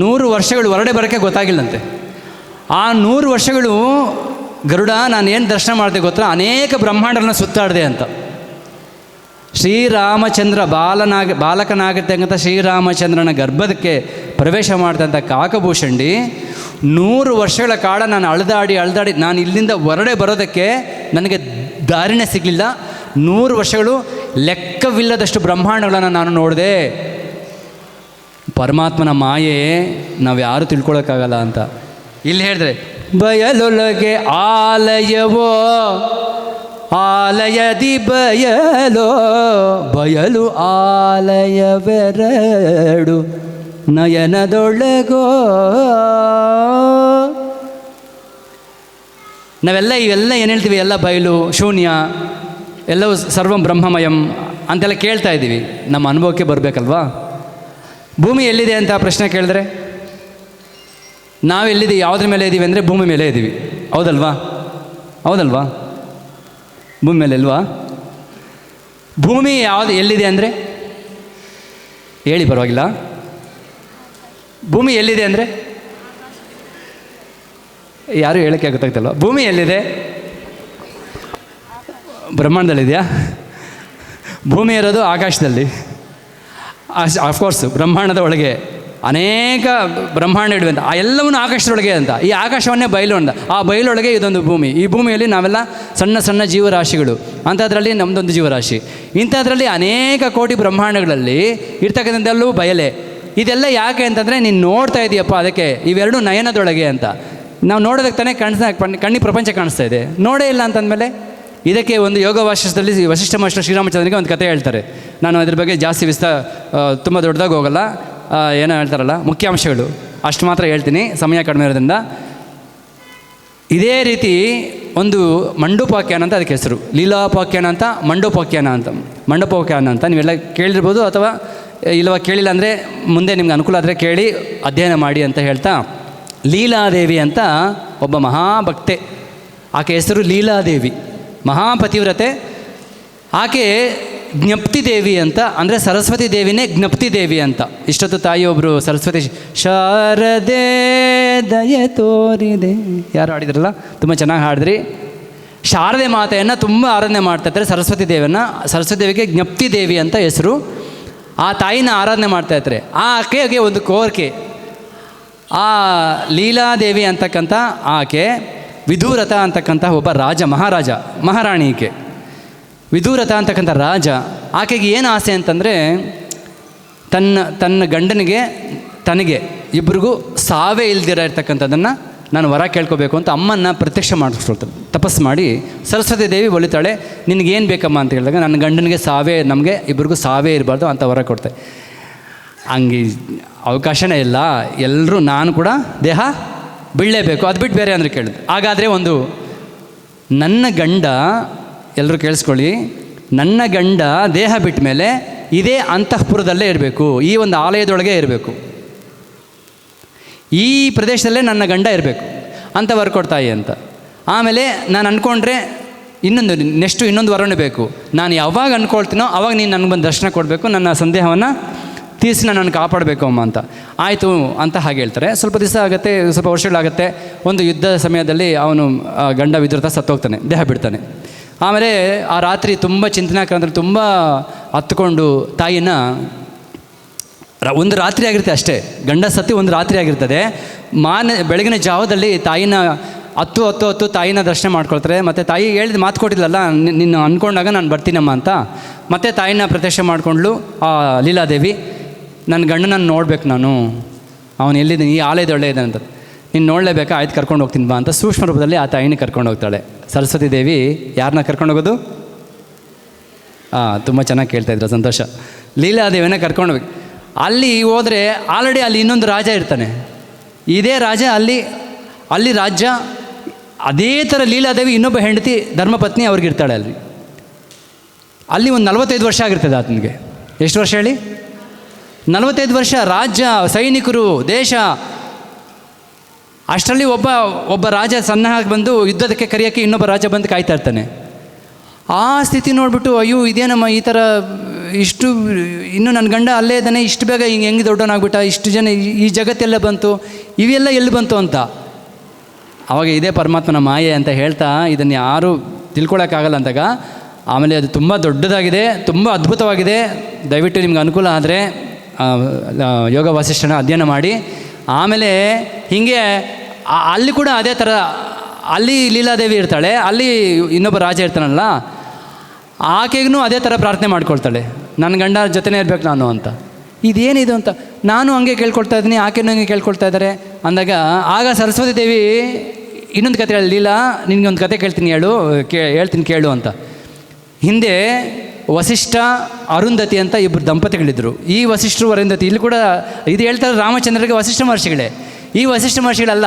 Speaker 8: 100 ವರ್ಷಗಳು ಹೊರಡೆ ಬರೋಕ್ಕೆ ಗೊತ್ತಾಗಿಲ್ಲಂತೆ. ಆ 100 ವರ್ಷಗಳು ಗರುಡ ನಾನು ಏನು ದರ್ಶನ ಮಾಡಿದೆ ಗೊತ್ತಾ? ಅನೇಕ ಬ್ರಹ್ಮಾಂಡರನ್ನು ಸುತ್ತಾಡಿದೆ ಅಂತ. ಶ್ರೀರಾಮಚಂದ್ರ ಬಾಲಕನಾಗಿರ್ತಕ್ಕಂಥ ಶ್ರೀರಾಮಚಂದ್ರನ ಗರ್ಭದಕ್ಕೆ ಪ್ರವೇಶ ಮಾಡ್ತಂಥ ಕಾಕಭೂಷಣಿ 100 ವರ್ಷಗಳ ಕಾಲ ನಾನು ಅಳ್ದಾಡಿ ನಾನು ಇಲ್ಲಿಂದ ಹೊರಡೆ ಬರೋದಕ್ಕೆ ನನಗೆ ದಾರಿನೇ ಸಿಗಲಿಲ್ಲ. 100 ವರ್ಷಗಳು ಲೆಕ್ಕವಿಲ್ಲದಷ್ಟು ಬ್ರಹ್ಮಾಂಡಗಳನ್ನು ನಾನು ನೋಡಿದೆ. ಪರಮಾತ್ಮನ ಮಾಯೆ ನಾವು ಯಾರೂ ತಿಳ್ಕೊಳಕ್ಕಾಗಲ್ಲ ಅಂತ ಇಲ್ಲಿ ಹೇಳಿದ್ರೆ, ಬಯಲೊಳಗೆ ಆಲಯವೋ ಆಲಯದಿ ಬಯಲೋ ಬಯಲು ಆಲಯವೆರಡು ನಯನದೊಳಗೋ. ನಾವೆಲ್ಲ ಇವೆಲ್ಲ ಏನು ಹೇಳ್ತೀವಿ, ಎಲ್ಲ ಬಯಲು ಶೂನ್ಯ, ಎಲ್ಲವೂ ಸರ್ವಂ ಬ್ರಹ್ಮಮಯಂ ಅಂತೆಲ್ಲ ಕೇಳ್ತಾ ಇದ್ದೀವಿ. ನಮ್ಮ ಅನುಭವಕ್ಕೆ ಬರಬೇಕಲ್ವಾ? ಭೂಮಿ ಎಲ್ಲಿದೆ ಅಂತ ಪ್ರಶ್ನೆ ಕೇಳಿದ್ರೆ ನಾವೆಲ್ಲಿದ್ದೀವಿ, ಯಾವುದ್ರ ಮೇಲೆ ಇದ್ದೀವಿ ಅಂದರೆ ಭೂಮಿ ಮೇಲೆ ಇದ್ದೀವಿ. ಹೌದಲ್ವಾ? ಹೌದಲ್ವಾ? ಭೂಮಿ ಮೇಲೆ ಇಲ್ವಾ? ಭೂಮಿ ಯಾವುದು ಎಲ್ಲಿದೆ ಅಂದರೆ ಹೇಳಿ, ಪರವಾಗಿಲ್ಲ. ಭೂಮಿ ಎಲ್ಲಿದೆ ಅಂದರೆ ಯಾರು ಹೇಳೋಕ್ಕೆ ಗೊತ್ತಾಗ್ತಲ್ವ? ಭೂಮಿ ಎಲ್ಲಿದೆ? ಬ್ರಹ್ಮಾಂಡದಲ್ಲಿದೆಯಾ? ಭೂಮಿ ಇರೋದು ಆಕಾಶದಲ್ಲಿ. ಆಫ್ಕೋರ್ಸ್ ಬ್ರಹ್ಮಾಂಡದ ಒಳಗೆ ಅನೇಕ ಬ್ರಹ್ಮಾಂಡ ಇಡುವಂಥ ಆ ಎಲ್ಲವನ್ನೂ ಆಕಾಶದೊಳಗೆ ಅಂತ. ಈ ಆಕಾಶವನ್ನೇ ಬಯಲು ಅಂತ. ಆ ಬಯಲೊಳಗೆ ಇದೊಂದು ಭೂಮಿ. ಈ ಭೂಮಿಯಲ್ಲಿ ನಾವೆಲ್ಲ ಸಣ್ಣ ಸಣ್ಣ ಜೀವರಾಶಿಗಳು. ಅಂಥದ್ರಲ್ಲಿ ನಮ್ಮದೊಂದು ಜೀವರಾಶಿ. ಇಂಥದ್ರಲ್ಲಿ ಅನೇಕ ಕೋಟಿ ಬ್ರಹ್ಮಾಂಡಗಳಲ್ಲಿ ಇರ್ತಕ್ಕಂಥದ್ದೆಲ್ಲವೂ ಬಯಲೆ. ಇದೆಲ್ಲ ಯಾಕೆ ಅಂತಂದರೆ ನೀನು ನೋಡ್ತಾ ಇದೆಯಪ್ಪ, ಅದಕ್ಕೆ ಇವೆರಡು ನಯನದೊಳಗೆ ಅಂತ. ನಾವು ನೋಡೋದಕ್ಕೆ ತಾನೇ ಕಣ್ಣಿಗೆ ಪ್ರಪಂಚ ಕಾಣಿಸ್ತಾ ಇದೆ. ನೋಡೇ ಇಲ್ಲ ಅಂತಂದಮೇಲೆ ಇದಕ್ಕೆ ಒಂದು ಯೋಗ ವಾಸಿಷ್ಠದಲ್ಲಿ ವಸಿಷ್ಠ ಮಾಸ್ಟರ್ ಶ್ರೀರಾಮಚಂದ್ರನಿಗೆ ಒಂದು ಕಥೆ ಹೇಳ್ತಾರೆ. ನಾನು ಅದ್ರ ಬಗ್ಗೆ ಜಾಸ್ತಿ ತುಂಬ ದೊಡ್ಡದಾಗಿ ಹೋಗಲ್ಲ. ಏನೋ ಹೇಳ್ತಾರಲ್ಲ ಮುಖ್ಯಾಂಶಗಳು ಅಷ್ಟು ಮಾತ್ರ ಹೇಳ್ತೀನಿ, ಸಮಯ ಕಡಿಮೆ ಇರೋದ್ರಿಂದ. ಇದೇ ರೀತಿ ಒಂದು ಮಂಡೋಪಾಖ್ಯಾನ ಅಂತ ಅದಕ್ಕೆ ಹೆಸರು. ಲೀಲಾಪಾಖ್ಯಾನ ಅಂತ, ಮಂಡೋಪಾಖ್ಯಾನ ಅಂತ. ಮಂಡೋಪಾಖ್ಯಾನ ಅಂತ ನೀವೆಲ್ಲ ಕೇಳಿರ್ಬೋದು, ಅಥವಾ ಇಲ್ಲವ ಕೇಳಿಲ್ಲ ಅಂದರೆ ಮುಂದೆ ನಿಮ್ಗೆ ಅನುಕೂಲ ಆದರೆ ಕೇಳಿ ಅಧ್ಯಯನ ಮಾಡಿ ಅಂತ ಹೇಳ್ತಾ, ಲೀಲಾದೇವಿ ಅಂತ ಒಬ್ಬ ಮಹಾಭಕ್ತೆ. ಆಕೆ ಹೆಸರು ಲೀಲಾದೇವಿ, ಮಹಾಪತಿವ್ರತೆ. ಆಕೆ ಜ್ಞಪ್ತಿ ದೇವಿ ಅಂತ, ಅಂದರೆ ಸರಸ್ವತಿ ದೇವಿನೇ ಜ್ಞಪ್ತಿ ದೇವಿ ಅಂತ. ಇಷ್ಟೊತ್ತು ತಾಯಿಯೊಬ್ಬರು ಸರಸ್ವತಿ ಶಾರದೆ ದಯೆ ತೋರಿದೆ ಯಾರು ಹಾಡಿದ್ರಲ್ಲ, ತುಂಬ ಚೆನ್ನಾಗಿ ಹಾಡಿದ್ರಿ. ಶಾರದೆ ಮಾತೆಯನ್ನು ತುಂಬ ಆರಾಧನೆ ಮಾಡ್ತಾಯಿರ್ತಾರೆ ಸರಸ್ವತಿ ದೇವಿಯನ್ನು. ಸರಸ್ವತಿ ದೇವಿಗೆ ಜ್ಞಪ್ತಿ ದೇವಿ ಅಂತ ಹೆಸರು. ಆ ತಾಯಿನ ಆರಾಧನೆ ಮಾಡ್ತಾಯಿರ್ತಾರೆ. ಆಕೆಗೆ ಒಂದು ಕೋರಿಕೆ. ಆ ಲೀಲಾದೇವಿ ಅಂತಕ್ಕಂಥ ಆಕೆ ವಿಧೂರಥ ಅಂತಕ್ಕಂಥ ಒಬ್ಬ ಮಹಾರಾಣಿ ಈಕೆ. ವಿಧೂರಥ ಅಂತಕ್ಕಂಥ ರಾಜ. ಆಕೆಗೆ ಏನು ಆಸೆ ಅಂತಂದರೆ ತನ್ನ ಗಂಡನಿಗೆ ತನಗೆ ಇಬ್ಬರಿಗೂ ಸಾವೇ ಇಲ್ದಿರ ಇರ್ತಕ್ಕಂಥದ್ದನ್ನು ನಾನು ವರ ಕೇಳ್ಕೋಬೇಕು ಅಂತ ಅಮ್ಮನ್ನ ಪ್ರತ್ಯಕ್ಷ ಮಾಡಿಸ್ಕೊಳ್ತಾರೆ. ತಪಸ್ಸು ಮಾಡಿ ಸರಸ್ವತಿ ದೇವಿ ಒಲಿತಾಳೆ, ನಿನಗೇನು ಬೇಕಮ್ಮ ಅಂತ ಹೇಳಿದಾಗ, ನನ್ನ ಗಂಡನಿಗೆ ನಮಗೆ ಇಬ್ಬರಿಗೂ ಸಾವೇ ಇರಬಾರ್ದು ಅಂತ ವರ ಕೊಡ್ತೆ. ಹಂಗೆ ಅವಕಾಶನೇ ಇಲ್ಲ. ಎಲ್ಲರೂ ನಾನು ಕೂಡ ದೇಹ ಬೀಳಲೇಬೇಕು, ಅದು ಬಿಟ್ಟು ಬೇರೆ ಅಂದರೆ ಕೇಳಿದ್ರು. ಹಾಗಾದರೆ ಒಂದು ನನ್ನ ಗಂಡ, ಎಲ್ಲರೂ ಕೇಳಿಸ್ಕೊಳ್ಳಿ, ನನ್ನ ಗಂಡ ದೇಹ ಬಿಟ್ಟ ಮೇಲೆ ಇದೇ ಅಂತಃಪುರದಲ್ಲೇ ಇರಬೇಕು, ಈ ಒಂದು ಆಲಯದೊಳಗೆ ಇರಬೇಕು, ಈ ಪ್ರದೇಶದಲ್ಲೇ ನನ್ನ ಗಂಡ ಇರಬೇಕು ಅಂತ ಬರ್ಕೊಡ್ತಾಯಿ ಅಂತ. ಆಮೇಲೆ ನಾನು ಅಂದ್ಕೊಂಡ್ರೆ ಇನ್ನೊಂದು ವರನೇ ಬೇಕು. ನಾನು ಯಾವಾಗ ಅಂದ್ಕೊಳ್ತೀನೋ ಆವಾಗ ನೀನು ನನಗೆ ಬಂದು ದರ್ಶನ ಕೊಡಬೇಕು, ನನ್ನ ಸಂದೇಹವನ್ನು ತೀರಿಸಿ ನನ್ನನ್ನು ಕಾಪಾಡಬೇಕು ಅಮ್ಮ ಅಂತ. ಆಯಿತು ಅಂತ ಹಾಗೆ ಹೇಳ್ತಾರೆ. ಸ್ವಲ್ಪ ದಿವಸ ಆಗುತ್ತೆ, ಸ್ವಲ್ಪ ವರ್ಷಗಳಾಗುತ್ತೆ. ಒಂದು ಯುದ್ಧ ಸಮಯದಲ್ಲಿ ಅವನು ಗಂಡ ವಿಧೃತ ಸತ್ತೋಗ್ತಾನೆ, ದೇಹ ಬಿಡ್ತಾನೆ. ಆಮೇಲೆ ಆ ರಾತ್ರಿ ತುಂಬ ಚಿಂತನಾಕ್ರಾಂತರಲ್ಲಿ ತುಂಬ ಹತ್ಕೊಂಡು ತಾಯಿನ, ಒಂದು ರಾತ್ರಿ ಆಗಿರುತ್ತೆ ಅಷ್ಟೇ, ಗಂಡ ಸತ್ತಿ ಒಂದು ರಾತ್ರಿ ಆಗಿರ್ತದೆ. ಬೆಳಗಿನ ಜಾವದಲ್ಲಿ ತಾಯಿನ ಹತ್ತು ತಾಯಿನ ದರ್ಶನ ಮಾಡ್ಕೊಳ್ತಾರೆ. ಮತ್ತು ತಾಯಿ ಹೇಳಿದ ಮಾತು ಕೊಟ್ಟಿಲ್ಲಲ್ಲ, ನಿನ್ನ ಅಂದ್ಕೊಂಡಾಗ ನಾನು ಬರ್ತೀನಮ್ಮ ಅಂತ. ಮತ್ತೆ ತಾಯಿನ ಪ್ರತ್ಯಕ್ಷ ಮಾಡಿಕೊಂಡ್ಲು ಆ ಲೀಲಾದೇವಿ. ನನ್ನ ಗಂಡನನ್ನು ನೋಡ್ಬೇಕು ನಾನು, ಅವನು ಎಲ್ಲಿದ್ದೀನಿ, ಈ ಆಲಯದೊಳ್ಳೆ ಇದೆ ಅಂತ. ನೀನು ನೋಡಲೇಬೇಕಾ, ಆಯ್ತು ಕರ್ಕೊಂಡು ಹೋಗ್ತೀನಿ ಬಾ ಅಂತ ಸೂಕ್ಷ್ಮ ರೂಪದಲ್ಲಿ ಆ ತಾಯಿನ ಕರ್ಕೊಂಡು ಹೋಗ್ತಾಳೆ. ಸರಸ್ವತಿ ದೇವಿ ಯಾರನ್ನ ಕರ್ಕೊಂಡು ಹೋಗೋದು? ತುಂಬ ಚೆನ್ನಾಗಿ ಕೇಳ್ತಾಯಿದ್ರು, ಸಂತೋಷ. ಲೀಲಾದೇವಿನ ಕರ್ಕೊಂಡು ಹೋಗ್ಬೇಕು. ಅಲ್ಲಿ ಹೋದರೆ ಆಲ್ರೆಡಿ ಅಲ್ಲಿ ಇನ್ನೊಂದು ರಾಜ ಇರ್ತಾನೆ. ಇದೇ ರಾಜ ಅಲ್ಲಿ ರಾಜ್ಯ ಅದೇ ಥರ ಲೀಲಾದೇವಿ ಇನ್ನೊಬ್ಬ ಹೆಂಡತಿ ಧರ್ಮಪತ್ನಿ ಅವ್ರಿಗಿರ್ತಾಳೆ. ಅಲ್ಲಿ ಒಂದು 45 ವರ್ಷ ಆಗಿರ್ತದೆ ಆತನಿಗೆ. ಎಷ್ಟು ವರ್ಷ ಹೇಳಿ? 45 ವರ್ಷ. ರಾಜ್ಯ, ಸೈನಿಕರು, ದೇಶ. ಅಷ್ಟರಲ್ಲಿ ಒಬ್ಬ ರಾಜ ಸಣ್ಣಾಗಿ ಬಂದು ಯುದ್ಧಕ್ಕೆ ಕರೆಯೋಕ್ಕೆ ಇನ್ನೊಬ್ಬ ರಾಜ ಬಂದು ಕಾಯ್ತಾ ಇರ್ತಾನೆ. ಆ ಸ್ಥಿತಿ ನೋಡಿಬಿಟ್ಟು, ಅಯ್ಯೋ ಇದೇನಮ್ಮ ಈ ಥರ, ಇಷ್ಟು ಇನ್ನೂ ನನ್ನ ಗಂಡ ಅಲ್ಲೇ ಇದ್ದಾನೆ, ಇಷ್ಟು ಬೇಗ ಹೆಂಗೆ ದೊಡ್ಡವನಾಗ್ಬಿಟ್ಟ, ಇಷ್ಟು ಜನ ಈ ಜಗತ್ತೆಲ್ಲ ಬಂತು, ಇವೆಲ್ಲ ಎಲ್ಲಿ ಬಂತು ಅಂತ. ಆವಾಗ ಇದೇ ಪರಮಾತ್ಮನ ಮಾಯೆ ಅಂತ ಹೇಳ್ತಾ ಇದನ್ನು ಯಾರೂ ತಿಳ್ಕೊಳಕ್ಕಾಗಲ್ಲ ಅಂದಾಗ, ಆಮೇಲೆ ಅದು ತುಂಬ ದೊಡ್ಡದಾಗಿದೆ, ತುಂಬ ಅದ್ಭುತವಾಗಿದೆ. ದಯವಿಟ್ಟು ನಿಮ್ಗೆ ಅನುಕೂಲ ಆದರೆ ಯೋಗ ವಾಸಿಷ್ಠನ ಅಧ್ಯಯನ ಮಾಡಿ. ಆಮೇಲೆ ಹೀಗೆ ಅಲ್ಲಿ ಕೂಡ ಅದೇ ಥರ ಅಲ್ಲಿ ಲೀಲಾದೇವಿ ಇರ್ತಾಳೆ, ಅಲ್ಲಿ ಇನ್ನೊಬ್ಬ ರಾಜ ಇರ್ತಾನಲ್ಲ, ಆಕೆಗೂ ಅದೇ ಥರ ಪ್ರಾರ್ಥನೆ ಮಾಡ್ಕೊಳ್ತಾಳೆ, ನನ್ನ ಗಂಡ ಜೊತೆನೇ ಇರಬೇಕು ನಾನು ಅಂತ. ಇದೇನಿದು ಅಂತ ನಾನು ಹಂಗೆ ಕೇಳ್ಕೊಳ್ತಾ ಇದ್ದೀನಿ, ಆಕೆನೂ ಹಂಗೆ ಕೇಳ್ಕೊಳ್ತಾ ಇದ್ದಾರೆ ಅಂದಾಗ ಆಗ ಸರಸ್ವತಿ ದೇವಿ ಇನ್ನೊಂದು ಕತೆ ಹೇಳಿ, ಲೀಲಾ ನಿನಗೆ ಒಂದು ಕತೆ ಹೇಳ್ತೀನಿ ಹೇಳ್ತೀನಿ ಕೇಳು ಅಂತ. ಹಿಂದೆ ವಸಿಷ್ಠ ಅರುಂಧತಿ ಅಂತ ಇಬ್ಬರು ದಂಪತಿಗಳಿದ್ದರು. ಈ ವಸಿಷ್ಠರು ಅರುಂಧತಿ ಇಲ್ಲಿ ಕೂಡ ಇದು ಹೇಳ್ತಾರೆ ರಾಮಚಂದ್ರರಿಗೆ ವಸಿಷ್ಠ ಮಹರ್ಷಿಗಳೇ. ಈ ವಸಿಷ್ಠ ಮಹರ್ಷಿಗಳಲ್ಲ,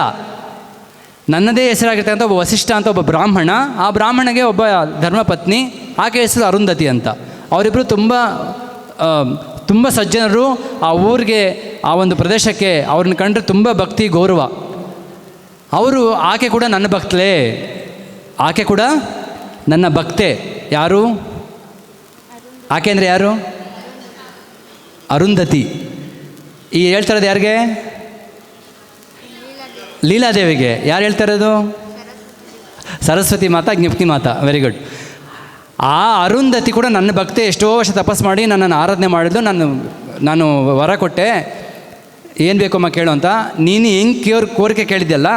Speaker 8: ನನ್ನದೇ ಹೆಸರಾಗಿರ್ತಕ್ಕಂಥ ಒಬ್ಬ ವಸಿಷ್ಠ ಅಂತ ಒಬ್ಬ ಬ್ರಾಹ್ಮಣ, ಆ ಬ್ರಾಹ್ಮಣಗೆ ಒಬ್ಬ ಧರ್ಮಪತ್ನಿ, ಆಕೆ ಹೆಸರು ಅರುಂಧತಿ ಅಂತ. ಅವರಿಬ್ಬರು ತುಂಬ ಸಜ್ಜನರು. ಆ ಊರಿಗೆ, ಆ ಒಂದು ಪ್ರದೇಶಕ್ಕೆ ಅವ್ರನ್ನ ಕಂಡ್ರೆ ತುಂಬ ಭಕ್ತಿ ಗೌರವ. ಆಕೆ ಕೂಡ ನನ್ನ ಭಕ್ತಲೇ, ಆಕೆ ಕೂಡ ನನ್ನ ಭಕ್ತೆ. ಯಾರು ಆಕೆ ಅಂದರೆ ಯಾರು? ಅರುಂಧತಿ. ಈ ಹೇಳ್ತಾ ಇರೋದು ಯಾರಿಗೆ? ಲೀಲಾದೇವಿಗೆ. ಯಾರು ಹೇಳ್ತಾ ಇರೋದು? ಸರಸ್ವತಿ ಮಾತಾ, ಜ್ಞಪ್ತಿ ಮಾತಾ. Very good. ಆ ಅರುಂಧತಿ ಕೂಡ ನನ್ನ ಭಕ್ತೆ. ಎಷ್ಟೋ ವರ್ಷ ತಪಸ್ ಮಾಡಿ ನನ್ನನ್ನು ಆರಾಧನೆ ಮಾಡಿದ್ಲು. ನಾನು ವರ ಕೊಟ್ಟೆ, ಏನು ಬೇಕಮ್ಮ ಕೇಳು ಅಂತ. ನೀನು ಹೆಂಗೆ ಕೋರಿಕೆ ಕೇಳಿದ್ಯಲ್ಲ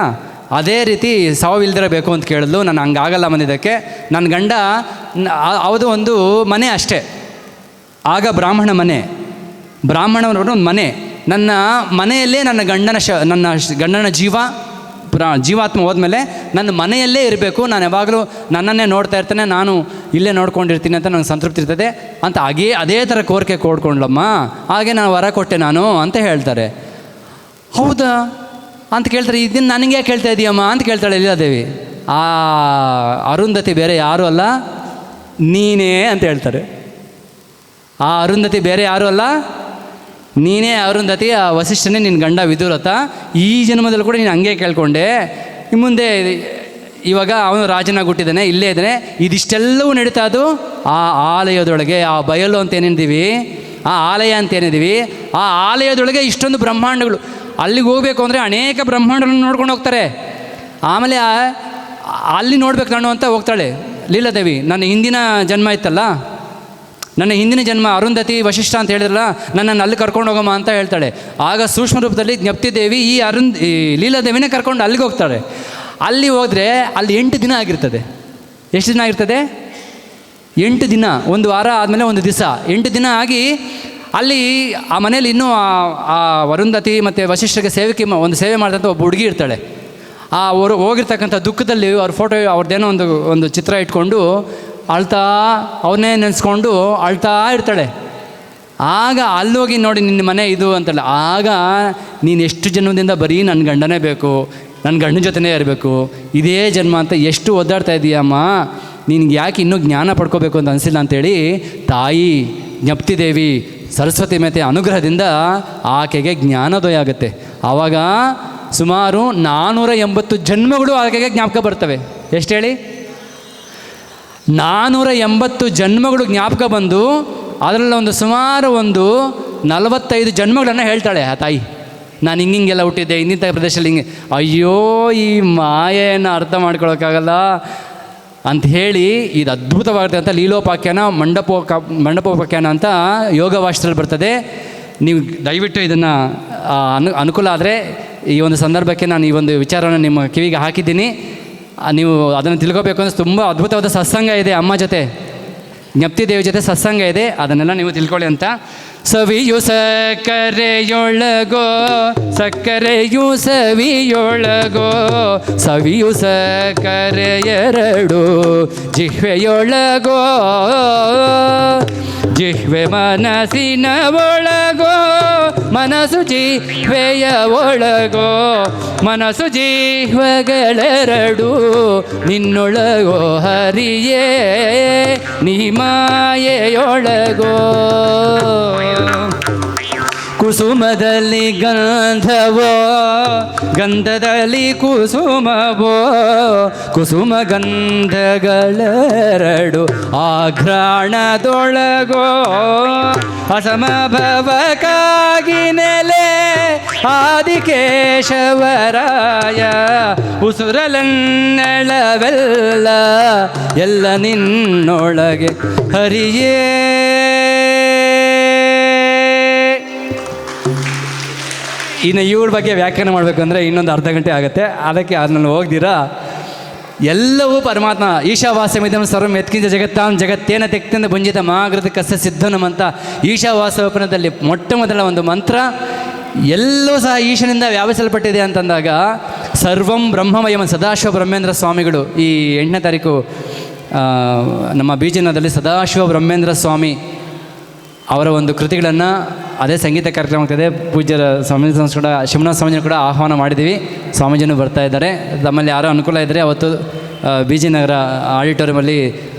Speaker 8: ಅದೇ ರೀತಿ ಸಾವಿಲ್ದಿರಬೇಕು ಅಂತ ಕೇಳಿದ್ಲು. ನಾನು ಹಂಗಾಗಲ್ಲ ಬಂದಿದ್ದಕ್ಕೆ. ನನ್ನ ಗಂಡ ಅದು ಒಂದು ಮನೆ ಅಷ್ಟೇ, ಆಗ ಬ್ರಾಹ್ಮಣ ಮನೆ, ಬ್ರಾಹ್ಮಣವರು ಒಂದು ಮನೆ. ನನ್ನ ಮನೆಯಲ್ಲೇ ನನ್ನ ಗಂಡನ ಜೀವಾತ್ಮ ಹೋದ್ಮೇಲೆ ನನ್ನ ಮನೆಯಲ್ಲೇ ಇರಬೇಕು. ನಾನು ಯಾವಾಗಲೂ ನನ್ನನ್ನೇ ನೋಡ್ತಾ ಇರ್ತೇನೆ, ನಾನು ಇಲ್ಲೇ ನೋಡ್ಕೊಂಡಿರ್ತೀನಿ ಅಂತ ನನಗೆ ಸಂತೃಪ್ತಿ ಇರ್ತದೆ ಅಂತ. ಅದೇ ಥರ ಕೋರಿಕೆ ಕೋಡ್ಕೊಂಡ್ಲಮ್ಮ, ಹಾಗೆ ನಾನು ವರ ಕೊಟ್ಟೆ ನಾನು ಅಂತ ಹೇಳ್ತಾರೆ. ಹೌದಾ ಅಂತ ಕೇಳ್ತಾರೆ. ಇದನ್ನು ನನಗೆ ಯಾಕೆ ಕೇಳ್ತಾ ಇದೀಯಮ್ಮ ಅಂತ ಕೇಳ್ತಾಳೆ ಲೀಲಾದೇವಿ. ಆ ಅರುಂಧತಿ ಬೇರೆ ಯಾರೂ ಅಲ್ಲ, ನೀನೇ ಅಂತ ಹೇಳ್ತಾರೆ. ಆ ಅರುಂಧತಿ ಬೇರೆ ಯಾರೂ ಅಲ್ಲ, ನೀನೇ ಅರುಂಧತಿ, ಆ ವಸಿಷ್ಠನೇ ನಿನ್ನ ಗಂಡ ವಿದುರಥ. ಈ ಜನ್ಮದಲ್ಲಿ ಕೂಡ ನೀನು ಹಂಗೆ ಕೇಳ್ಕೊಂಡೆ. ಮುಂದೆ ಇವಾಗ ಅವನು ರಾಜನಾಗಿ ಹುಟ್ಟಿದ್ದಾನೆ, ಇಲ್ಲೇ ಇದ್ದಾನೆ. ಇದಿಷ್ಟೆಲ್ಲವೂ ನಡೀತಾ ಅದು ಆ ಆಲಯದೊಳಗೆ. ಆ ಬಯಲು ಅಂತ ಏನಿದ್ದೀವಿ, ಆ ಆಲಯ ಅಂತ ಏನಿದ್ದೀವಿ, ಆ ಆಲಯದೊಳಗೆ ಇಷ್ಟೊಂದು ಬ್ರಹ್ಮಾಂಡಗಳು. ಅಲ್ಲಿಗೆ ಹೋಗಬೇಕು ಅಂದರೆ ಅನೇಕ ಬ್ರಹ್ಮಾಂಡಗಳನ್ನು ನೋಡ್ಕೊಂಡು ಹೋಗ್ತಾರೆ. ಆಮೇಲೆ ಅಲ್ಲಿ ನೋಡ್ಬೇಕು ನಾನು ಅಂತ ಹೋಗ್ತಾಳೆ ಲೀಲಾದೇವಿ. ನನ್ನ ಹಿಂದಿನ ಜನ್ಮ ಇತ್ತಲ್ಲ, ನನ್ನ ಹಿಂದಿನ ಜನ್ಮ ಅರುಂಧತಿ ವಸಿಷ್ಠ ಅಂತ ಹೇಳಿದ್ರಲ್ಲ, ನನ್ನನ್ನು ಅಲ್ಲಿ ಕರ್ಕೊಂಡು ಹೋಗಮ್ಮ ಅಂತ ಹೇಳ್ತಾಳೆ. ಆಗ ಸೂಕ್ಷ್ಮ ರೂಪದಲ್ಲಿ ಜ್ಞಪ್ತಿ ದೇವಿ ಈ ಲೀಲಾದೇವಿನೇ ಕರ್ಕೊಂಡು ಅಲ್ಲಿಗೆ ಹೋಗ್ತಾಳೆ. ಅಲ್ಲಿ ಹೋದರೆ ಅಲ್ಲಿ 8 ದಿನ ಆಗಿರ್ತದೆ. ಎಷ್ಟು ದಿನ ಆಗಿರ್ತದೆ? 8 ದಿನ. ಒಂದು ವಾರ ಆದಮೇಲೆ ಒಂದು ದಿವಸ, 8 ದಿನ ಆಗಿ ಅಲ್ಲಿ ಆ ಮನೇಲಿ ಇನ್ನೂ ಆ ಅರುಂಧತಿ ಮತ್ತು ವಸಿಷ್ಠರಿಗೆ ಒಂದು ಸೇವೆ ಮಾಡಿದಂಥ ಒಬ್ಬ ಹುಡುಗಿ ಇರ್ತಾಳೆ. ಅವರು ಹೋಗಿರ್ತಕ್ಕಂಥ ದುಃಖದಲ್ಲಿ ಅವ್ರ ಫೋಟೋ, ಅವ್ರದ್ದೇನೋ ಒಂದು ಚಿತ್ರ ಇಟ್ಕೊಂಡು ಅಳ್ತಾ, ಅವನ್ನೇ ನೆನೆಸ್ಕೊಂಡು ಅಳ್ತಾ ಇರ್ತಾಳೆ. ಆಗ ಅಲ್ಲೋಗಿ ನೋಡಿ ನಿನ್ನ ಮನೆ ಇದು ಅಂತಲ್ಲ. ಆಗ ನೀನು ಎಷ್ಟು ಜನ್ಮದಿಂದ ಬರೀ ನನ್ನ ಗಂಡನೇ ಬೇಕು, ನನ್ನ ಗಂಡನ ಜೊತೆನೇ ಇರಬೇಕು, ಇದೇ ಜನ್ಮ ಅಂತ ಎಷ್ಟು ಒದ್ದಾಡ್ತಾ ಇದೀಯಮ್ಮ, ನಿನಗೆ ಯಾಕೆ ಇನ್ನೂ ಜ್ಞಾನ ಪಡ್ಕೋಬೇಕು ಅಂತ ಅನಿಸಿಲ್ಲ ಅಂತೇಳಿ ತಾಯಿ ಜ್ಞಪ್ತಿ ದೇವಿ ಸರಸ್ವತಿ ಮಾತೆ ಅನುಗ್ರಹದಿಂದ ಆಕೆಗೆ ಜ್ಞಾನೋದಯ ಆಗುತ್ತೆ. ಆವಾಗ ಸುಮಾರು 480 ಜನ್ಮಗಳು ಆಕೆಗೆ ಜ್ಞಾಪಕ ಬರ್ತವೆ. ಎಷ್ಟು ಹೇಳಿ? 480 ಜನ್ಮಗಳು ಜ್ಞಾಪಕ ಬಂದು ಅದರಲ್ಲಿ ಸುಮಾರು 45 ಜನ್ಮಗಳನ್ನು ಹೇಳ್ತಾಳೆ ಆ ತಾಯಿ. ನಾನು ಹಿಂಗೆಲ್ಲ ಹುಟ್ಟಿದ್ದೆ, ಇನ್ನಿಂಥ ಪ್ರದೇಶದಲ್ಲಿ ಹಿಂಗೆ. ಅಯ್ಯೋ, ಈ ಮಾಯೆಯನ್ನು ಅರ್ಥ ಮಾಡ್ಕೊಳಕ್ಕಾಗಲ್ಲ ಅಂತ ಹೇಳಿ ಇದು ಅದ್ಭುತವಾಗುತ್ತೆ ಅಂತ ಲೀಲೋಪಾಖ್ಯಾನ ಮಂಡಪೋಪಾಖ್ಯಾನ ಅಂತ ಯೋಗ ವಾಸ್ತರಲ್ಲಿ ಬರ್ತದೆ. ನೀವು ದಯವಿಟ್ಟು ಇದನ್ನು ಅನುಕೂಲ ಆದರೆ ಈ ಒಂದು ಸಂದರ್ಭಕ್ಕೆ ನಾನು ಈ ಒಂದು ವಿಚಾರವನ್ನು ನಿಮ್ಮ ಕಿವಿಗೆ ಹಾಕಿದ್ದೀನಿ. ನೀವು ಅದನ್ನು ತಿಳ್ಕೋಬೇಕು ಅಂದರೆ ತುಂಬ ಅದ್ಭುತವಾದ ಸತ್ಸಂಗ ಇದೆ. ಅಮ್ಮ ಜೊತೆ, ಜ್ಞಪ್ತಿ ದೇವಿ ಜೊತೆ ಸತ್ಸಂಗ ಇದೆ, ಅದನ್ನೆಲ್ಲ ನೀವು ತಿಳ್ಕೊಳ್ಳಿ ಅಂತ. ಸವಿಯು ಸಕ್ಕರೆಯೊಳಗೋ, ಸಕ್ಕರೆಯು ಸವಿಯೊಳಗೋ, ಸವಿಯು ಸಕ್ಕರೆಯರಡು ಜಿಹ್ವೆಯೊಳಗೋ, ಜಿಹ್ವೆ ಮನಸ್ಸಿನ ಒಳಗೋ, ಮನಸ್ಸು ಜಿಹ್ವೆಯ ಒಳಗೋ, ಮನಸ್ಸು ಜಿಹ್ವೆಗಳೆರಡು ನಿನ್ನೊಳಗೋ ಹರಿಯೇ ನೀ ಮಾಯೆಯೊಳಗೋ. ಕುಸುಮದಲ್ಲಿ ಗಂಧವೋ, ಗಂಧದಲ್ಲಿ ಕುಸುಮವೋ, ಕುಸುಮ ಗಂಧಗಳೆರಡು ಆಘ್ರಾಣದೊಳಗೋ, ಅಸಮಭವಕ್ಕಾಗಿ ನೆಲೆ ಆದಿಕೇಶವರಾಯ, ಉಸುರಲನ್ನಳವೆಲ್ಲ ಎಲ್ಲ ನಿನ್ನೊಳಗೆ ಹರಿಯೇ. ಇನ್ನು ಇವಳ ಬಗ್ಗೆ ವ್ಯಾಖ್ಯಾನ ಮಾಡಬೇಕು ಅಂದರೆ ಇನ್ನೊಂದು ಅರ್ಧ ಗಂಟೆ ಆಗುತ್ತೆ. ಅದಕ್ಕೆ ಅದನ್ನು ಹೋಗ್ದಿರಾ ಎಲ್ಲವೂ ಪರಮಾತ್ಮ. ಈಶಾವಾಸ್ಯಮಿದಂ ಸರ್ವಂ ಯತ್ಕಿಂಚ ಜಗತ್ತಾಂ ಜಗತ್ತೇನ ತೆಕ್ತಿಂದ ಭುಂಜಿತ ಮಾಗೃತ ಕಸ್ಯ ಸಿದ್ಧನಂ ಅಂತ ಈಶಾವಾಸ್ಯೋಪನದಲ್ಲಿ ಮೊಟ್ಟ ಮೊದಲ ಒಂದು ಮಂತ್ರ ಎಲ್ಲವೂ ಸಹ ಈಶನಿಂದ ವ್ಯಾಪಿಸಲ್ಪಟ್ಟಿದೆ ಅಂತಂದಾಗ ಸರ್ವಂ ಬ್ರಹ್ಮಮಯಂ ಸದಾಶಿವ ಬ್ರಹ್ಮೇಂದ್ರ ಸ್ವಾಮಿಗಳು ಈ 8ನೇ ತಾರೀಕು ನಮ್ಮ ಬೀಜನದಲ್ಲಿ ಸದಾಶಿವ ಬ್ರಹ್ಮೇಂದ್ರ ಸ್ವಾಮಿ ಅವರ ಒಂದು ಕೃತಿಗಳನ್ನು ಅದೇ ಸಂಗೀತ ಕಾರ್ಯಕ್ರಮ ಆಗ್ತಾಯಿದೆ. ಪೂಜ್ಯರ ಸ್ವಾಮೀಜಿ ಕೂಡ ಶಿವನಾಥ ಸ್ವಾಮೀಜಿನ ಕೂಡ ಆಹ್ವಾನ ಮಾಡಿದ್ದೀವಿ. ಸ್ವಾಮೀಜಿನೂ ಬರ್ತಾ ಇದ್ದಾರೆ. ತಮ್ಮಲ್ಲಿ ಯಾರೋ ಅನುಕೂಲ ಇದ್ದರೆ ಅವತ್ತು ಬಿ ಜಿ ನಗರ ಆಡಿಟೋರಿಯಮಲ್ಲಿ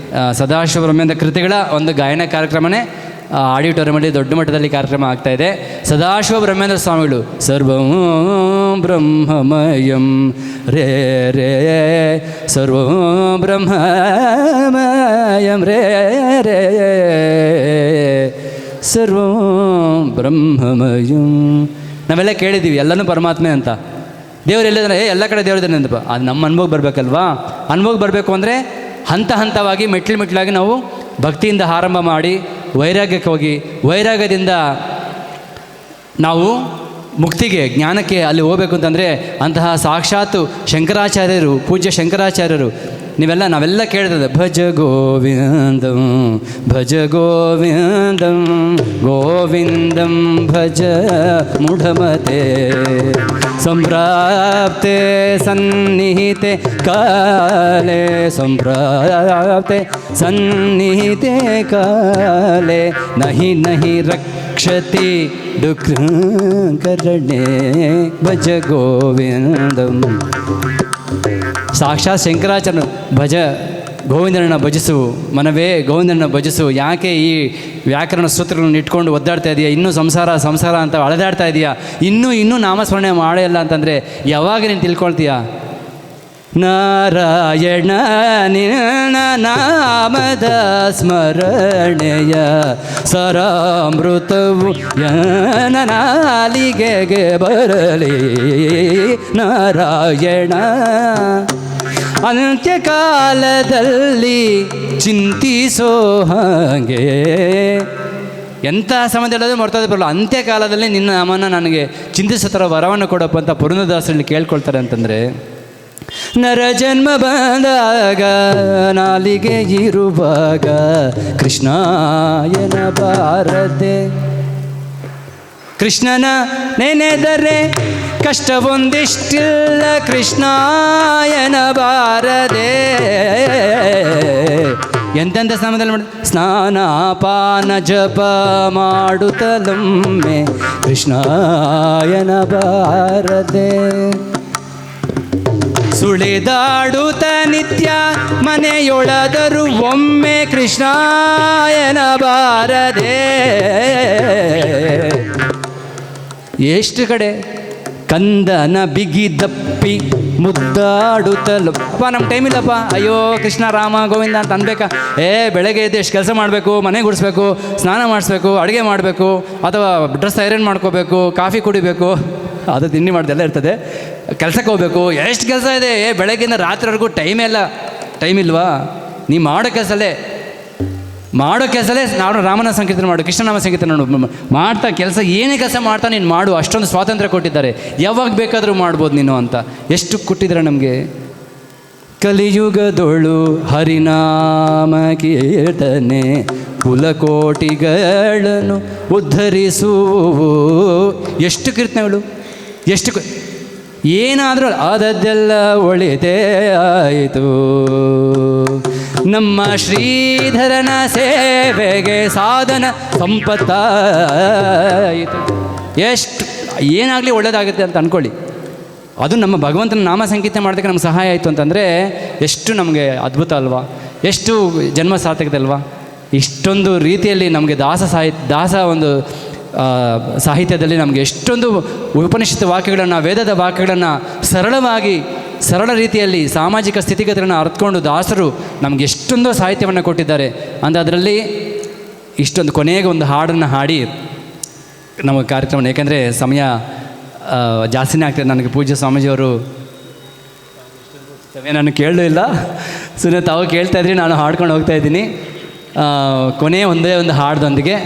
Speaker 8: ಸದಾಶಿವ ಬ್ರಹ್ಮೇಂದ್ರ ಕೃತಿಗಳ ಒಂದು ಗಾಯನ ಕಾರ್ಯಕ್ರಮನೇ ಆಡಿಟೋರಿಯಮಲ್ಲಿ ದೊಡ್ಡ ಮಟ್ಟದಲ್ಲಿ ಕಾರ್ಯಕ್ರಮ ಆಗ್ತಾಯಿದೆ. ಸದಾಶಿವ ಬ್ರಹ್ಮೇಂದ್ರ ಸ್ವಾಮಿಗಳು ಸರ್ವಂ ಬ್ರಹ್ಮಮಯಂ ರೇ ರೇ ಸರ್ವಂ ಬ್ರಹ್ಮಮಯಂ ರೇ ರೇ ಸರ್ವಂ ಬ್ರಹ್ಮಮಯಂ. ನಾವೆಲ್ಲ ಕೇಳಿದ್ದೀವಿ ಎಲ್ಲನೂ ಪರಮಾತ್ಮೆ ಅಂತ. ದೇವರು ಎಲ್ಲಿದ್ದಾನೆ? ಎಲ್ಲ ಕಡೆ ದೇವರಿದ್ದಾನೆ ಅಂತಪ್ಪ. ಅದು ನಮ್ಮ ಅನುಭವಕ್ಕೆ ಬರಬೇಕಲ್ವಾ? ಅನುಭವಕ್ಕೆ ಬರಬೇಕು ಅಂದರೆ ಹಂತ ಹಂತವಾಗಿ ಮೆಟ್ಲಾಗಿ ನಾವು ಭಕ್ತಿಯಿಂದ ಆರಂಭ ಮಾಡಿ ವೈರಾಗ್ಯಕ್ಕೆ ಹೋಗಿ ವೈರಾಗ್ಯದಿಂದ ನಾವು ಮುಕ್ತಿಗೆ ಜ್ಞಾನಕ್ಕೆ ಅಲ್ಲಿ ಹೋಗಬೇಕು ಅಂತಂದರೆ ಅಂತಹ ಸಾಕ್ಷಾತ್ತು ಶಂಕರಾಚಾರ್ಯರು, ಪೂಜ್ಯ ಶಂಕರಾಚಾರ್ಯರು ನಾವೆಲ್ಲ ಕೇಳಿದ್ರೆ ಭಜ ಗೋವಿಂದಂ ಭಜ ಗೋವಿಂದಂ ಗೋವಿಂದಂ ಭಜ ಮುಢಮತೆ ಸಂಪ್ರಾಪ್ತೆ ಸನ್ನಿಹಿತೆ ಕಾಲೇ ಸಂಪ್ರಾಪ್ತೆ ಸನ್ನಿಹಿತೆ ಕಾಲೇ ನಹಿ ನಹಿ ರಕ್ಷತಿ ದುಃಖಕರಣೆ ಭಜ ಗೋವಿಂದಂ. ಸಾಕ್ಷಾತ್ ಶಂಕರಾಚಾರ್ಯರು ಭಜ ಗೋವಿಂದನನ್ನು ಭಜಿಸು ಮನವೇ ಗೋವಿಂದನನ್ನು ಭಜಿಸು. ಯಾಕೆ ಈ ವ್ಯಾಕರಣ ಸೂತ್ರಗಳನ್ನು ಇಟ್ಕೊಂಡು ಒದ್ದಾಡ್ತಾ ಇದೆಯಾ? ಇನ್ನೂ ಸಂಸಾರ ಅಂತ ಅಳೆದಾಡ್ತಾ ಇದೆಯಾ? ಇನ್ನೂ ನಾಮಸ್ಮರಣೆ ಮಾಡೇ ಇಲ್ಲ ಅಂತಂದರೆ ಯಾವಾಗ ನೀನು ತಿಳ್ಕೊಳ್ತೀಯ? ನಾರಾಯಣ ನಿನ್ನ ನಾಮದ ಸ್ಮರಣೆಯ ಸರಾಮೃತವು ನಾಲಿಗೆಗೆ ಬರಲಿ ನಾರಾಯಣ. ಅಂತ್ಯಕಾಲದಲ್ಲಿ ಚಿಂತಿಸೋ ಹಾಗೆ ಎಂಥ ಸಮಯದಲ್ಲಿ ಮರ್ತೋದು ಬರಲ್ಲ. ಅಂತ್ಯಕಾಲದಲ್ಲಿ ನಿನ್ನ ನಾಮನ ನನಗೆ ಚಿಂತಿಸೋ ಥರ ವರವನ್ನು ಕೊಡಪ್ಪ ಅಂತ ಪುರಂದರದಾಸರಲ್ಲಿ ಕೇಳ್ಕೊಳ್ತಾರೆ ಅಂತಂದರೆ, ನರ ಜನ್ಮ ಬಂದಾಗ ನಾಲಿಗೆ ಇರುವಾಗ ಕೃಷ್ಣಾಯನ ಬಾರದೆ, ಕೃಷ್ಣನ ನೆನೆದರೆ ಕಷ್ಟವೊಂದಿಷ್ಟಿಲ್ಲ ಕೃಷ್ಣಾಯನ ಬಾರದೆ. ಎಂತೆಂಥ ಸಮಯದಲ್ಲಿ ಮಾಡಿ ಸ್ನಾನ ಪಾನ ಜಪ ಮಾಡುತ್ತಲೊಮ್ಮೆ ಕೃಷ್ಣಾಯನ ಬಾರದೆ. ಸುಳಿದಾಡುತ್ತ ನಿತ್ಯ ಮನೆಯೊಳದರು ಒಮ್ಮೆ ಕೃಷ್ಣಾಯನ ಬಾರದೆ. ಎಷ್ಟು ಕಡೆ ಕಂದನ ಬಿಗಿದಪ್ಪಿ ಮುದ್ದಾಡುತ್ತಲು ಅಪ್ಪ ನಮ್ಮ ಟೈಮ್ ಇಲ್ಲಪ್ಪ, ಅಯ್ಯೋ ಕೃಷ್ಣ ರಾಮ ಗೋವಿಂದ ಅಂತ ಅನ್ಬೇಕಾ? ಬೆಳಗ್ಗೆ ಎದ್ದು ಎಷ್ಟು ಕೆಲಸ ಮಾಡಬೇಕು, ಮನೆ ಗುಡಿಸ್ಬೇಕು, ಸ್ನಾನ ಮಾಡಿಸ್ಬೇಕು, ಅಡುಗೆ ಮಾಡಬೇಕು, ಅಥವಾ ಡ್ರೆಸ್ ಐರನ್ ಮಾಡ್ಕೋಬೇಕು, ಕಾಫಿ ಕುಡಿಬೇಕು, ಅದು ತಿಂಡಿ ಮಾಡೋದೆಲ್ಲ ಇರ್ತದೆ, ಕೆಲಸಕ್ಕೆ ಹೋಗ್ಬೇಕು, ಎಷ್ಟು ಕೆಲಸ ಇದೆ. ಬೆಳಗ್ಗೆಯಿಂದ ರಾತ್ರಿವರೆಗೂ ಟೈಮ್ ಇಲ್ವಾ? ನೀ ಮಾಡೋ ಕೆಲಸಲೇ ನಾವು ರಾಮನ ಸಂಕೀರ್ತನೆ ಮಾಡು, ಕೃಷ್ಣನಾಮ ಸಂಕೀರ್ತನೆ ಮಾಡ್ತಾ ಕೆಲಸ ಏನೇ ಕೆಲಸ ಮಾಡ್ತಾ ನೀನು ಮಾಡು. ಅಷ್ಟೊಂದು ಸ್ವಾತಂತ್ರ್ಯ ಕೊಟ್ಟಿದ್ದಾರೆ, ಯಾವಾಗ ಬೇಕಾದರೂ ಮಾಡ್ಬೋದು ನೀನು ಅಂತ. ಎಷ್ಟು ಕೊಟ್ಟಿದ್ದಾರೆ ನಮಗೆ. ಕಲಿಯುಗದೊಳು ಹರಿನಾಮ ಕೀರ್ತನೆ ಕುಲಕೋಟಿಗಳನ್ನು ಉದ್ಧರಿಸುವು. ಎಷ್ಟು ಕೀರ್ತನೆಗಳು, ಎಷ್ಟು ಏನಾದರೂ ಆದದ್ದೆಲ್ಲ ಒಳಿತೇ ಆಯಿತು. ನಮ್ಮ ಶ್ರೀಧರನ ಸೇವೆಗೆ ಸಾಧನ ಸಂಪತ್ತಾಯಿತು. ಎಷ್ಟು ಏನಾಗಲಿ ಒಳ್ಳೆಯದಾಗುತ್ತೆ ಅಂತ ಅಂದ್ಕೊಳ್ಳಿ. ಅದು ನಮ್ಮ ಭಗವಂತನ ನಾಮ ಸಂಕೀರ್ತನೆ ಮಾಡೋದಕ್ಕೆ ನಮ್ಗೆ ಸಹಾಯ ಆಯಿತು ಅಂತಂದರೆ ಎಷ್ಟು ನಮಗೆ ಅದ್ಭುತ ಅಲ್ವಾ? ಎಷ್ಟು ಜನ್ಮ ಸಾರ್ಥಕತೆ ಅಲ್ವಾ? ಇಷ್ಟೊಂದು ರೀತಿಯಲ್ಲಿ ನಮಗೆ ದಾಸ ಒಂದು ಸಾಹಿತ್ಯದಲ್ಲಿ ನಮಗೆ ಎಷ್ಟೊಂದು ಉಪನಿಷತ್ ವಾಕ್ಯಗಳನ್ನು, ವೇದದ ವಾಕ್ಯಗಳನ್ನು ಸರಳ ರೀತಿಯಲ್ಲಿ ಸಾಮಾಜಿಕ ಸ್ಥಿತಿಗತಿಗಳನ್ನು ಅರ್ಥಕೊಂಡು ದಾಸರು ನಮಗೆ ಎಷ್ಟೊಂದು ಸಾಹಿತ್ಯವನ್ನು ಕೊಟ್ಟಿದ್ದಾರೆ ಅಂತ. ಅದರಲ್ಲಿ ಇಷ್ಟೊಂದು ಕೊನೆಗೆ ಒಂದು ಹಾಡನ್ನು ಹಾಡಿ ನಮಗೆ ಕಾರ್ಯಕ್ರಮ, ಏಕೆಂದರೆ ಸಮಯ ಜಾಸ್ತಿನೇ ಆಗ್ತದೆ. ನನಗೆ ಪೂಜ್ಯ ಸ್ವಾಮೀಜಿಯವರು ನಾನು ಕೇಳಲೂ ಇಲ್ಲ, ಸುಮ್ಮನೆ ತಾವು ಕೇಳ್ತಾಯಿದ್ರಿ, ನಾನು ಹಾಡ್ಕೊಂಡು ಹೋಗ್ತಾಯಿದ್ದೀನಿ. ಕೊನೆಯ ಒಂದೇ ಒಂದು ಹಾಡದೊಂದಿಗೆ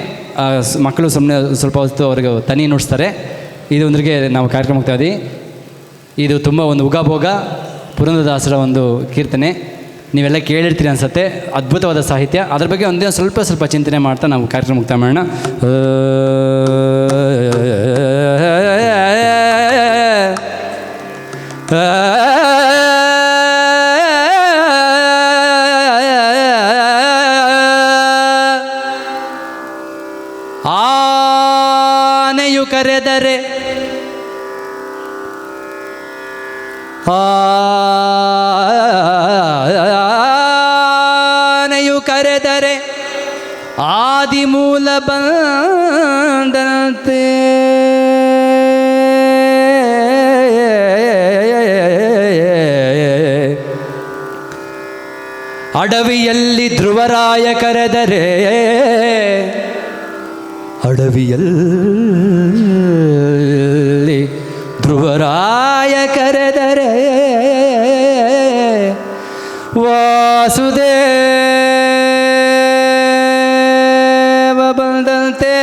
Speaker 8: ಮಕ್ಕಳು ಸುಮ್ಮನೆ ಸ್ವಲ್ಪ ಹೊತ್ತು ಅವ್ರಿಗೆ ತನಿ ನುಡಿಸ್ತಾರೆ. ಇದೊಂದಿಗೆ ನಾವು ಕಾರ್ಯಕ್ರಮ ಹೋಗ್ತಾಯಿದ್ವಿ. ಇದು ತುಂಬ ಒಂದು ಉಗಾಭೋಗ ಪುರಂದರದಾಸರ ಒಂದು ಕೀರ್ತನೆ. ನೀವೆಲ್ಲ ಕೇಳಿರ್ತೀರಿ ಅನ್ಸುತ್ತೆ. ಅದ್ಭುತವಾದ ಸಾಹಿತ್ಯ. ಅದ್ರ ಬಗ್ಗೆ ಒಂದೇ ಸ್ವಲ್ಪ ಚಿಂತನೆ ಮಾಡ್ತಾ ನಾವು ಕಾರ್ಯಕ್ರಮ ಮುಕ್ತಾಯ ಮಾಡೋಣ. ಆನೆಯು ಕರೆದರೆ ಆನೆಯು ಕರೆದರೆ ಆದಿಮೂಲ ಬಂದಂತೆ ಅಡವಿಯಲ್ಲಿ ಧ್ರುವರಾಯ ಕರೆದರೆ ಅಡವಿಯಲ್ಲಿ ಧ್ರುವರಾಯ ಕರೆದರೆ ವಾಸುದೇವ ಬಂದಂತೆ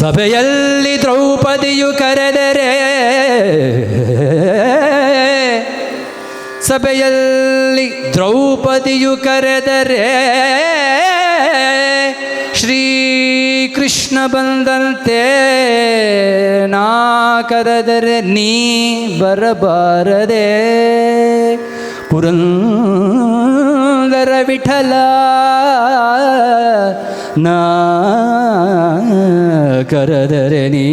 Speaker 8: ಸಭೆಯಲ್ಲಿ ದ್ರೌಪದಿಯು ಕರೆದರೆ ಸಭೆಯಲ್ಲಿ ದ್ರೌಪದಿಯು ಕರೆದರೆ ಶ್ರೀಕೃಷ್ಣ ಬಂದಂತೆ ನಾ ಕರೆದರೆ ನೀ ಬರಬಾರದೆ ಪುರಂದರ ವಿಠಲ ನಾ ಕರೆದರೆ ನೀ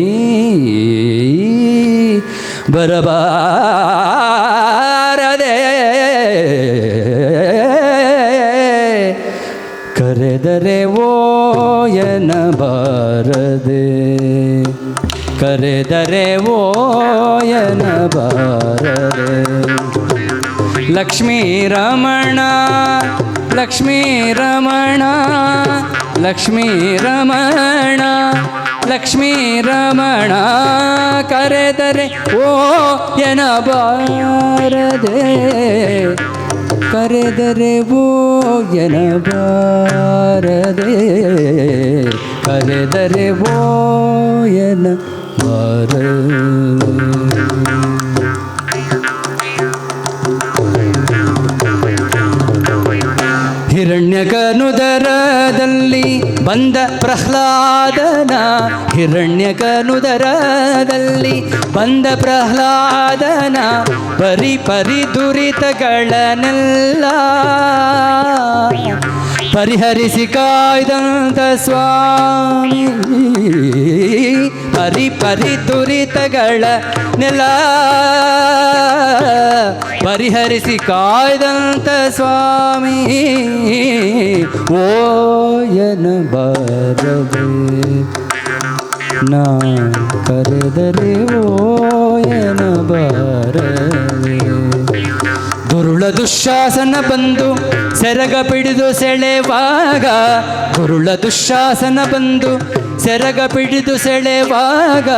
Speaker 8: ಬರಬಾರದೆ ಕರೆದರೆ ಓಯನಬಾರದೆ ಕರೆದರೆ ಓಯನಬಾರದೆ ಲಕ್ಷ್ಮೀ ರಮಣ ಲಕ್ಷ್ಮೀ ರಮಣ ಲಕ್ಷ್ಮೀ ರಮಣ ಲಕ್ಷ್ಮೀ ರಮಣ ಕರೆದರೆ ಓ ಎನಬಾರದೆ ಕರೆದರೆ ಓ ಎನಬಾರದೆ ಕರೆದರೆ ಓ ಎನಬಾರದೆ ಹಿರಣ್ಯಕನುದರದಲ್ಲಿ ಬಂದ ಪ್ರಹ್ಲಾದನ ಹಿರಣ್ಯಕನುದರದಲ್ಲಿ ಬಂದ ಪ್ರಹ್ಲಾದನ ಪರಿ ಪರಿ ದುರಿತಗಳನ್ನೆಲ್ಲ ಪರಿಹರಿಸಿ ಕಾಯ್ದಂತ ಸ್ವಾಮಿ ಪರಿ ಪರಿ ದುರಿತಗಳನ್ನೆಲ್ಲ ಪರಿಹರಿಸಿ ಕಾಯ್ದಂತ ಸ್ವಾಮಿ ಓಯನಬಾರದೆ ನಾ ಕರೆದರೆ ಓಯನಬಾರದೆ ದುರುಳ ದುಶ್ಯಾಸನ ಬಂದು ಸೆರಗ ಪಿಡಿದು ಸೆಳೆವಾಗ ದುರುಳ ದುಶ್ಯಾಸನ ಬಂದು ಸೆರಗ ಪಿಡಿದು ಸೆಳೆವಾಗ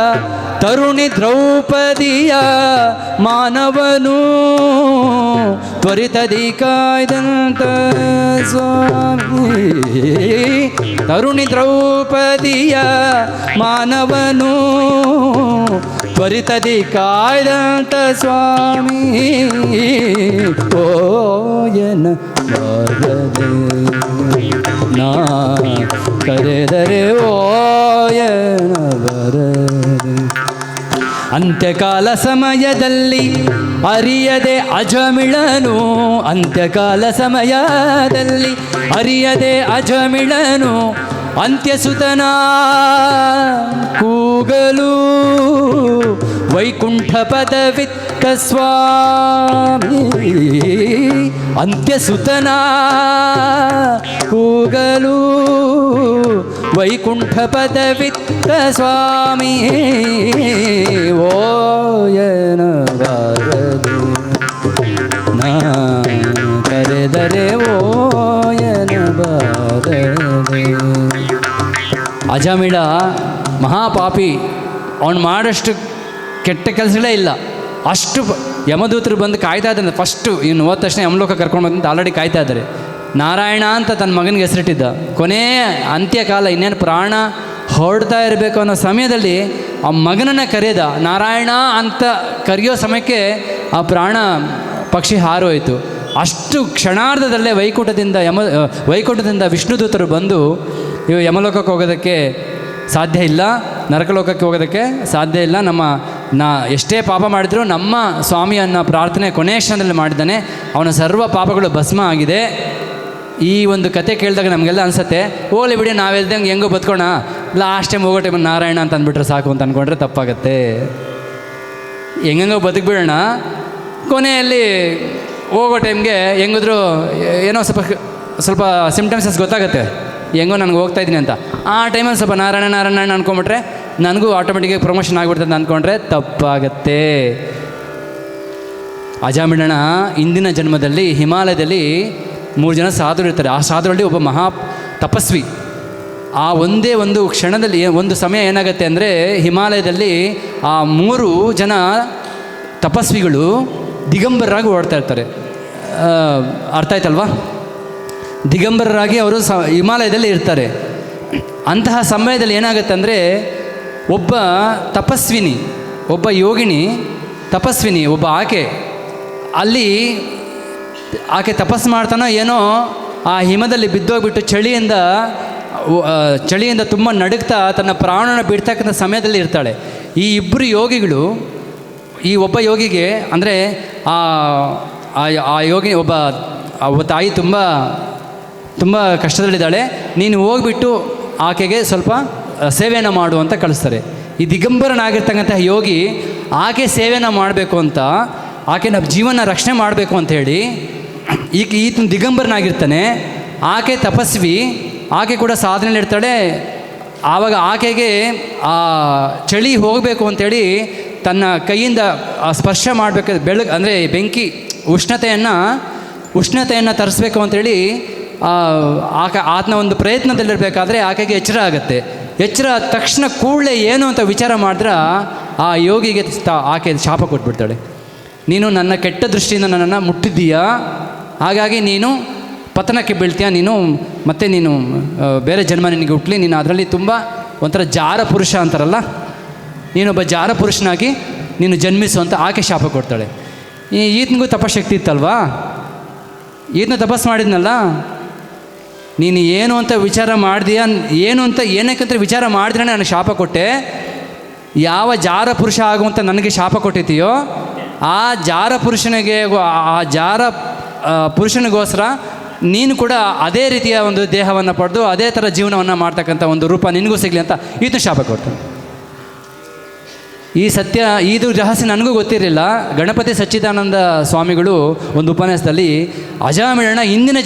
Speaker 8: ತರುಣಿ ದ್ರೌಪದಿಯ ಮಾನವನು ತ್ವರಿತದಿ ಕಾಯ್ದಂತ ಸ್ವಾಮಿ ತರುಣಿ ದ್ರೌಪದಿಯ ಮಾನವನು ತ್ವರಿತದಿ ಕಾಯ್ದಂತ ಸ್ವಾಮಿ ಓಯನ ಬಾರದೆ ನಾ ಕರೆದರೆ ಓಯನ ಬರದೆ ಅಂತ್ಯಕಾಲ ಸಮಯದಲ್ಲಿ ಅರಿಯದೆ ಅಜಮಿಳನು ಅಂತ್ಯಕಾಲ ಸಮಯದಲ್ಲಿ ಅರಿಯದೆ ಅಜಮಿಳನು ಅಂತ್ಯಸುತನ ಕೂಗಲು ವೈಕುಂಠ ಪದವಿತ್ತ ಸ್ವಾಮಿ ಅಂತ್ಯಸುತನ ಕೂಗಲು ವೈಕುಂಠ ಪದವಿತ್ತ ಸ್ವಾಮಿ ಓಯನ ಬಾರದೆ ನಾ ಕರೆದರೆ ಓಯನ ಬಾರದೆ ಅಜಮಿಳ ಮಹಾಪಾಪಿ ಅವನು ಮಾಡಷ್ಟು ಕೆಟ್ಟ ಕೆಲಸಗಳೇ ಇಲ್ಲ. ಅಷ್ಟು ಯಮದೂತರು ಬಂದು ಕಾಯ್ತಾ ಇದ್ದಾನೆ. ಫಸ್ಟು ಇನ್ನು ಹೋದ ತಕ್ಷಣ ಯಮಲೋಕ ಕರ್ಕೊಂಡು ಬಂದು ಆಲ್ರೆಡಿ ಕಾಯ್ತಾ ಇದ್ದಾರೆ. ನಾರಾಯಣ ಅಂತ ತನ್ನ ಮಗನಿಗೆ ಹೆಸರಿಟ್ಟಿದ್ದ. ಕೊನೆಯ ಅಂತ್ಯಕಾಲ ಇನ್ನೇನು ಪ್ರಾಣ ಹೊರಡ್ತಾ ಇರಬೇಕು ಅನ್ನೋ ಸಮಯದಲ್ಲಿ ಆ ಮಗನನ್ನು ಕರೆದ ನಾರಾಯಣ ಅಂತ ಕರೆಯೋ ಸಮಯಕ್ಕೆ ಆ ಪ್ರಾಣ ಪಕ್ಷಿ ಹಾರೋಯಿತು. ಅಷ್ಟು ಕ್ಷಣಾರ್ಧದಲ್ಲೇ ವೈಕುಂಠದಿಂದ ವಿಷ್ಣುದೂತರು ಬಂದು ಇವು ಯಮಲೋಕಕ್ಕೆ ಹೋಗೋದಕ್ಕೆ ಸಾಧ್ಯ ಇಲ್ಲ, ನರಕಲೋಕಕ್ಕೆ ಹೋಗೋದಕ್ಕೆ ಸಾಧ್ಯ ಇಲ್ಲ, ಎಷ್ಟೇ ಪಾಪ ಮಾಡಿದರೂ ನಮ್ಮ ಸ್ವಾಮಿಯನ್ನ ಪ್ರಾರ್ಥನೆ ಕೊನೆಯ ಕ್ಷಣದಲ್ಲಿ ಮಾಡಿದ್ದಾನೆ, ಅವನ ಸರ್ವ ಪಾಪಗಳು ಭಸ್ಮ ಆಗಿದೆ. ಈ ಒಂದು ಕತೆ ಕೇಳಿದಾಗ ನಮಗೆಲ್ಲ ಅನಿಸುತ್ತೆ, ಹೋಗ್ಲಿ ಬಿಡಿ ನಾವೆಲ್ದಂಗೆ ಹೆಂಗೋ ಬದುಕೋಣ, ಲಾಸ್ಟ್ ಟೈಮ್ ಹೋಗೋ ಟೈಮ್ ನಾರಾಯಣ ಅಂತ ಅಂದ್ಬಿಟ್ರೆ ಸಾಕು ಅಂತ ಅಂದ್ಕೊಂಡ್ರೆ ತಪ್ಪಾಗತ್ತೆ. ಹೆಂಗೋ ಬದುಕ್ಬಿಡೋಣ, ಕೊನೆಯಲ್ಲಿ ಹೋಗೋ ಟೈಮ್ಗೆ ಹೆಂಗಿದ್ರು ಏನೋ ಸ್ವಲ್ಪ ಸಿಮ್ಟಮ್ಸಸ್ ಗೊತ್ತಾಗುತ್ತೆ, ಹೆಂಗೋ ನನಗೆ ಹೋಗ್ತಾ ಇದ್ದೀನಿ ಅಂತ. ಆ ಟೈಮಲ್ಲಿ ಸ್ವಲ್ಪ ನಾರಾಯಣ ಅಂದ್ಕೊಂಬಿಟ್ರೆ ನನಗೂ ಆಟೋಮೆಟಿಕಾಗಿ ಪ್ರಮೋಷನ್ ಆಗಿಬಿಡ್ತದೆ ಅಂದ್ಕೊಂಡ್ರೆ ತಪ್ಪಾಗತ್ತೆ. ಅಜಾಮಿಳನ ಇಂದಿನ ಜನ್ಮದಲ್ಲಿ ಹಿಮಾಲಯದಲ್ಲಿ 3 ಜನ ಸಾಧುರು ಇರ್ತಾರೆ. ಆ ಸಾಧುರಲ್ಲಿ ಒಬ್ಬ ಮಹಾ ತಪಸ್ವಿ. ಆ ಒಂದೇ ಒಂದು ಕ್ಷಣದಲ್ಲಿ ಒಂದು ಸಮಯ ಏನಾಗುತ್ತೆ ಅಂದರೆ, ಹಿಮಾಲಯದಲ್ಲಿ ಆ 3 ಜನ ತಪಸ್ವಿಗಳು ದಿಗಂಬರರಾಗಿ ಓಡ್ತಾ ಇರ್ತಾರೆ. ಅರ್ಥ ಆಯ್ತಲ್ವಾ? ದಿಗಂಬರರಾಗಿ ಅವರು ಹಿಮಾಲಯದಲ್ಲಿ ಇರ್ತಾರೆ. ಅಂತಹ ಸಮಯದಲ್ಲಿ ಏನಾಗುತ್ತೆ ಅಂದರೆ, ಒಬ್ಬ ತಪಸ್ವಿನಿ, ಒಬ್ಬ ಯೋಗಿನಿ ತಪಸ್ವಿನಿ, ಒಬ್ಬ ಅಲ್ಲಿ ಆಕೆ ತಪಸ್ಸು ಮಾಡ್ತಾನೋ ಏನೋ ಆ ಹಿಮದಲ್ಲಿ ಬಿದ್ದೋಗ್ಬಿಟ್ಟು ಚಳಿಯಿಂದ ತುಂಬ ನಡುಗ್ತಾ ತನ್ನ ಪ್ರಾಣನ ಬಿಡ್ತಕ್ಕಂಥ ಸಮಯದಲ್ಲಿ ಇರ್ತಾಳೆ. ಈ ಇಬ್ಬರು ಯೋಗಿಗಳು, ಈ ಒಬ್ಬ ಯೋಗಿಗೆ ಅಂದರೆ ಆ ಯೋಗಿ ಒಬ್ಬ ತಾಯಿ ತುಂಬ ಕಷ್ಟದಲ್ಲಿದ್ದಾಳೆ, ನೀನು ಹೋಗ್ಬಿಟ್ಟು ಆಕೆಗೆ ಸ್ವಲ್ಪ ಸೇವೆಯನ್ನು ಮಾಡು ಅಂತ ಕಳಿಸ್ತಾರೆ. ಈ ದಿಗಂಬರನಾಗಿರ್ತಕ್ಕಂಥ ಯೋಗಿ ಆಕೆ ಸೇವೆಯನ್ನು ಮಾಡಬೇಕು ಅಂತ, ಆಕೆನ ಜೀವನ ರಕ್ಷಣೆ ಮಾಡಬೇಕು ಅಂಥೇಳಿ ಈತನ ದಿಗಂಬರನಾಗಿರ್ತಾನೆ. ಆಕೆ ತಪಸ್ವಿ, ಆಕೆ ಕೂಡ ಸಾಧನೆಯಲ್ಲಿರ್ತಾಳೆ. ಆವಾಗ ಆಕೆಗೆ ಆ ಚಳಿ ಹೋಗಬೇಕು ಅಂಥೇಳಿ ತನ್ನ ಕೈಯಿಂದ ಸ್ಪರ್ಶ ಮಾಡಬೇಕು, ಅಂದರೆ ಬೆಂಕಿ ಉಷ್ಣತೆಯನ್ನು ತರಿಸ್ಬೇಕು ಅಂಥೇಳಿ ಆತನ ಒಂದು ಪ್ರಯತ್ನದಲ್ಲಿರಬೇಕಾದ್ರೆ ಆಕೆಗೆ ಎಚ್ಚರ ಆಗುತ್ತೆ. ಎಚ್ಚರ ಆದ ತಕ್ಷಣ ಕೂಡಲೇ ಏನು ಅಂತ ವಿಚಾರ ಮಾಡಿದ್ರೆ ಆ ಯೋಗಿಗೆ ಆಕೆ ಶಾಪ ಕೊಟ್ಬಿಡ್ತಾಳೆ. ನೀನು ನನ್ನ ಕೆಟ್ಟ ದೃಷ್ಟಿಯಿಂದ ನನ್ನನ್ನು ಮುಟ್ಟಿದ್ದೀಯಾ, ಹಾಗಾಗಿ ನೀನು ಪತನಕ್ಕೆ ಬೀಳ್ತೀಯ, ಮತ್ತೆ ನೀನು ಬೇರೆ ಜನ್ಮ ನಿನಗೆ ಹುಟ್ಟಲಿ, ನೀನು ಅದರಲ್ಲಿ ತುಂಬ ಒಂಥರ ಜಾರ ಪುರುಷ ಅಂತಾರಲ್ಲ, ನೀನೊಬ್ಬ ಜಾರ ಪುರುಷನಾಗಿ ನೀನು ಜನ್ಮಿಸು ಅಂತ ಆಕೆ ಶಾಪ ಕೊಡ್ತಾಳೆ. ಈತನಿಗೂ ತಪಶಕ್ತಿ ಇತ್ತಲ್ವಾ, ಈತನ ತಪಸ್ಸು ಮಾಡಿದ್ನಲ್ಲ, ನೀನು ಏನು ಅಂತ ವಿಚಾರ ಮಾಡಿದೀಯ, ಏನಕ್ಕಂತ ವಿಚಾರ ಮಾಡಿದ್ರೆ ನಾನು ಶಾಪ ಕೊಟ್ಟೆ, ಯಾವ ಜಾರ ಪುರುಷ ಆಗುವಂತ ನನಗೆ ಶಾಪ ಕೊಟ್ಟಿದ್ದೀಯೋ ಆ ಜಾರ ಪುರುಷನಿಗೋಸ್ಕರ ನೀನು ಕೂಡ ಅದೇ ರೀತಿಯ ಒಂದು ದೇಹವನ್ನು ಪಡೆದು ಅದೇ ಥರ ಜೀವನವನ್ನು ಮಾಡ್ತಕ್ಕಂಥ ಒಂದು ರೂಪ ನಿನಗೂ ಸಿಗಲಿ ಅಂತ ಈತನ ಶಾಪ ಕೊಡ್ತಾನೆ. ಇದು ರಹಸ್ಯ ನನಗೂ ಗೊತ್ತಿರಲಿಲ್ಲ. ಗಣಪತಿ ಸಚ್ಚಿದಾನಂದ ಸ್ವಾಮಿಗಳು ಒಂದು ಉಪನ್ಯಾಸದಲ್ಲಿ ಅಜಾಮಿಳನ ಹಿಂದಿನ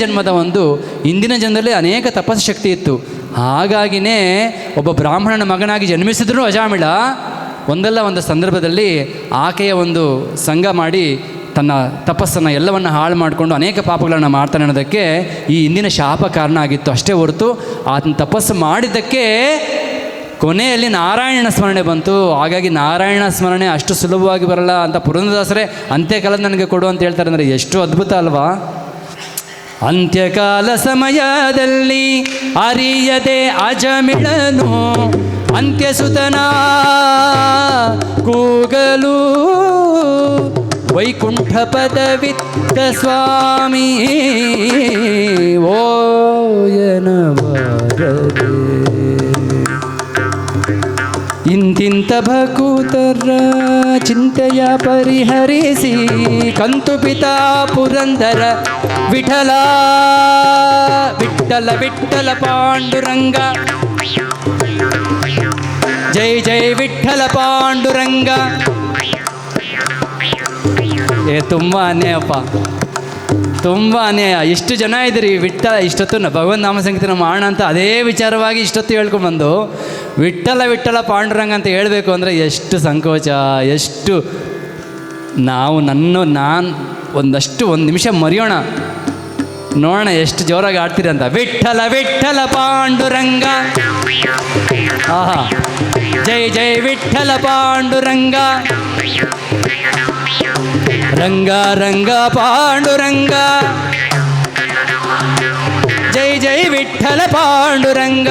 Speaker 8: ಜನ್ಮದಲ್ಲಿ ಅನೇಕ ತಪಸ್ಸು ಶಕ್ತಿ ಇತ್ತು, ಹಾಗಾಗಿನೇ ಒಬ್ಬ ಬ್ರಾಹ್ಮಣನ ಮಗನಾಗಿ ಜನ್ಮಿಸಿದ್ರು ಅಜಾಮಿಳ ಒಂದಲ್ಲ ಒಂದು ಸಂದರ್ಭದಲ್ಲಿ ಆಕೆಯ ಒಂದು ಸಂಘ ಮಾಡಿ ತನ್ನ ತಪಸ್ಸನ್ನು ಎಲ್ಲವನ್ನು ಹಾಳು ಮಾಡಿಕೊಂಡು ಅನೇಕ ಪಾಪಗಳನ್ನು ಮಾಡ್ತಾನೆ ಅನ್ನೋದಕ್ಕೆ ಈ ಹಿಂದಿನ ಶಾಪ ಕಾರಣ ಆಗಿತ್ತು. ಅಷ್ಟೇ ಹೊರತು ಆತನ ತಪಸ್ಸು ಮಾಡಿದ್ದಕ್ಕೆ ಕೊನೆಯಲ್ಲಿ ನಾರಾಯಣ ಸ್ಮರಣೆ ಬಂತು. ಹಾಗಾಗಿ ನಾರಾಯಣ ಸ್ಮರಣೆ ಅಷ್ಟು ಸುಲಭವಾಗಿ ಬರಲ್ಲ ಅಂತ ಪುರಂದರದಾಸರೇ ಅಂತ್ಯಕಾಲದ ನನಗೆ ಕೊಡು ಅಂತ ಹೇಳ್ತಾರೆ. ಅಂದರೆ ಎಷ್ಟು ಅದ್ಭುತ ಅಲ್ವಾ? ಅಂತ್ಯಕಾಲ ಸಮಯದಲ್ಲಿ ಅರಿಯದೆ ಅಜಮಿಳನು ಅಂತ್ಯಸುತನ ಕೂಗಲು ವೈಕುಂಠ ಪದವಿತ್ತ ಸ್ವಾಮಿ ಓಯನವರದೆ ಇಂತಿಂತ ಭಕೂತರ ಚಿಂತೆಯ ಪರಿಹರಿಸಿ ಕಂತು ಪಿತಾ ಪುರಂದರ ವಿಠಲ ವಿಠಲ ವಿಠಲ ಪಾಂಡುರಂಗ ಜೈ ಜೈ ವಿಠಲ ಪಾಂಡುರಂಗ. ತುಂಬ ಅನ್ಯಾಯಪ್ಪ, ತುಂಬ ಅನ್ಯಾಯ. ಇಷ್ಟು ಜನ ಇದ್ದೀರಿ ವಿಠಲ, ಇಷ್ಟೊತ್ತು ಭಗವಂತ ನಾಮ ಸಂಕೀರ್ತನ ಮಾಡೋಣ ಅಂತ ಅದೇ ವಿಚಾರವಾಗಿ ಇಷ್ಟೊತ್ತು ಹೇಳ್ಕೊಂಡ್ಬಂದು ವಿಠಲ ವಿಠಲ ಪಾಂಡುರಂಗ ಅಂತ ಹೇಳಬೇಕು ಅಂದರೆ ಎಷ್ಟು ಸಂಕೋಚ, ಎಷ್ಟು ನಾನು ಒಂದು ನಿಮಿಷ ಮರೆಯೋಣ, ನೋಡೋಣ ಎಷ್ಟು ಜೋರಾಗಿ ಆಡ್ತೀರಿ ಅಂತ. ವಿಠಲ ವಿಠಲ ಪಾಂಡುರಂಗ, ಆಹಾ, ಜೈ ಜೈ ವಿಠಲ ಪಾಂಡುರಂಗ, ರಂಗ ರಂಗ ಪಾಂಡುರಂಗ, ಜೈ ಜೈ ವಿಠಲ ಪಾಂಡುರಂಗ.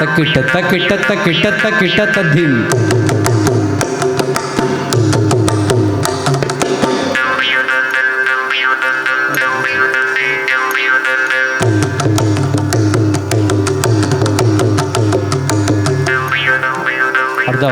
Speaker 8: ತಕ್ಕಿಟ್ಟ ತಕ್ಕಿಟ್ಟ ತಕ್ಕಿಟ್ಟ ತಕ್ಕಿಟ್ಟ ತದ್ದಿಂ. ಅರ್ಧ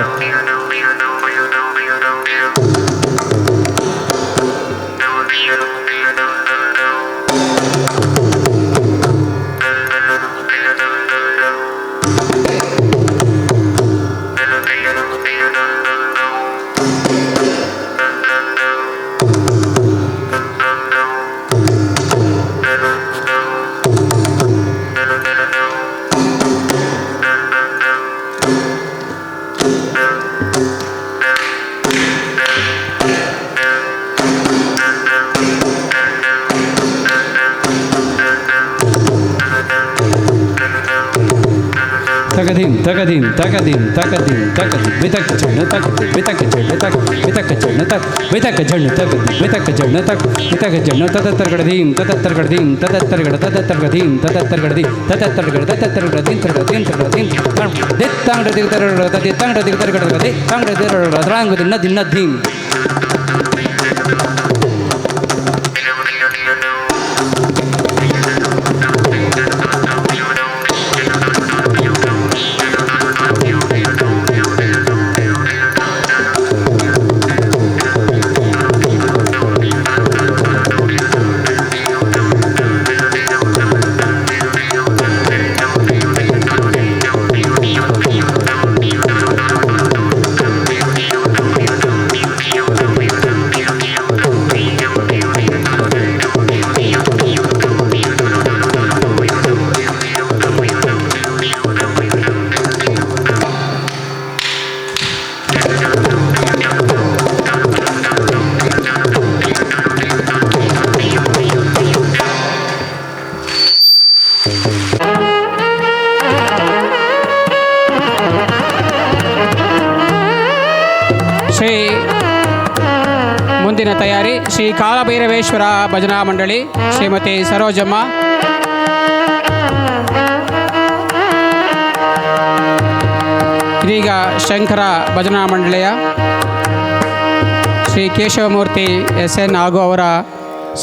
Speaker 8: ತಗದಿಂ ತಗದಿಂ ತಗದಿಂ ತಗದಿಂ ತಗದಿ ಬಿತಕ ಜಣ್ಣ ತಗದಿ ಬಿತಕ ಜಣ್ಣ ತಗ ಬಿತಕ ಜಣ್ಣ ತಗ ಬಿತಕ ಜಣ್ಣ ತಗದಿ ಬಿತಕ ಜಣ್ಣ ತಗ ಬಿತಕ ಜಣ್ಣ ತದತ್ತರ್ಗಡದಿಂ ತದತ್ತರ್ಗಡದಿಂ ತದತ್ತರ್ಗಡ ತದತ್ತರ್ಗದಿಂ ತದತ್ತರ್ಗಡದಿ ತದತ್ತರ್ಗಡ ತದತ್ತರ್ಗಡದಿಂ ತರ್ಗದಿಂ ತರ್ಗದಿಂ ದಿತ್ತಂಗಡದಿ ತರಗಡ ದಿತ್ತಂಗಡದಿ ತರಗಡದಿ ತಂಗಡದಿ ದ್ರಾಂಗದಿನ್ನ ದಿನ್ನದಿಂ.
Speaker 2: ಮುಂದಿನ ತಯಾರಿ ಶ್ರೀ ಕಾಲಭೈರವೇಶ್ವರ ಭಜನಾ ಮಂಡಳಿ ಶ್ರೀಮತಿ ಸರೋಜಮ್ಮ. ಇದೀಗ ಶಂಕರ ಭಜನಾ ಮಂಡಳಿಯ ಶ್ರೀ ಕೇಶವಮೂರ್ತಿ SN ಹಾಗೂ ಅವರ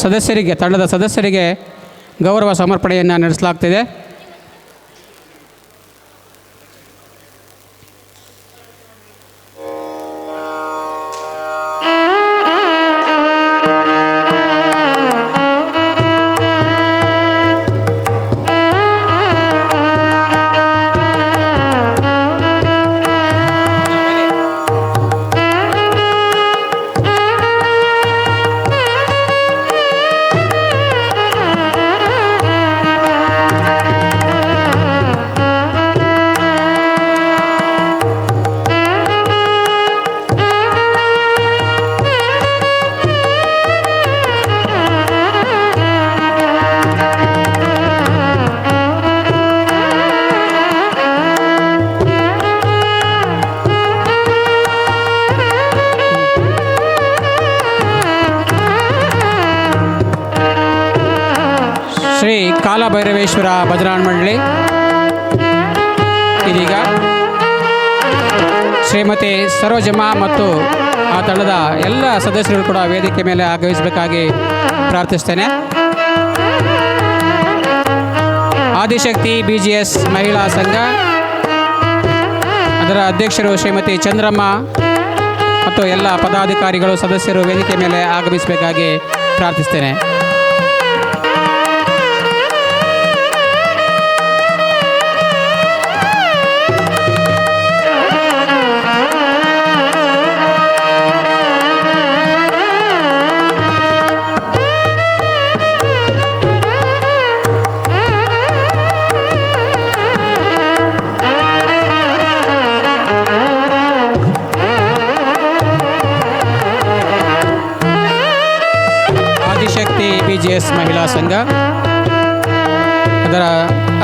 Speaker 2: ಸದಸ್ಯರಿಗೆ ತಂಡದ ಸದಸ್ಯರಿಗೆ ಗೌರವ ಸಮರ್ಪಣೆಯನ್ನು ನಡೆಸಲಾಗ್ತಿದೆ. ಶ್ರೀ ಕಾಲಭೈರವೇಶ್ವರ ಭಜನಾ ಮಂಡಳಿ ಇದೀಗ ಶ್ರೀಮತಿ ಸರೋಜಮ್ಮ ಮತ್ತು ಆ ತಂಡದ ಎಲ್ಲ ಸದಸ್ಯರು ಕೂಡ ವೇದಿಕೆ ಮೇಲೆ ಆಗಮಿಸಬೇಕಾಗಿ ಪ್ರಾರ್ಥಿಸ್ತೇನೆ. ಆದಿಶಕ್ತಿ BGS ಮಹಿಳಾ ಸಂಘ ಅದರ ಅಧ್ಯಕ್ಷರು ಶ್ರೀಮತಿ ಚಂದ್ರಮ್ಮ ಮತ್ತು ಎಲ್ಲ ಪದಾಧಿಕಾರಿಗಳು ಸದಸ್ಯರು ವೇದಿಕೆ ಮೇಲೆ ಆಗಮಿಸಬೇಕಾಗಿ ಪ್ರಾರ್ಥಿಸ್ತೇನೆ. KGS ಮಹಿಳಾ ಸಂಘ ಅದರ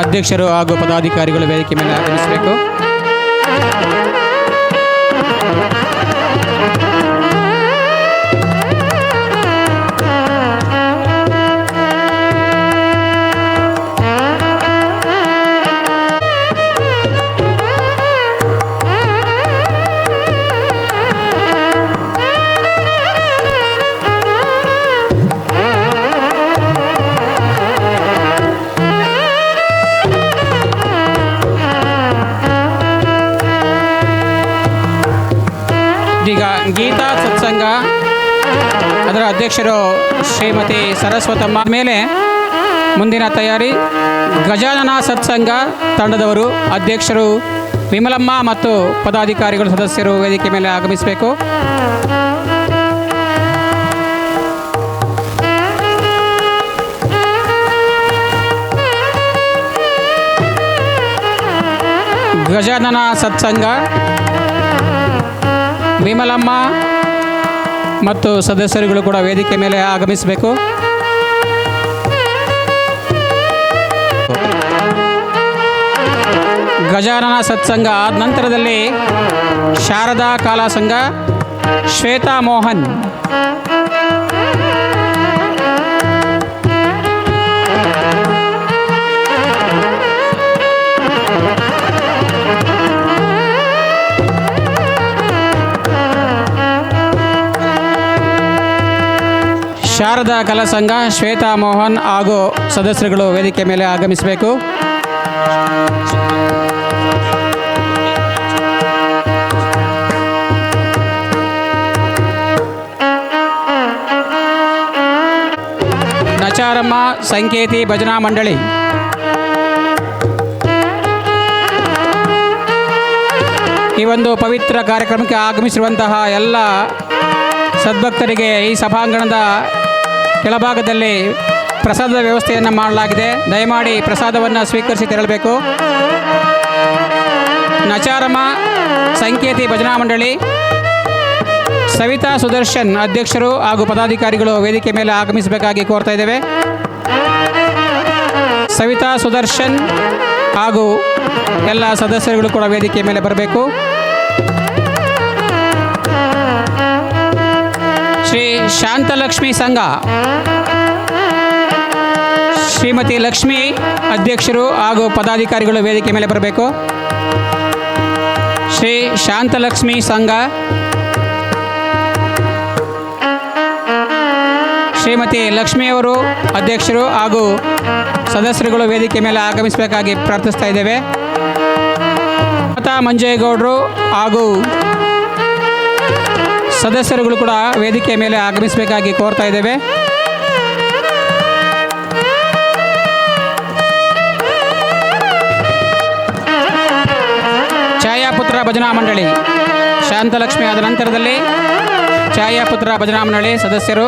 Speaker 2: ಅಧ್ಯಕ್ಷರು ಹಾಗೂ ಪದಾಧಿಕಾರಿಗಳು ವೇದಿಕೆ ಮೇಲೆ ಆಗಮಿಸಬೇಕು. ಈಗ ಗೀತಾ ಸತ್ಸಂಗ ಅದರ ಅಧ್ಯಕ್ಷರು ಶ್ರೀಮತಿ ಸರಸ್ವತಮ್ಮ ಮೇಲೆ ಮುಂದಿನ ತಯಾರಿ. ಗಜಾನನ ಸತ್ಸಂಗ ತಂಡದವರು ಅಧ್ಯಕ್ಷರು ವಿಮಲಮ್ಮ ಮತ್ತು ಪದಾಧಿಕಾರಿಗಳು ಸದಸ್ಯರು ವೇದಿಕೆ ಮೇಲೆ ಆಗಮಿಸಬೇಕು. ಗಜಾನನ ಸತ್ಸಂಗ ವಿಮಲಮ್ಮ ಮತ್ತು ಸದಸ್ಯರುಗಳು ಕೂಡ ವೇದಿಕೆ ಮೇಲೆ ಆಗಮಿಸಬೇಕು. ಗಜಾನನ ಸತ್ಸಂಗ ಆದ ನಂತರದಲ್ಲಿ ಶಾರದಾ ಕಲಾ ಸಂಘ ಶ್ವೇತಾ ಮೋಹನ್, ಶಾರದಾ ಕಲಾ ಸಂಘ ಶ್ವೇತಾ ಮೋಹನ್ ಹಾಗೂ ಸದಸ್ಯರುಗಳು ವೇದಿಕೆ ಮೇಲೆ ಆಗಮಿಸಬೇಕು. ನಚಾರಮ್ಮ ಸಂಕೇತಿ ಭಜನಾ ಮಂಡಳಿ, ಈ ಒಂದು ಪವಿತ್ರ ಕಾರ್ಯಕ್ರಮಕ್ಕೆ ಆಗಮಿಸಿರುವಂತಹ ಎಲ್ಲ ಸದ್ಭಕ್ತರಿಗೆ ಈ ಸಭಾಂಗಣದ ಕೆಳಭಾಗದಲ್ಲಿ ಪ್ರಸಾದದ ವ್ಯವಸ್ಥೆಯನ್ನು ಮಾಡಲಾಗಿದೆ. ದಯಮಾಡಿ ಪ್ರಸಾದವನ್ನು ಸ್ವೀಕರಿಸಿ ತೆರಳಬೇಕು. ನಚಾರಮ್ಮ ಸಂಕೇತಿ ಭಜನಾ ಮಂಡಳಿ ಸವಿತಾ ಸುದರ್ಶನ್ ಅಧ್ಯಕ್ಷರು ಹಾಗೂ ಪದಾಧಿಕಾರಿಗಳು ವೇದಿಕೆ ಮೇಲೆ ಆಗಮಿಸಬೇಕಾಗಿ ಕೋರ್ತಾ ಇದ್ದೇವೆ. ಸವಿತಾ ಸುದರ್ಶನ್ ಹಾಗೂ ಎಲ್ಲ ಸದಸ್ಯರುಗಳು ಕೂಡ ವೇದಿಕೆ ಮೇಲೆ ಬರಬೇಕು. ಶ್ರೀ ಶಾಂತಲಕ್ಷ್ಮಿ ಸಂಘ ಶ್ರೀಮತಿ ಲಕ್ಷ್ಮಿ ಅಧ್ಯಕ್ಷರು ಹಾಗೂ ಪದಾಧಿಕಾರಿಗಳು ವೇದಿಕೆ ಮೇಲೆ ಬರಬೇಕು. ಶ್ರೀ ಶಾಂತಲಕ್ಷ್ಮಿ ಸಂಘ ಶ್ರೀಮತಿ ಲಕ್ಷ್ಮಿಯವರು ಅಧ್ಯಕ್ಷರು ಹಾಗೂ ಸದಸ್ಯರುಗಳು ವೇದಿಕೆ ಮೇಲೆ ಆಗಮಿಸಬೇಕಾಗಿ ಪ್ರಾರ್ಥಿಸ್ತಾ ಇದ್ದೇವೆ. ಮಮತಾ ಮಂಜೇಗೌಡರು ಹಾಗೂ ಸದಸ್ಯರುಗಳು ಕೂಡ ವೇದಿಕೆ ಮೇಲೆ ಆಗಮಿಸಬೇಕಾಗಿ ಕೋರ್ತಾ ಇದ್ದೇವೆ. ಛಾಯಾಪುತ್ರ ಭಜನಾ ಮಂಡಳಿ ಶಾಂತಲಕ್ಷ್ಮಿ ಆದ ನಂತರದಲ್ಲಿ ಛಾಯಾಪುತ್ರ ಭಜನಾ ಮಂಡಳಿ ಸದಸ್ಯರು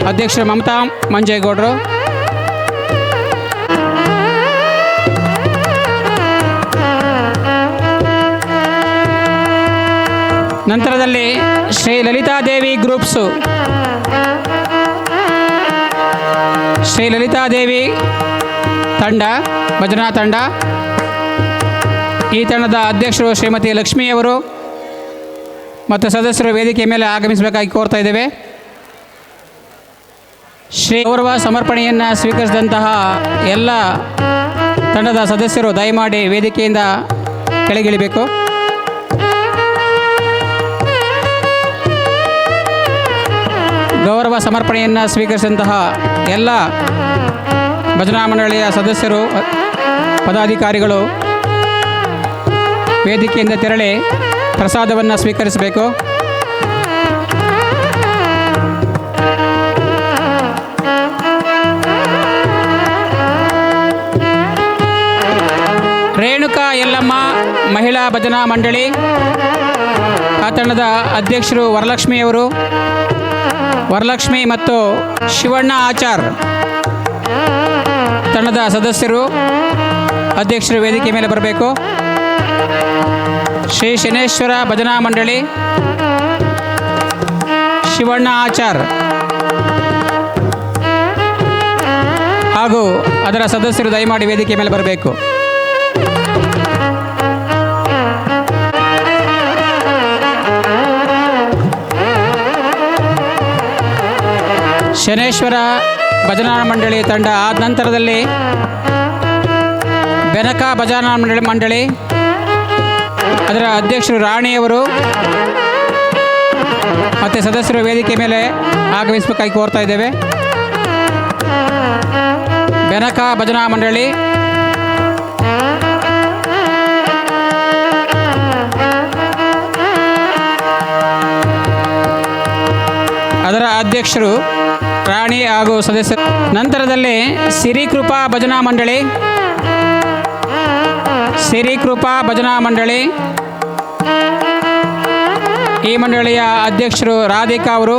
Speaker 2: ಅಧ್ಯಕ್ಷರು ಮಮತಾ ಮಂಜೇಗೌಡರು. ನಂತರದಲ್ಲಿ ಶ್ರೀ ಲಲಿತಾದೇವಿ ಗ್ರೂಪ್ಸು, ಶ್ರೀ ಲಲಿತಾದೇವಿ ತಂಡ ಭಜನಾ ತಂಡ, ಈ ತಂಡದ ಅಧ್ಯಕ್ಷರು ಶ್ರೀಮತಿ ಲಕ್ಷ್ಮಿಯವರು ಮತ್ತು ಸದಸ್ಯರು ವೇದಿಕೆ ಮೇಲೆ ಆಗಮಿಸಬೇಕಾಗಿ ಕೋರ್ತಾ ಇದ್ದೇವೆ. ಶ್ರೀ ಗೌರವ ಸಮರ್ಪಣೆಯನ್ನು ಸ್ವೀಕರಿಸಿದಂತಹ ಎಲ್ಲ ತಂಡದ ಸದಸ್ಯರು ದಯಮಾಡಿ ವೇದಿಕೆಯಿಂದ ಕೆಳಗಿಳಿಬೇಕು. ಗೌರವ ಸಮರ್ಪಣೆಯನ್ನು ಸ್ವೀಕರಿಸಿದಂತಹ ಎಲ್ಲ ಭಜನಾ ಮಂಡಳಿಯ ಸದಸ್ಯರು ಪದಾಧಿಕಾರಿಗಳು ವೇದಿಕೆಯಿಂದ ತೆರಳಿ ಪ್ರಸಾದವನ್ನು ಸ್ವೀಕರಿಸಬೇಕು. ರೇಣುಕಾ ಯಲ್ಲಮ್ಮ ಮಹಿಳಾ ಭಜನಾ ಮಂಡಳಿ, ಆ ತಂಡದ ಅಧ್ಯಕ್ಷರು ವರಲಕ್ಷ್ಮಿಯವರು, ವರಲಕ್ಷ್ಮಿ ಮತ್ತು ಶಿವಣ್ಣ ಆಚಾರ್ ತಂಡದ ಸದಸ್ಯರು ಅಧ್ಯಕ್ಷರು ವೇದಿಕೆ ಮೇಲೆ ಬರಬೇಕು. ಶ್ರೀ ಶನೇಶ್ವರ ಭಜನಾ ಮಂಡಳಿ ಶಿವಣ್ಣ ಆಚಾರ್, ಹಾಗೂ ಅದರ ಸದಸ್ಯರು ದಯಮಾಡಿ ವೇದಿಕೆ ಮೇಲೆ ಬರಬೇಕು. ಶನೇಶ್ವರ ಭಜನಾ ಮಂಡಳಿ ತಂಡ ಆದ ನಂತರದಲ್ಲಿ ಬೆನಕ ಭಜನಾ ಮಂಡಳಿ ಅದರ ಅಧ್ಯಕ್ಷರು ರಾಣಿಯವರು ಮತ್ತು ಸದಸ್ಯರು ವೇದಿಕೆ ಮೇಲೆ ಆಗಮಿಸಬೇಕಾಗಿ ಕೋರ್ತಾ ಇದ್ದೇವೆ. ಬೆನಕ ಭಜನಾ ಮಂಡಳಿ ಅದರ ಅಧ್ಯಕ್ಷರು ರಾಣಿ ಹಾಗೂ ಸದಸ್ಯರು. ನಂತರದಲ್ಲಿ ಸಿರಿಕೃಪಾ ಭಜನಾ ಮಂಡಳಿ ಈ ಮಂಡಳಿಯ ಅಧ್ಯಕ್ಷರು ರಾಧಿಕಾ ಅವರು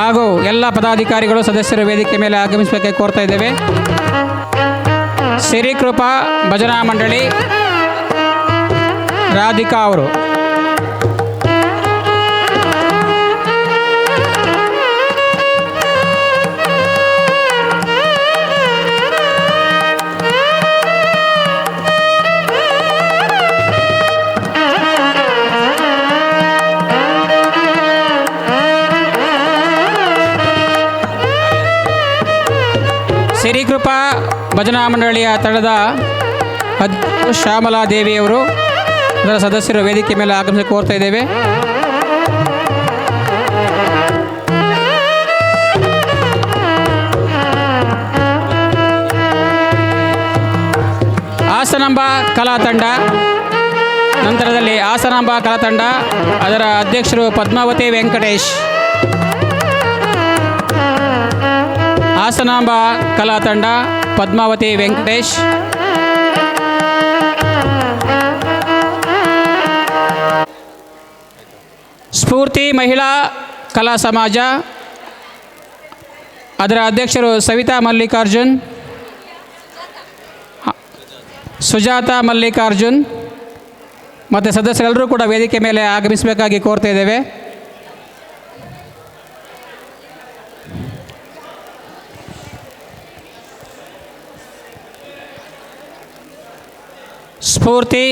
Speaker 2: ಹಾಗೂ ಎಲ್ಲ ಪದಾಧಿಕಾರಿಗಳು ಸದಸ್ಯರು ವೇದಿಕೆ ಮೇಲೆ ಆಗಮಿಸಬೇಕಾಗಿ ಕೋರ್ತಾ ಇದ್ದೇವೆ. ಸಿರಿಕೃಪಾ ಭಜನಾ ಮಂಡಳಿ ರಾಧಿಕಾ ಅವರು. ಸಿರಿಕೃಪಾ ಭಜನಾ ಮಂಡಳಿಯ ತಂಡದ ಶ್ಯಾಮಲಾದೇವಿಯವರು ಅದರ ಸದಸ್ಯರು ವೇದಿಕೆ ಮೇಲೆ ಆಗಮಿಸಿ ಕೋರ್ತಾ ಇದ್ದೇವೆ. ಹಾಸನಾಂಬ ಕಲಾ ತಂಡ. ನಂತರದಲ್ಲಿ ಹಾಸನಾಂಬ ಕಲಾ ತಂಡ ಅದರ ಅಧ್ಯಕ್ಷರು ಪದ್ಮಾವತಿ ವೆಂಕಟೇಶ್. ಹಾಸನಾಂಬ ಕಲಾ ತಂಡ ಪದ್ಮಾವತಿ ವೆಂಕಟೇಶ್. ಸ್ಫೂರ್ತಿ ಮಹಿಳಾ ಕಲಾ ಸಮಾಜ ಅದರ ಅಧ್ಯಕ್ಷರು ಸವಿತಾ ಮಲ್ಲಿಕಾರ್ಜುನ್, ಸುಜಾತಾ ಮಲ್ಲಿಕಾರ್ಜುನ್ ಮತ್ತು ಸದಸ್ಯರೆಲ್ಲರೂ ಕೂಡ ವೇದಿಕೆ ಮೇಲೆ ಆಗಮಿಸಬೇಕಾಗಿ ಕೋರ್ತಾ ಇದ್ದೇವೆ. ಸ್ಫೂರ್ತಿ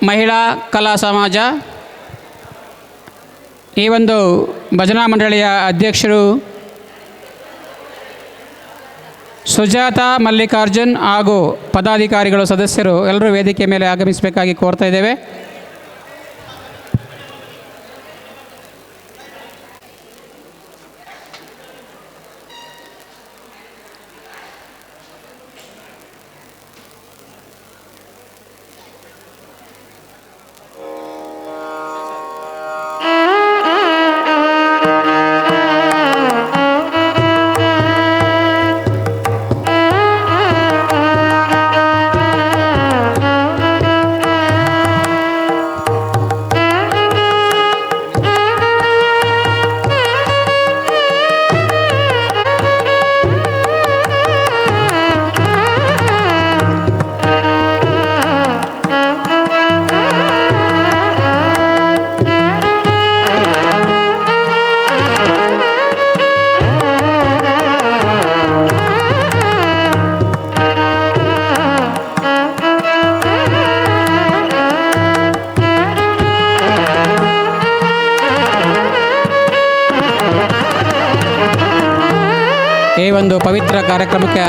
Speaker 2: ಮಹಿಳಾ ಕಲಾ ಸಮಾಜ ಈ ಒಂದು ಭಜನಾ ಮಂಡಳಿಯ ಅಧ್ಯಕ್ಷರು ಸುಜಾತಾ ಮಲ್ಲಿಕಾರ್ಜುನ್ ಹಾಗೂ ಪದಾಧಿಕಾರಿಗಳು ಸದಸ್ಯರು ಎಲ್ಲರೂ ವೇದಿಕೆ ಮೇಲೆ ಆಗಮಿಸಬೇಕಾಗಿ ಕೋರ್ತಾ ಇದ್ದೇವೆ. ಈ ಒಂದು ಪವಿತ್ರ ಕಾರ್ಯಕ್ರಮಕ್ಕೆ